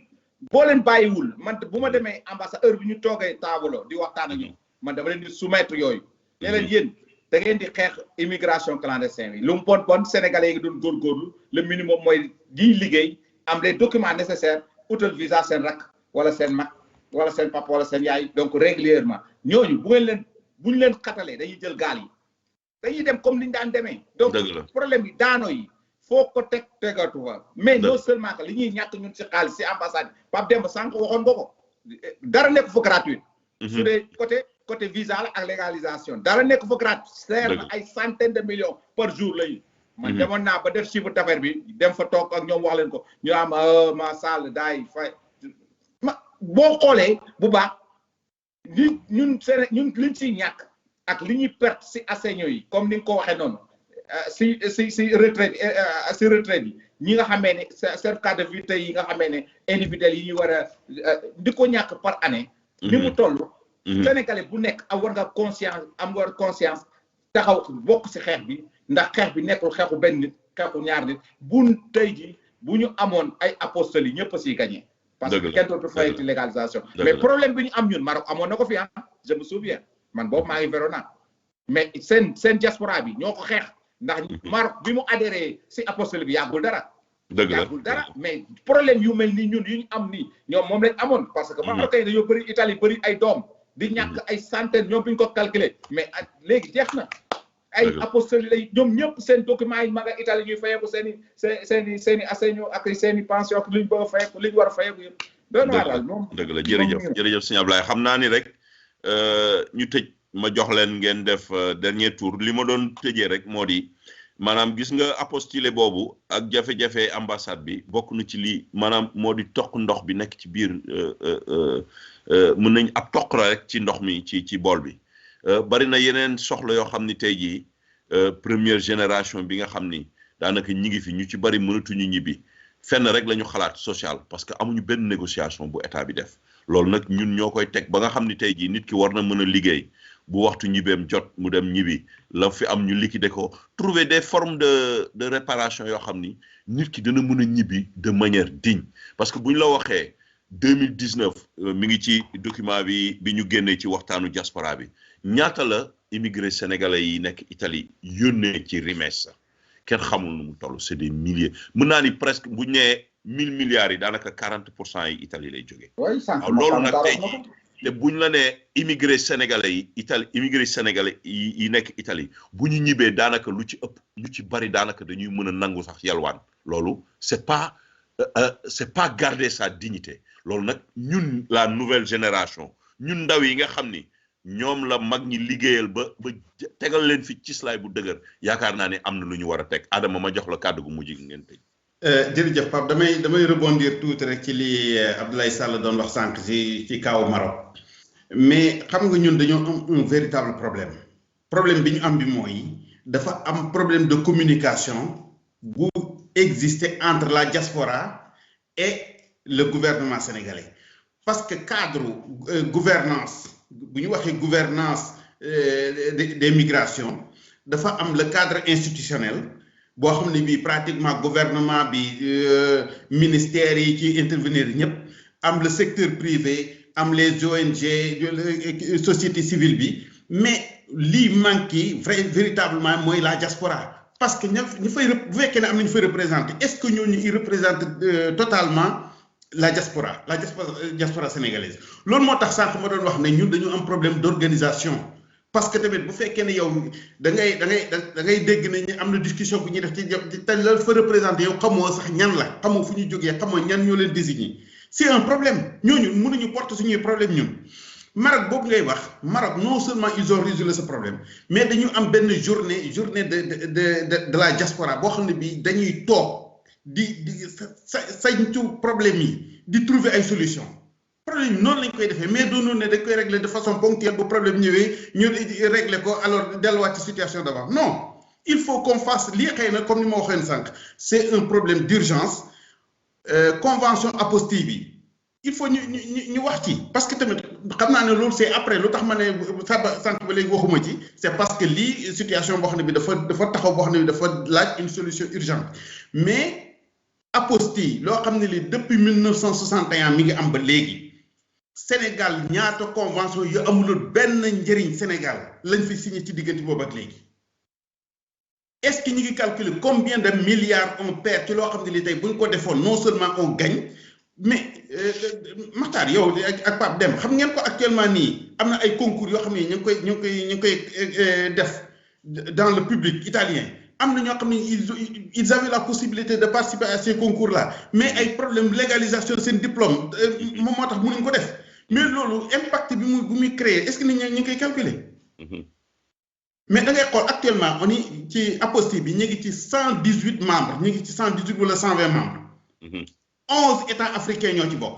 boo leen bàyyiwul man bu ma demee ambassade heure bi ñu toogee taabalo di waxtaan ak ñoom man dama leen di soumettre yooyu ne leen yéen da ngeen di xeex immigration clandestin yi lu mu bon sénégalais yi ngi doon góorgóorlu le minimum mooy di liggéey am les documents nécessaires utal visa seen rak wala seen mag wala seen papa wala seen yaay donc régulièrement ñooñu bu ñu leen xatalee dañuy jël gaal yi dañuy dem comme ni ñu daan demee donc problème yi daano yi foo ko tegatu fa mais non seulement que li ñuy ñàkk ñun si xaalis si ambassade Pape Demba sànq waxoon nga ko dara nekk fa gratuit su dee côté visa la ak légalisation dara nekk fa gratuit seer na ay centaines de millions par jour lañu man demoon naa ba def chiffre d'affaires bi dem fa toog ak ñoom wax leen ko ñu am ma salle daay fay boo xoolee bu baax ñun liñ siy ñàkk ak li ñuy perte si enseignants yi comme ni nga ko waxee noonu si retraite yi ñi nga xamee ne certificat de vie yi nga xamee ne individuels yi ñu war a di ko ñàkk par année ni mu toll sénégalais bu nekk war nga conscience taxaw bokk si xeex bi ndax xeex bi nekkul xeexu benn nit xeexu ñaar nit tey ji bu ñu amoon ay apostles yi ñëpp siy gagné parce que kenn dootu fay ci légalisation mais problème bi ñu am ñun Maroc amoon na ko fi je me souviens man boobu maa ngi Verona mais seen diaspora bi ñoo ko xeex ndax Maroc bi mu adhéré si apostole bi yàggul dara mais problème yu mel nii ñun yu ñu am nii ñoom moom lañ amoon parce que Maroc yi dañoo bëri Italie bëri ay doom di ñàkk ay centaines ñoom bi ñu ko calculer mais léegi jeex na ay apostole lay ñoom ñëpp seen documents yi ma nga Italie ñuy fayeeku seen i assegno ak seen i pension ak li ñu bëgg a fayeeku li ñu war a fayeeku yëpp doon waa daal moom dëgg la jërëjëf sëñ Ablaye xam naa ni rek ñu tëj ma jox leen ngeen def dernier tour li ma doon tëjee rek moo di maanaam gis nga apostille boobu ak jafe-jafe ambassade bi bokk na ci lii maanaam moo di toq ndox bi nekk ci biir mën nañ ab toq la rek ci ndox mi ci bool bi bari na yeneen soxla yoo xam ni tey jii première génération bi nga xam ni daanaka ñi ngi fi ñu ci bari mënatuñu ñibbi fenn rek la ñu xalaat social parce que amuñu benn négociation bu état bi def loolu nag ñun ñoo koy teg ba nga xam ni tey jii nit ki war na mën a liggéey bu waxtu ñibbeem jot mu dem ñibbi la fi am ñu liquider ko trouver des formes de réparation yoo xam ni nit ki dana mën a ñibbi de manière digne parce que bu ñu la waxee 2019 mi ngi ci document bi ñu génnee ci waxtaanu diaspora bi ñaata la immigré sénégalais yi nekk Italie yónnee ci rimessa kenn xamul nu mu toll c'est des milliers mën naa ni presque bu ñu nee 1000 milliards yi daanaka 40% yi Italie lay jógee. waaw loolu nag tey jii te bu ñu la nee immigré sénégalais yi immigré sénégalais yi nekk Italie bu ñu ñibbee daanaka lu ci ëpp lu ci bari daanaka dañuy mën a nangu sax yalwaan loolu c'est pas garder sa dignité loolu nag ñun la nouvelle génération ñun ndaw yi nga xam ni ñoom la mag ñi liggéeyal ba tegal leen fi cislaay bu dëgër yaakaar naa ne am na lu ñu war a teg Adama ma jox la kàddu gu mujj gi ngeen tëj. jërëjëf Pape damay rebondir tuuti rek ci li Abdoulaye Sall doon wax sànq ci kaw Maroc mais xam nga ñun dañoo am un véritable problème bi ñu am bi mooy dafa am problème de communication bu exister entre la diaspora et le gouvernement sénégalais parce que cadre gouvernance bu ñu waxee gouvernance des migrations dafa am le cadre institutionnel boo xam ne bii pratiquement gouvernement bi ministères yi ci intervenir ñëpp am le secteur privé am les ONG société civile bi mais lii manqué véritablement mooy la diaspora parce que ñu fay bu fekkee ne am na ñu fay représenté est-ce que ñooñu ils représentent totalement la diaspora sénégalaise loolu moo tax sànq ma doon wax ne ñun dañu am problème d'organisation parce que tamit bu fekkee ne yow da ngay dégg ne ñu am na discussion bu ñuy def ci te la fa représenté yow xamoo sax ñan la xamoo fu ñu jógee xamoo ñan ñoo leen désigné c'est un problème ñooñu mënuñu porter suñuy problème ñun Maroc boobu ngay wax Maroc non seulement ils ont résolu ce problème mais dañu am benn journée de la diaspora boo xam ne bii dañuy toog di sañtu problème yi di trouver ay solution problème yi noonu lañ koy defee mais doonoon ne dañ koy régler de façon ponctuelle bu problème ñëwee ñu régler ko alors delluwaat ci situation d'avant non il faut qu'on fasse lii xëy na comme ni ma waxoon sànq c'est un problème d'urgence convention apostille bi il faut ñu wax ci parce que tamit xam naa ne loolu c'est après lu tax ma ne sànq ba léegi waxuma ci c'est parce que lii situation boo xam ne bi dafa taxaw boo xam ne bi dafa laaj une solution urgente mais apostille loo xam ne li depuis 1961 mi ngi am ba léegi Sénégal ñaata convention yu amulul benn njëriñ Sénégal lañ fi signé ci diggante boobu ak léegi est-ce que ñu ngi calculer combien de milliards on perd ci loo xam ne li tey bu ñu ko defoon non seulement on gagne mais Makhtar yow ak Pape Dem xam ngeen ko actuellement nii am na ay concours yoo xam ne ñu ngi koy def dans le public italien am na ñoo xam ne ils avaient la possibilité de participer à ces concours-là mais ay problème légalisation seen diplôme moom moo tax mënuñ ko def mais loolu impact bi muy créer est-ce que nit ñi ñu ngi koy calculer mais da ngay xool actuellement on est ci apostille bi ñu ngi ci 118 membres ñu ngi ci 118 wala 120 membres 11 états africains ñoo ci bokk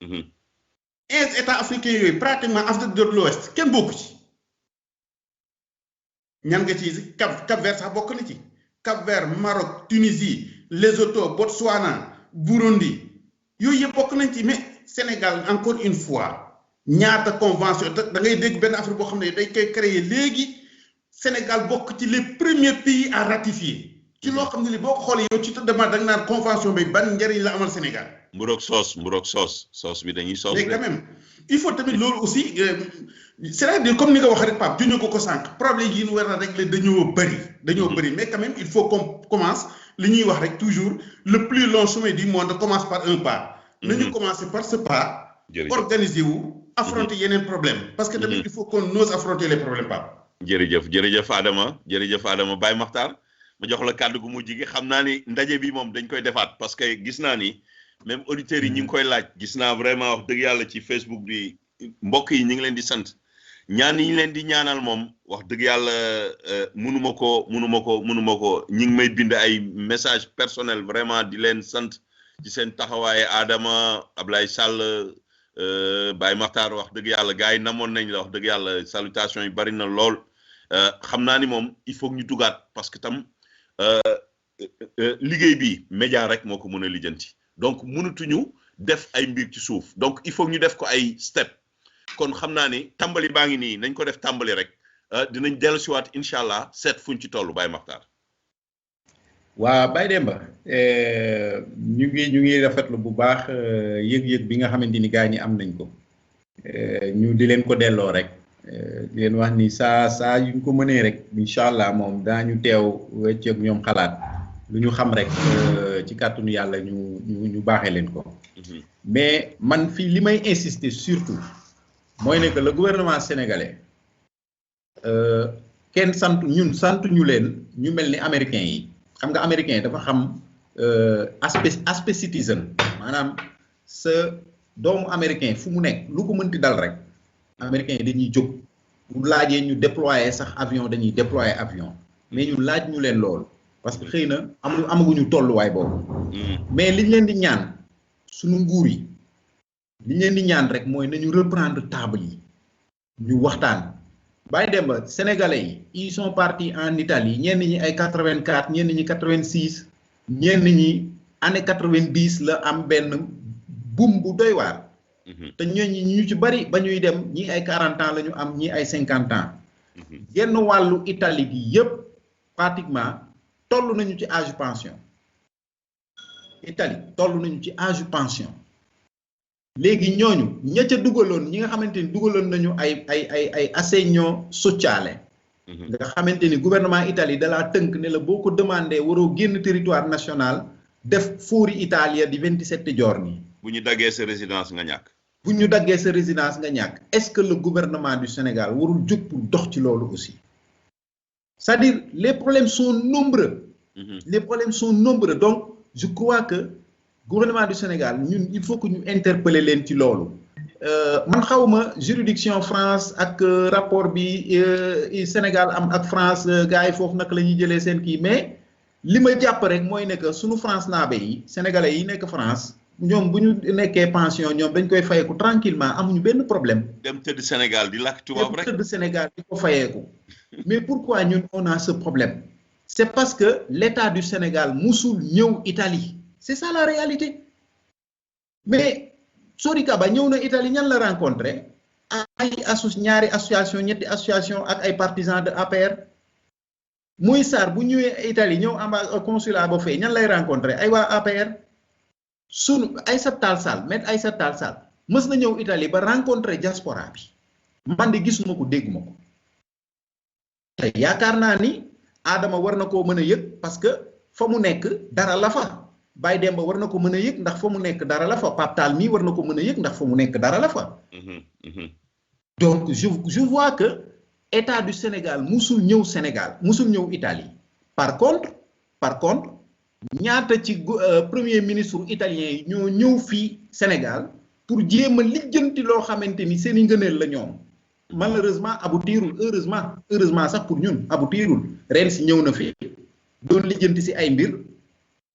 11 états africains yooyu pratiquement Afrique de l'Ouest kenn bokku ci ñan nga ci Cap-Vert sax bokk na ci Cap-Vert Maroc Tunisie Lesotho Botswana Burundi yooyu yëpp bokk nañ ci mais Sénégal encore une fois ñaata convention da ngay dégg benn affaire boo xam ne day koy créer léegi Sénégal bokk ci les premiers pays à ratifier ci loo xam ne li boo ko xoolee yow ci demande da nga naan convention bi ban njëriñ la amal Sénégal. mburoog soos bi dañuy soos. mais quand même il faut tamit loolu aussi c'est-à-dire comme ni nga waxee rek Pape juñu ko sànq problème yi ñu war a régler dañoo bëri mais quand même il faut qu'on commence li ñuy wax rek toujours le plus long chemin du monde commence par un pas. nañu commencer par ce pas. organiser wu affronter yeneen problème parce que tamit il faut qu'on ose affronter les problèmes Pape. jërëjëf Adama Baye Makhtar ma jox la kàddu gu mujj gi xam naa ni ndaje bi moom dañ koy defaat parce que gis naa ni même auditeurs yi ñu ngi koy laaj gis naa vraiment wax dëgg yàlla ci Facebook bi mbokk yi ñu ngi leen di sant ñaan yi ñu leen di ñaanal moom wax dëgg yàlla mënuma ko ñi ngi may bind ay message personnel vraiment di leen sant ci seen taxawaaye Adama Ablaye Sall Baye Makhtar wax dëgg yàlla gars yi namoon nañ la wax dëgg yàlla salutation yi bari na lool xam naa ni moom il faut ñu dugaat parce que tam liggéey bi média rek moo ko mën a lijjanti donc mënatuñu def ay mbir ci suuf donc il faut ñu def ko ay step kon xam naa ni tàmbali baa ngi nii nañ ko def tàmbali rek dinañ dellu siwaat incha allah seet fuñ ci toll Baye Makhtar. waa Baye Demba ñu ngi rafetlu bu baax yëg-yëg bi nga xamante ni gars ñi am nañ ko ñu di leen ko delloo rek di leen wax ni saa yuñ ko mënee rek incha allah moom daañu teew wecceeg ñoom xalaat lu ñu xam rek ci kàttanu yàlla ñu baaxee leen ko. mais man fii li may insister surtout mooy ne que le gouvernement sénégalais kenn sant ñu leen ñu mel ni américains yi. xam nga américain dafa xam aspect citizen maanaam sa doomu américain fu mu nekk lu ko mënti dal rek américain yi dañuy jóg bu laajee ñu déployer sax avion dañuy déployer avion mais ñu laaj ñu leen loolu parce que xëy na amaguñu tolluwaay boobu mais liñ leen di ñaan suñu nguur yi liñ leen di ñaan rek mooy nañu reprendre table yi ñu waxtaan. Baye Demba sénégalais yi ils sont partis en Italie ñenn ñi ay 84 ñenn ñi 86 ñenn ñi année 90 la am benn boom bu doy waar. te ñooñu ñu ci bari ba ñuy dem ñi ay 40 ans la ñu am ñi ay 50 ans. genn wàllu Italie gi yëpp pratiquement toll nañu ci âge pension. Italie toll nañu ci âge pension. léegi ñooñu ña ca dugaloon ñi nga xamante ni dugaloon nañu ay assegno sociale nga xamante ni gouvernement Italie dalaa tënk ne la boo ko demandé waroo génn territoire national def fuori Italia di 27 giorni. bu ñu daggee sa résidence nga ñàkk. bu ñu daggee sa résidence nga ñàkk. est-ce que le gouvernement du Sénégal warul jóg pour dox ci loolu aussi c'est-à-dire les problèmes sont nombreux. Les problèmes sont nombreux donc je crois que. Gouvernement du Sénégal ñun il faut que ñu interpeller leen ci loolu man xawma juridiction France ak rapport bi Sénégal am ak France gars yi foofu nag la ñuy jëlee seen kii mais li ma jàpp rek mooy ne que suñu France naabe yi sénégalais yi nekk France ñoom bu ñu nekkee pension ñoom dañ koy fayeeku tranquillement amuñu benn problème. dem tëdd Sénégal di làkk tubaab rek dem tëdd Sénégal di ko fayeeku mais pourquoi ñun on a ce problème c'est parce que l'État du Sénégal musul ñëw Italie. C'est ça la réalité. Mais Sori Kaba ñëw na Italie ñan la rencontré ay ñaari association ñetti association ak ay partisans de APR. Moïse Sarr bu ñëwee Italie ñëw consulat ba fay ñan lay rencontré ay waa APR. sunu Aïssata Tall Sall maître Aïssata Tall Sall mës na ñëw Italie ba rencontré diaspora bi. man de gisuma ko dégguma ko. te yaakaar naa ni Adama war na koo mën a yëg parce que fa mu nekk dara la fa. Baye Demba war na ko mën a yëg ndax fa mu nekk dara la fa Pape Tall mii war na ko mën a yëg ndax fa mu nekk dara la fa. donc je vois que état du Sénégal musul ñëw Sénégal musul ñëw Italie par contre ñaata ci premier ministre italien yi ñoo ñëw fii Sénégal pour jéem a lijjanti loo xamante ni seen i ngëneel la ñoom malheureusement aboutirul heureusement sax pour ñun aboutirul ren si ñëw na fi doon lijjanti si ay mbir.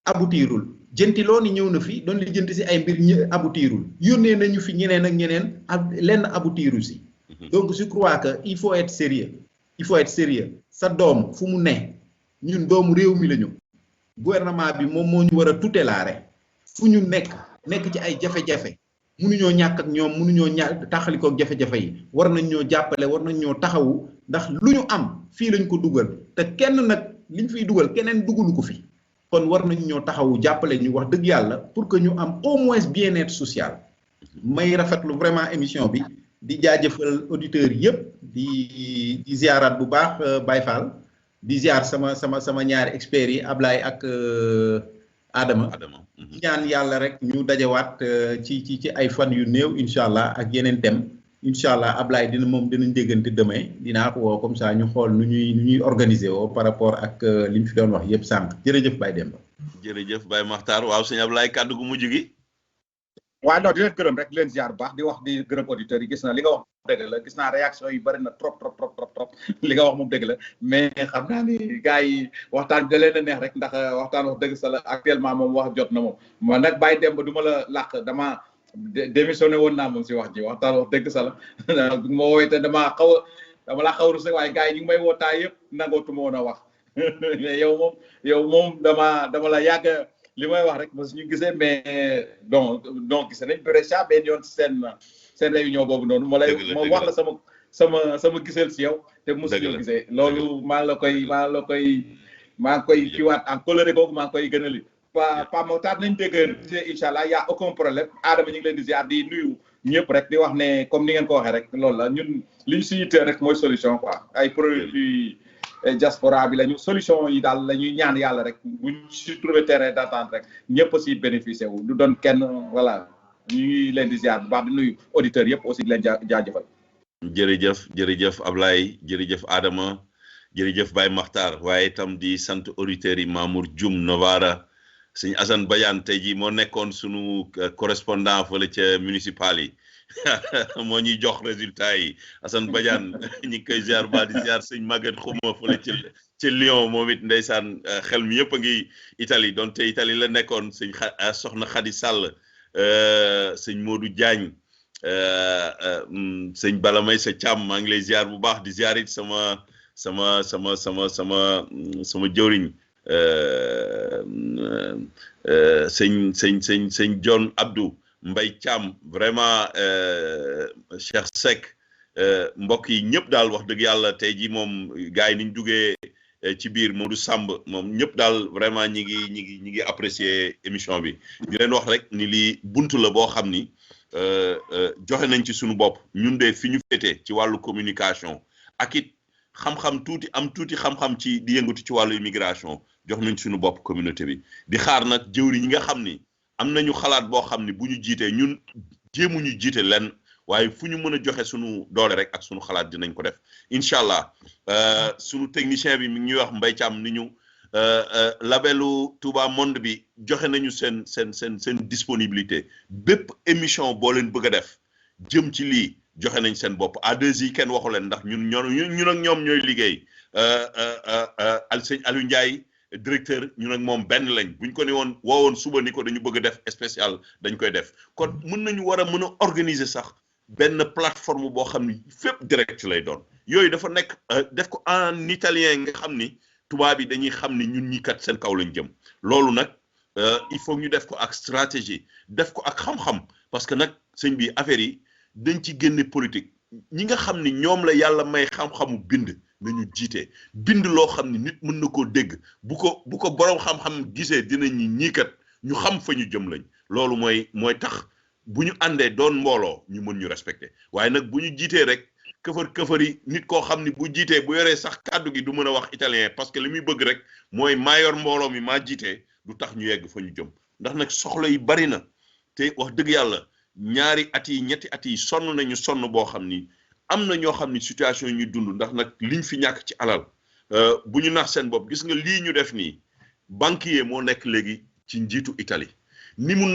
aboutirul Gentiloni ñëw na fi doon lijjanti si ay mbir aboutirul yónnee nañu fi ñeneen ak ñeneen lenn aboutiru si donc je crois que il faut être sérieux sa doom fu mu ne ñun doomu réew mi lañu gouvernement bi moom moo ñu war a tutélaare fu ñu nekk ci ay jafe-jafe mënuñoo ñàkk ak ñoom mënuñoo taxalikoo ak jafe-jafe yi war nañ ñoo jàppale war nañ ñoo taxawu ndax lu ñu am fii lañ ko dugal te kenn nag liñ fiy dugal keneen dugalu ko fi kon war nañu ñoo taxawu jàppale ñu wax dëgg yàlla pour que ñu am au moins bien-être social may rafetlu vraiment émission bi di jaajëfal auditeurs yëpp di ziaraat bu baax Baye Fall di ziar sama ñaari experts yi Ablaye ak Adama ñaan yàlla rek ñu dajewaat ci ay fan yu néew incha allah ak yeneen thème incha allah Ablaye dinañ déggante demain dinaa ko woo comme ça ñu xool nu ñuy organiser woo par rapport ak li ñu fi doon wax yëpp sànq jërëjëf Baye Demba. jërëjëf Baye Makhtar waaw sëñ Ablaye kàddu gu mujj gi. waaw non di leen gërëm rek di leen ziar bu baax di wax di gërëm auditeurs yi gis na li nga wax dëgg la gis naa réaction yi bari na trop li nga wax moom dëgg la mais xam naa ni gars yi waxtaan bi da leen a neex rek ndax waxtaan wax dëgg sa la actuellement moom wax jot na moom man nag Baye Demba du ma la làq dama démissionné woon naa moom si wax ji waxtaan wax dëgg sa la ma woowee te dama laa xaw a rus waaye gars yi ñu ngi may wootaa yëpp nangootuma woon a wax mais yow moom dama la yàgg li may wax rek mos ñu gisee mais donc gis nañ Brescia benn yoon seen réunion boobu noonu ma wax la sama giseel si yow te mos ñu gisee loolu maa ngi koy kiiwaat en coloré googu maa ngi koy gën a li pa Makhtar nañ dégg incha allah y a aucun problème Adama ñu ngi leen di ziar di nuyu ñëpp rek di wax ne comme ni ngeen ko waxee rek loolu la ñun li ñu si yittee rek mooy solution quoi ay produits diaspora bi lañu solution yi daal la ñuy ñaan yàlla rek buñ si trouver terrain d'entente rek ñëpp si bénéficier wu du doon kenn voilà ñu ngi leen di ziar bu baax di nuyu auditeurs yëpp aussi di leen jaajëfal. jërëjëf Ablaye jërëjëf Adama jërëjëf Baye Makhtar waaye itam di sant auditeurs yi Mamour Dioum Novara sëñ Assane Badiane tey jii moo nekkoon sunu correspondant fële ca municipal yi moo ñuy jox résultat yi Assane Badiane ñu ngi koy ziar ba di ziar sëñ Maguette Xuma fële ca Lyon moom it ndeysaan xel mi yëpp a ngi Italie donte Italie la nekkoon sëñ soxna Khady Sall sëñ Modou Diagne sëñ Balamay sa Thiam maa ngi lay ziar bu baax di ziar it sama jëwriñ sëñ John Abdou Mbaye Thiam vraiment Cheikh Seck mbokk yi ñëpp daal wax dëgg yàlla tey jii moom gars yi niñ duggee ci biir Modou Samb moom ñëpp daal vraiment ñi ngi apprécier émission bi di leen wax rek ni lii buntu la boo xam ni joxe nañ ci suñu bopp ñun de fi ñu féete ci wàllu communication ak it xam-xam tuuti xam-xam ci di yëngatu ci wàllu immigration jox nañ suñu bopp communauté bi di xaar nag jëwri ñi nga xam ni am nañu xalaat boo xam ni bu ñu jiitee ñun jéemuñu jiite lenn waaye fu ñu mën a joxe suñu doole rek ak suñu xalaat dinañ ko def incha allah suñu technicien bi mi ngi ñuy wax Mbaye Thiam ni ñu labelu Touba Monde bi joxe nañu seen disponibilité bépp émission boo leen bëgg a def jëm ci lii joxe nañ seen bopp A2I kenn waxu leen ndax ñun ak ñoom ñooy liggéey sëñ Aliou Ndiaye directeur ñun ak moom benn lañ buñ ko ni woowoon suba ni ko dañu bëgg a def spécial dañ koy def kon mën nañu war a mën a organiser sax benn plateforme boo xam ni fépp direct lay doon yooyu dafa nekk def ko en italien nga xam ni tubaab yi dañuy xam ni ñun ñi kat seen kaw lañ jëm loolu nag il faut ñu def ko ak stratégie def ko ak xam-xam parce que nag sëñ bi affaire yi dañ ci génne politique ñi nga xam ni ñoom la yàlla may xam-xamu bind nañu jiite bind loo xam ni nit mën na koo dégg bu ko borom xam-xam gisee dinañ ñii kat ñu xam fa ñu jëm lañ loolu mooy tax bu ñu àndee doon mbooloo ñu mën ñu respecté waaye nag bu ñu jiitee rek këfër yi nit koo xam ni bu jiitee bu yoree sax kàddu gi du mën a wax italien parce que li muy bëgg rek mooy maa yor mbooloo mi maa jiitee du tax ñu yegg fa ñu jëm ndax nag soxla yi bari na te wax dëgg yàlla ñaari at yi ñetti at yi sonn nañu sonn boo xam ni am na ñoo xam ni situation yi ñuy dund ndax nag liñ fi ñàkk ci alal bu ñu nax seen bopp gis nga lii ñu def nii banquier moo nekk léegi ci njiitu Italie ni mu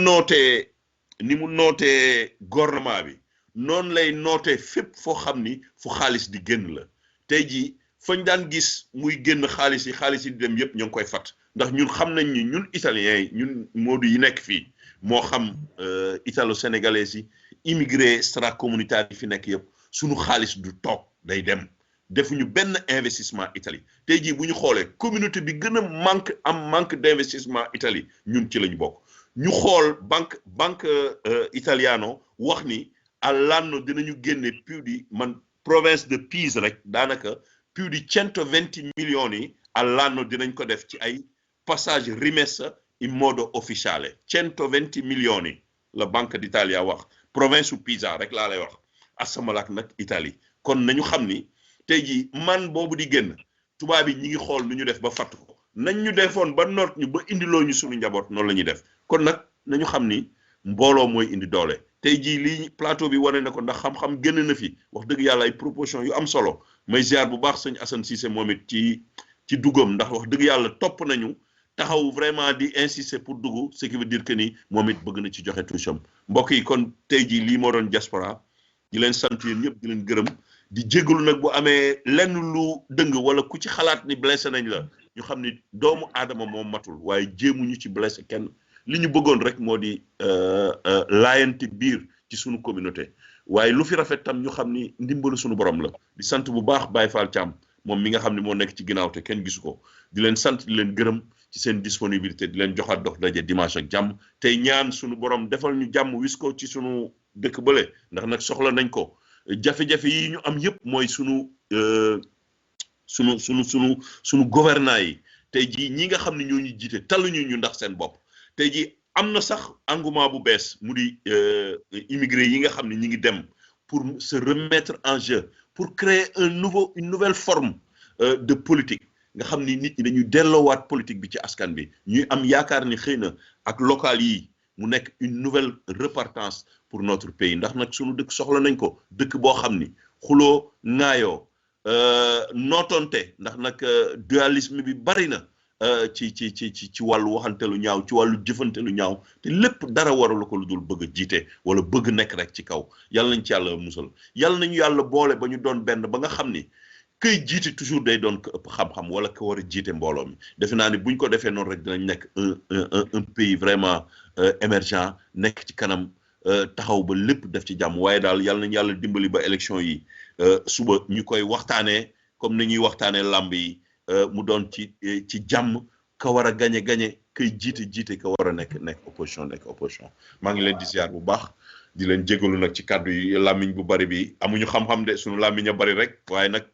nootee gouvernement bi noonu lay nootee fépp foo xam ni fu xaalis di génn la tey jii fañ daan gis muy génn xaalis yi di dem yëpp ñoo ngi koy fat ndax ñun xam nañ ni ñun italiens yi ñun moodu yi nekk fii moo xam italo-sénégalais yi immigré extra-communautaire yi fi nekk yëpp suñu xaalis du toog day dem defuñu benn investissement Italie tey jii bu ñu xoolee communauté bi gën a manque d'investissement Italie ñun ci lañu bokk ñu xool banque italiano wax ni all'anno dinañu génne più di province de Pise rek daanaka più di 120 milioni yi all'anno dinañ ko def ci ay passage rimessa in modo ufficiale 120 milioni la Banque d'Italia wax province su Pisa rek laa lay wax asamalaak nag Italie kon nañu xam ni tey jii boobu di génn tubaab yi ñi ngi xool nu ñu def ba fatt ko nañ ñu defoon ba noot ñu ba indiloo ñu suñu njaboot noonu la ñuy def kon nag nañu xam ni mbooloo mooy indi doole tey jii lii plateau bi wane na ko ndax xam-xam génn na fi wax dëgg yàlla ay proposition yu am solo may ziar bu baax sëñ Assane Cissé moom it ci dugam ndax wax dëgg yàlla topp nañu taxaw vraiment di insister pour dugg ce qui veut dire que ni moom it bëgg na ci joxe toucham mbokk yi kon tey jii lii moo doon diaspora di leen sant yéen ñëpp di leen gërëm di jégalu nag bu amee lenn lu dëng wala ku ci xalaat ni blessé nañ la ñu xam ni doomu aadama moom matul waaye jéemuñu ci blessé kenn li ñu bëggoon rek moo di laayante biir ci sunu communauté waaye lu fi rafet tam ñu xam ni ndimbalu sunu borom la di sant bu baax Baye Fall Thiam moom mi nga xam ne moo nekk ci ginnaaw te kenn gisu ko di leen sant di leen gërëm ci seen disponibilité di leen joxaat dox daje dimanche ak jàmm tey ñaan sunu borom defal ñu jàmm wis ko ci sunu dëkk bële ndax nag soxla nañ ko jafe-jafe yi ñu am yëpp mooy sunu gouvernants yi tey jii ñi nga xam ne ñoo ñu jiite taluñu ñu ndax seen bopp tey jii am na sax engouement bu bees mu di immigré yi nga xam ne ñi ngi dem pour se remettre en jeu pour créer une nouvelle forme de politique nga xam ni nit ñi dañuy delloowaat politique bi ci askan bi ñuy am yaakaar ni xëy na ak local yi mu nekk une nouvelle repartance pour notre pays ndax nag sunu dëkk soxla nañ ko dëkk boo xam ni xuloo ŋaayoo nootonte ndax nag dualisme bi bari na ci wàllu waxante lu ñaaw ci wàllu jëfante lu ñaaw te lépp dara waralu ko lu dul bëgg a jiite wala bëgg nekk rek ci kaw yàlla nañ ci yàlla musal yàlla nañu yàlla boole ba ñu doon benn ba nga xam ni këy jiite toujours day doon ko ëpp xam-xam wala ko war a jiite mbooloo mi defe naa ni buñ ko defee noonu rek dinañ nekk un pays vraiment émergent nekk ci kanam taxaw ba lépp def ci jàmm waaye daal yàlla nañu yàlla dimbali ba élection yi suba ñu koy waxtaanee comme ni ñuy waxtaanee làmb yi mu doon ci jàmm ka war a gañe kay jiite ka war a nekk opposition maa ngi leen di ziar bu baax di leen jégalu nag ci kàddu yi làmmiñ bu bari bi amuñu xam-xam de sunu làmmiñ a bari rek waaye nag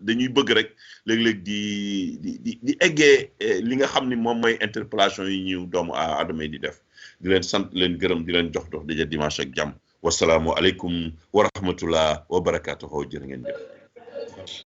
dañuy bëgg rek léeg-léeg di eggee li nga xam ni moom mooy interpellation yi ñu doomu aadama yi di def di leen sant leen gërëm di leen jox dox daje dimanche ak jàmm wasalaamu aleykum wa rahmatullah wa barakatuhu jërë ngeen jëf